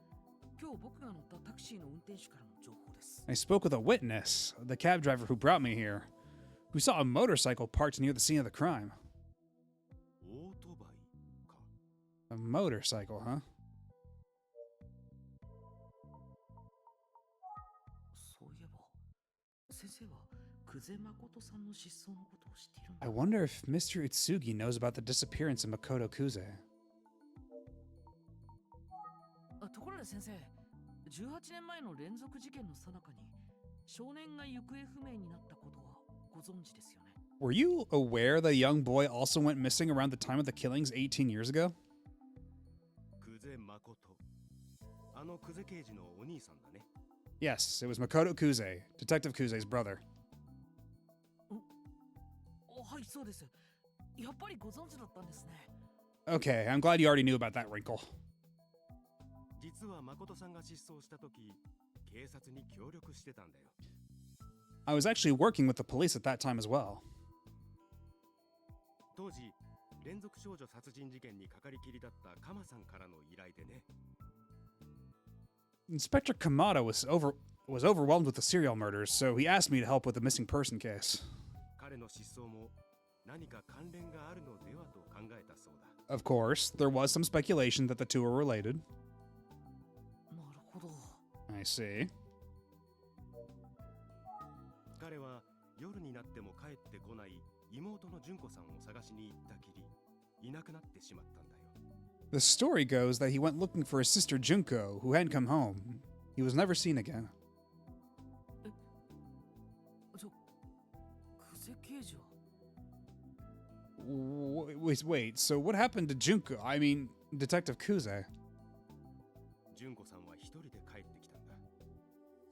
今日僕が乗ったタクシーの運転手からの情報です。 I spoke with a witness, the cab driver who brought me here, who saw a motorcycle parked near the scene of the crime. オートバイか。 A motorcycle, huh? そういえば先生は久世誠さんの失踪のことを知っているんだ。 I wonder if Mr. Utsugi knows about the disappearance of Makoto Kuze. ところで先生、18年前の連続事件の最中に少年が行方不明になったことはご存知ですよね。 Were you aware the young boy also went missing around the time of the killings 18 years ago? 久世誠。あの久世刑事のお兄さんだね。 Yes, it was Makoto Kuze, Detective Kuze's brother. はい、そうです。やっぱりご存知だったんですね。 Okay, I'm glad you already knew about that wrinkle. 実は誠さんが失踪した時、警察に協力してたんだよ。 I was actually working with the police at that time as well. 当時、連続少女殺人事件にかかりきりだったカマさんからの依頼でね。 Inspector Kamada was overwhelmed with the serial murders, so he asked me to help with the missing person case. 彼の失踪も何か関連があるのではと考えたそうだ。 Of course, there was some speculation that the two were related. なるほど。 I see. 彼は夜になっても帰ってこない妹の純子さんを探しに行ったきり、いなくなってしまったんだよ。 The story goes that he went looking for his sister Junko, who hadn't come home. He was never seen again. 久世刑事は Wait, so what happened to Junko? I mean, Detective Kuze. 純子さんは一人で帰ってきたんだ。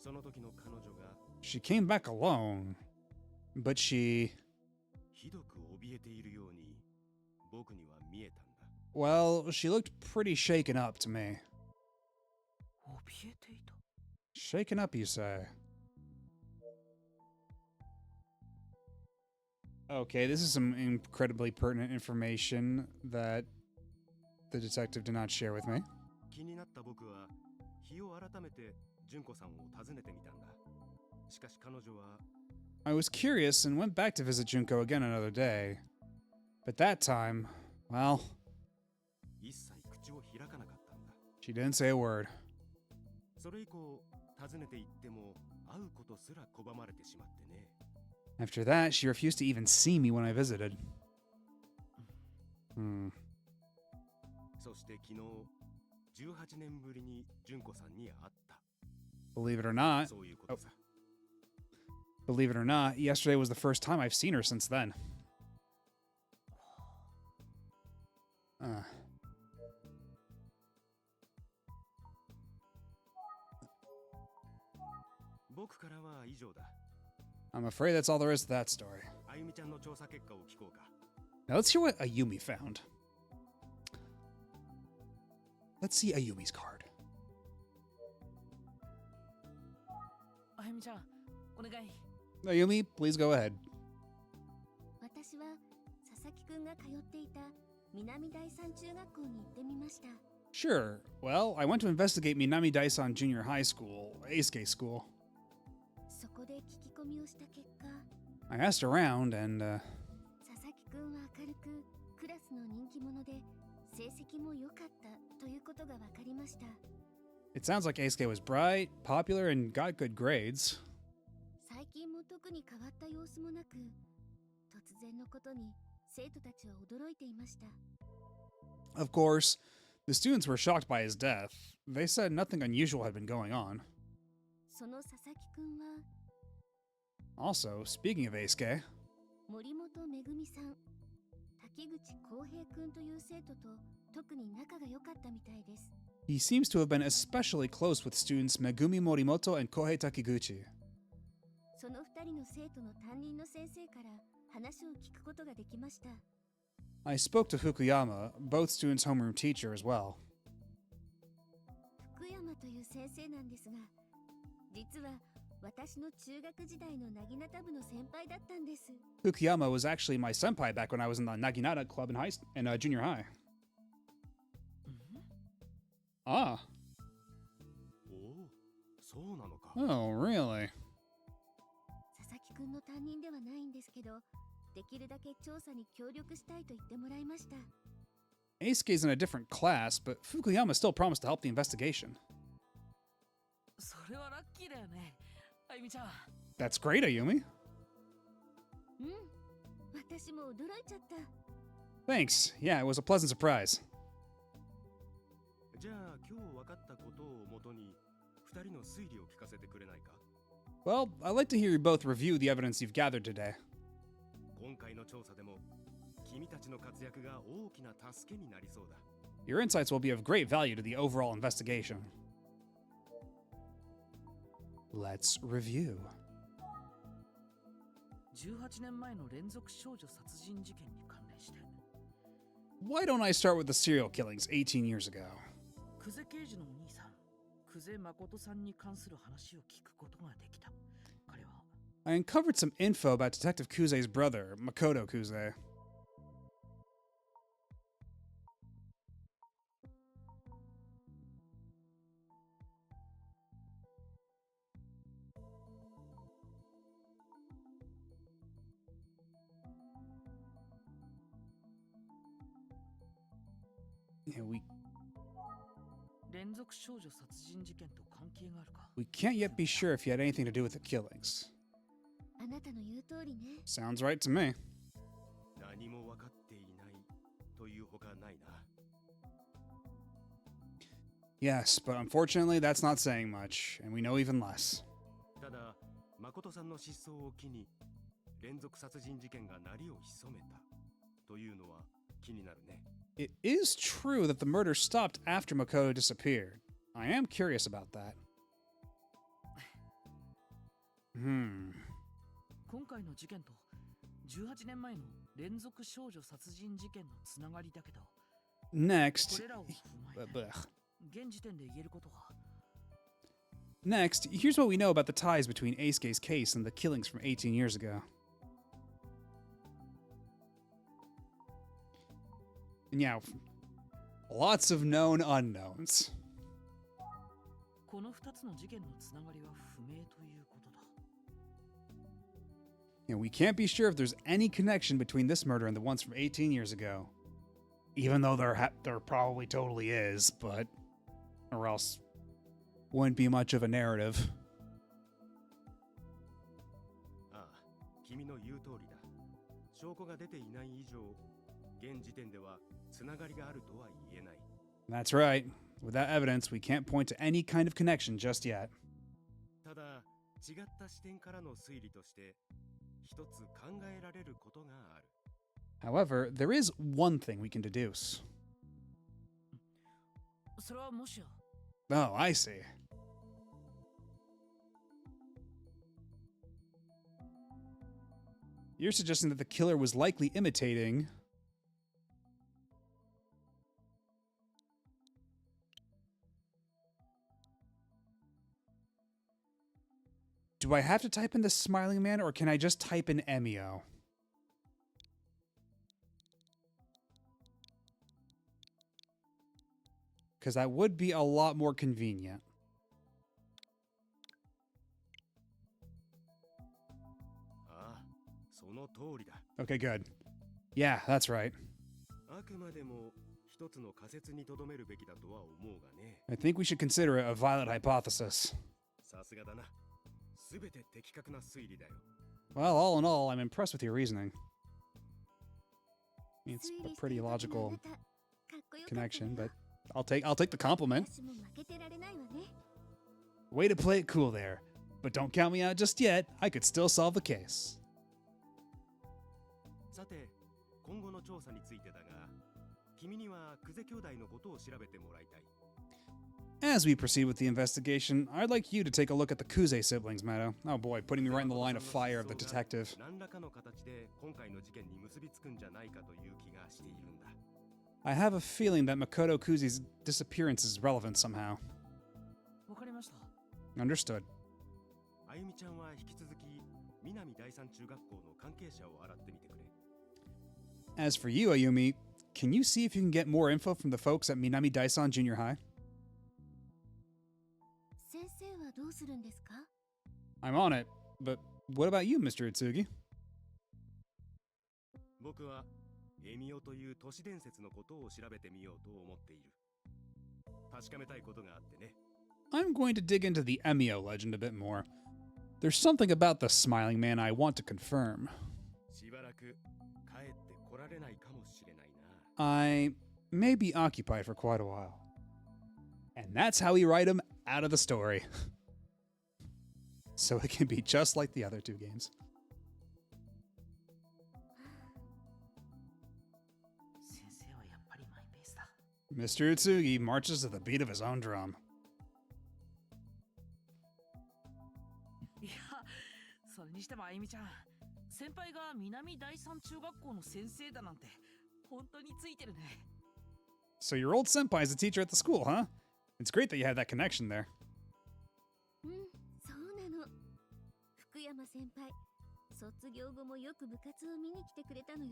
その時の彼女が She came back alone, but she, ひどく怯えているように僕には見えたんだ。 well, she looked pretty shaken up to me. 怯えていた。 Shaken up, you say? Okay, this is some incredibly pertinent information that the detective did not share with me. 気になった僕は日を改めて純子さんを訪ねてみたんだ。しかし彼女は I was curious and went back to visit Junko again another day. But that time, well, 一切口を開かなかったんだ。 she didn't say a word. それ以降訪ねて行っても会うことすら拒まれてしまってね。 After that, she refused to even see me when I visited. そして昨日18年ぶりに純子さんに会った。 Believe it or not, そういうことさ。 believe it or not, yesterday was the first time I've seen her since then. Uh. I'm afraid that's all there is to that story. あゆみちゃんの調査結果を聞こうか。 Now let's hear what Ayumi found. Let's see Ayumi's card. あゆみちゃん、お願い。 Ayumi, please go ahead. 私は佐々木くんが通っていた南第三中学校に行ってみました。 Sure. Well, I went to investigate Minami Daisan Junior High School, Eisuke School. そこで聞き込みをした結果、 I asked around and, 佐々木くんは明るくクラスの人気者で成績も良かったということが分かりました。 it sounds like Eisuke was bright, popular, and got good grades. 最近も特に変わった様子もなく、突然のことに生徒たちは驚いていました。 Of course, the students were shocked by his death. They said nothing unusual had been going on. その佐々木くんは Also, speaking of Eisuke, 森本めぐみさん、滝口浩平くんという生徒と特に仲が良かったみたいです。 he seems to have been especially close with students Megumi Morimoto and Kohei Takiguchi. その二人の生徒の担任の先生から話を聞くことができました。 I spoke to Fukuyama, both students' homeroom teacher as well. 福山という先生なんですが、実は私の中学時代のなぎなた部の先輩だったんです。 Fukuyama was actually my senpai back when I was in the Naginata club in junior high. Ah. おお、そうなのか。 Oh, really? 佐々木くんの担任ではないんですけど、できるだけ調査に協力したいと言ってもらいました。 Eisuke's in a different class, but Fukuyama still promised to help the investigation. それはラッキーだよね。あゆみちゃん。 That's great, Ayumi. うん、私も驚いちゃった。 Thanks. Yeah, it was a pleasant surprise. じゃあ今日分かったことをもとに2人の推理を聞かせてくれないか。 Well, I'd like to hear you both review the evidence you've gathered today. 今回の調査でも君たちの活躍が大きな助けになりそうだ。 Your insights will be of great value to the overall investigation. Let's review. 18年前の連続少女殺人事件に関連して、 Why don't I start with the serial killings 18 years ago? 久世刑事のお兄さん、久世誠さんに関する話を聞くことができた。彼は I uncovered some info about Detective Kuze's brother, Makoto Kuze. Yeah, 連続少女殺人事件と関係があるか。 we can't yet be sure if he had anything to do with the killings. あなたの言う通りね。 Sounds right to me. 何も分かっていないというほかないな。 Yes, but unfortunately, that's not saying much, and we know even less. ただ誠さんの失踪を機に連続殺人事件が鳴りを潜めたというのは気になるね。 It is true that the murder stopped after Makoto disappeared. I am curious about that. Hmm. 今回の事件と18年前の連続少女殺人事件のつながりだけど、こ Next, れらを踏まえて blech. 現時点で言えることは、 Next, here's what we know about the ties between Eisuke's case and the killings from 18 years ago. Now, lots of known unknowns. この2つの事件のつながりは不明ということだ。And we can't be sure if there's any connection between this murder and the ones from 18 years ago. Even though there probably totally is, but... Or else... Wouldn't be much of a narrative. ああ、君の言う通りだ。証拠が出ていない以上、現時点ではつながりがあるとは言えない。That's right. Without evidence, we can't point to any kind of connection just yet. ただ、違った視点からの推理として、一つ考えられることがある。However, there is one thing we can deduce. それはもしや、 Oh, I see. You're suggesting that the killer was likely imitating... Do I have to type in the smiling man, or can I just type in Emio? Because that would be a lot more convenient. ああ、その通りだ。 Okay, good. Yeah, that's right. あくまでも一つの仮説にとどめるべきだとは思うがね。 I think we should consider it a violent hypothesis. さすがだな。すべて的確な推理だよ。 Well, all in all, I'm impressed with your reasoning. It's a pretty logical connection, but I'll take the compliment. 私も負けてられないわね。 Way to play it cool there. But don't count me out just yet. I could still solve the case. さて、今後の調査についてだが、君にはクゼ兄弟のことを調べてもらいたい。 As we proceed with the investigation, I'd like you to take a look at the Kuze siblings, Meadow. Oh boy, putting me right in the line of fire of the detective. 何らかの形で今回の事件に結びつくんじゃないかという気がしているんだ。 I have a feeling that Makoto Kuze's disappearance is relevant somehow. わかりました。 Understood. あゆみちゃんは引き続き南第三中学校の関係者を洗ってみてくれ。 As for you, Ayumi, can you see if you can get more info from the folks at Minami Daisan Junior High? 先生はどうするんですか？ I'm on it, but what about you, Mr. Utsugi? 僕はエミオという都市伝説のことを調べてみようと思っている。確かめたいことがあってね。 I'm going to dig into the Emio legend a bit more. There's something about the smiling man I want to confirm. しばらく帰ってこられないかもしれないな。 I may be occupied for quite a while. And that's how we write him out of the story. So it can be just like the other two games. 先生はやっぱりマイペースだ。 Mr. Utsugi marches to the beat of his own drum. いや、それにしてもあゆみちゃん、先輩が南第三中学校の先生だなんて、本当についてるね。 So your old senpai is a teacher at the school, huh? It's great that you have that connection there. うん、そうなの。福山先輩、卒業後もよく部活を見に来てくれたのよ。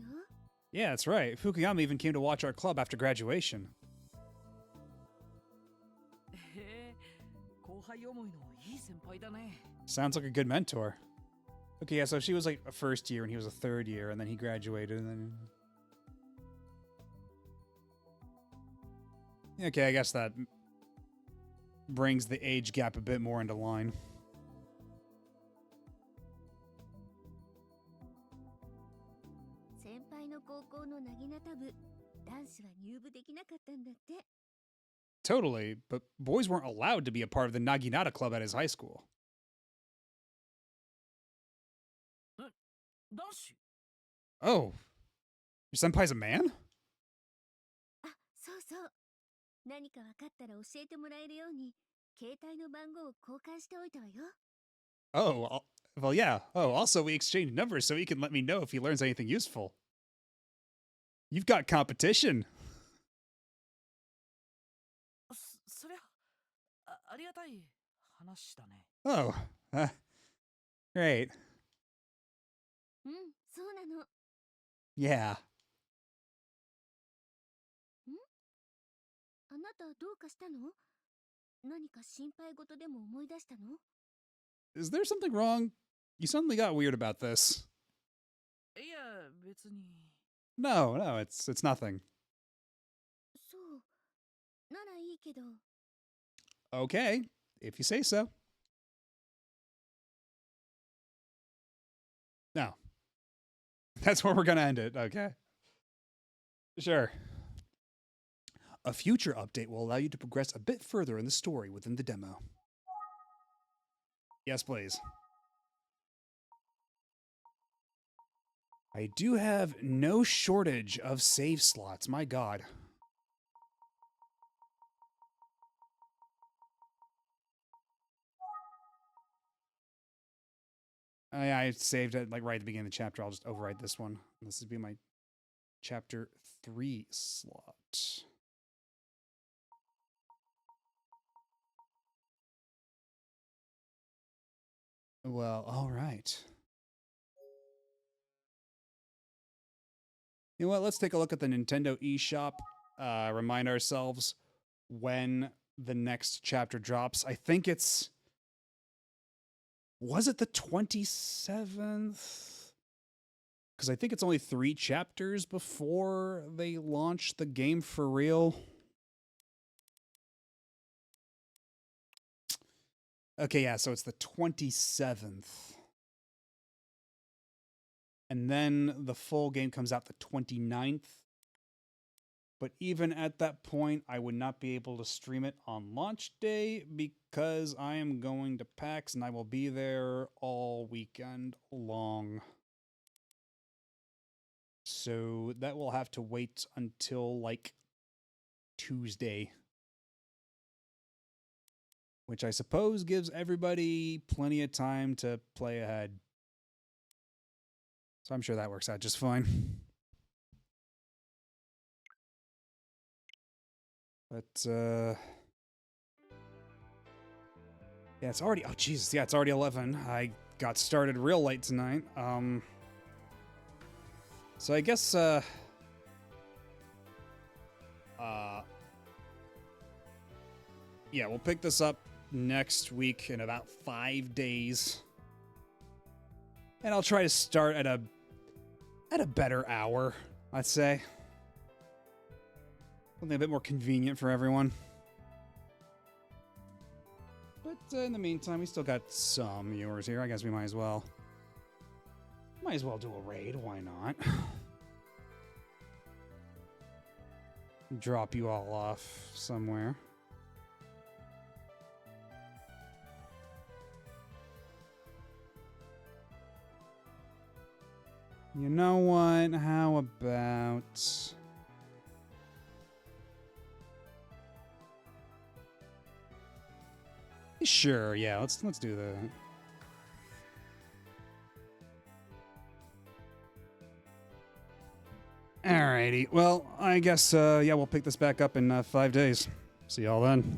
Yeah, that's right. Fukuyama even came to watch our club after graduation. へえ、後輩思いのいい先輩だね。 Sounds like a good mentor. Okay, yeah, so she was like a first year and he was a third year, and then he graduated, and then... Okay, I guess that brings the age gap a bit more into line. 先輩の高校のなぎなた部、男子は入部できなかったんだって。 Totally, but boys weren't allowed to be a part of the Naginata Club at his high school. 男子？ Oh, your senpai's a man? あ、そうそう。何か分かったら教えてもらえるように、携帯の番号を交換しておいたわよ。Oh, Well, yeah. Oh, also, we exchanged numbers so he can let me know if he learns anything useful. You've got competition. そりゃありがたい話だね。 Oh, great. うんそうなの。 Yeah. あなたどうかしたの？何か心配事でも思い出したの？ Is there something wrong? You suddenly got weird about this. いや別に。 No, it's nothing. そうならいいけど。 Okay, if you say so. No. That's where we're gonna end it, okay? Sure. A future update will allow you to progress a bit further in the story within the demo. Yes, please. I do have no shortage of save slots, my god. I saved it like right at the beginning of the chapter. I'll just overwrite this one. This would be my chapter 3 slot. Well, all right. You know what? Let's take a look at the Nintendo eShop. Remind ourselves when the next chapter drops. I think it's... Was it the 27th? Because I think it's only 3 chapters before they launch the game for real. Okay, yeah, so it's the 27th. And then the full game comes out the 29th. But even at that point, I would not be able to stream it on launch day because I am going to PAX and I will be there all weekend long. So that will have to wait until like Tuesday. Which I suppose gives everybody plenty of time to play ahead. So I'm sure that works out just fine. But, yeah, it's already, oh, Jesus, yeah, it's already 11. I got started real late tonight. So I guess, yeah, we'll pick this up next week in about 5 days. And I'll try to start at a better hour, I'd say. Something a bit more convenient for everyone. But in the meantime, we still got some viewers here. I guess we might as well. Might as well do a raid. Why not? Drop you all off somewhere. You know what? How about... Sure, yeah, let's do that. Alrighty, well, I guess, yeah, we'll pick this back up in 5 days. See y'all then.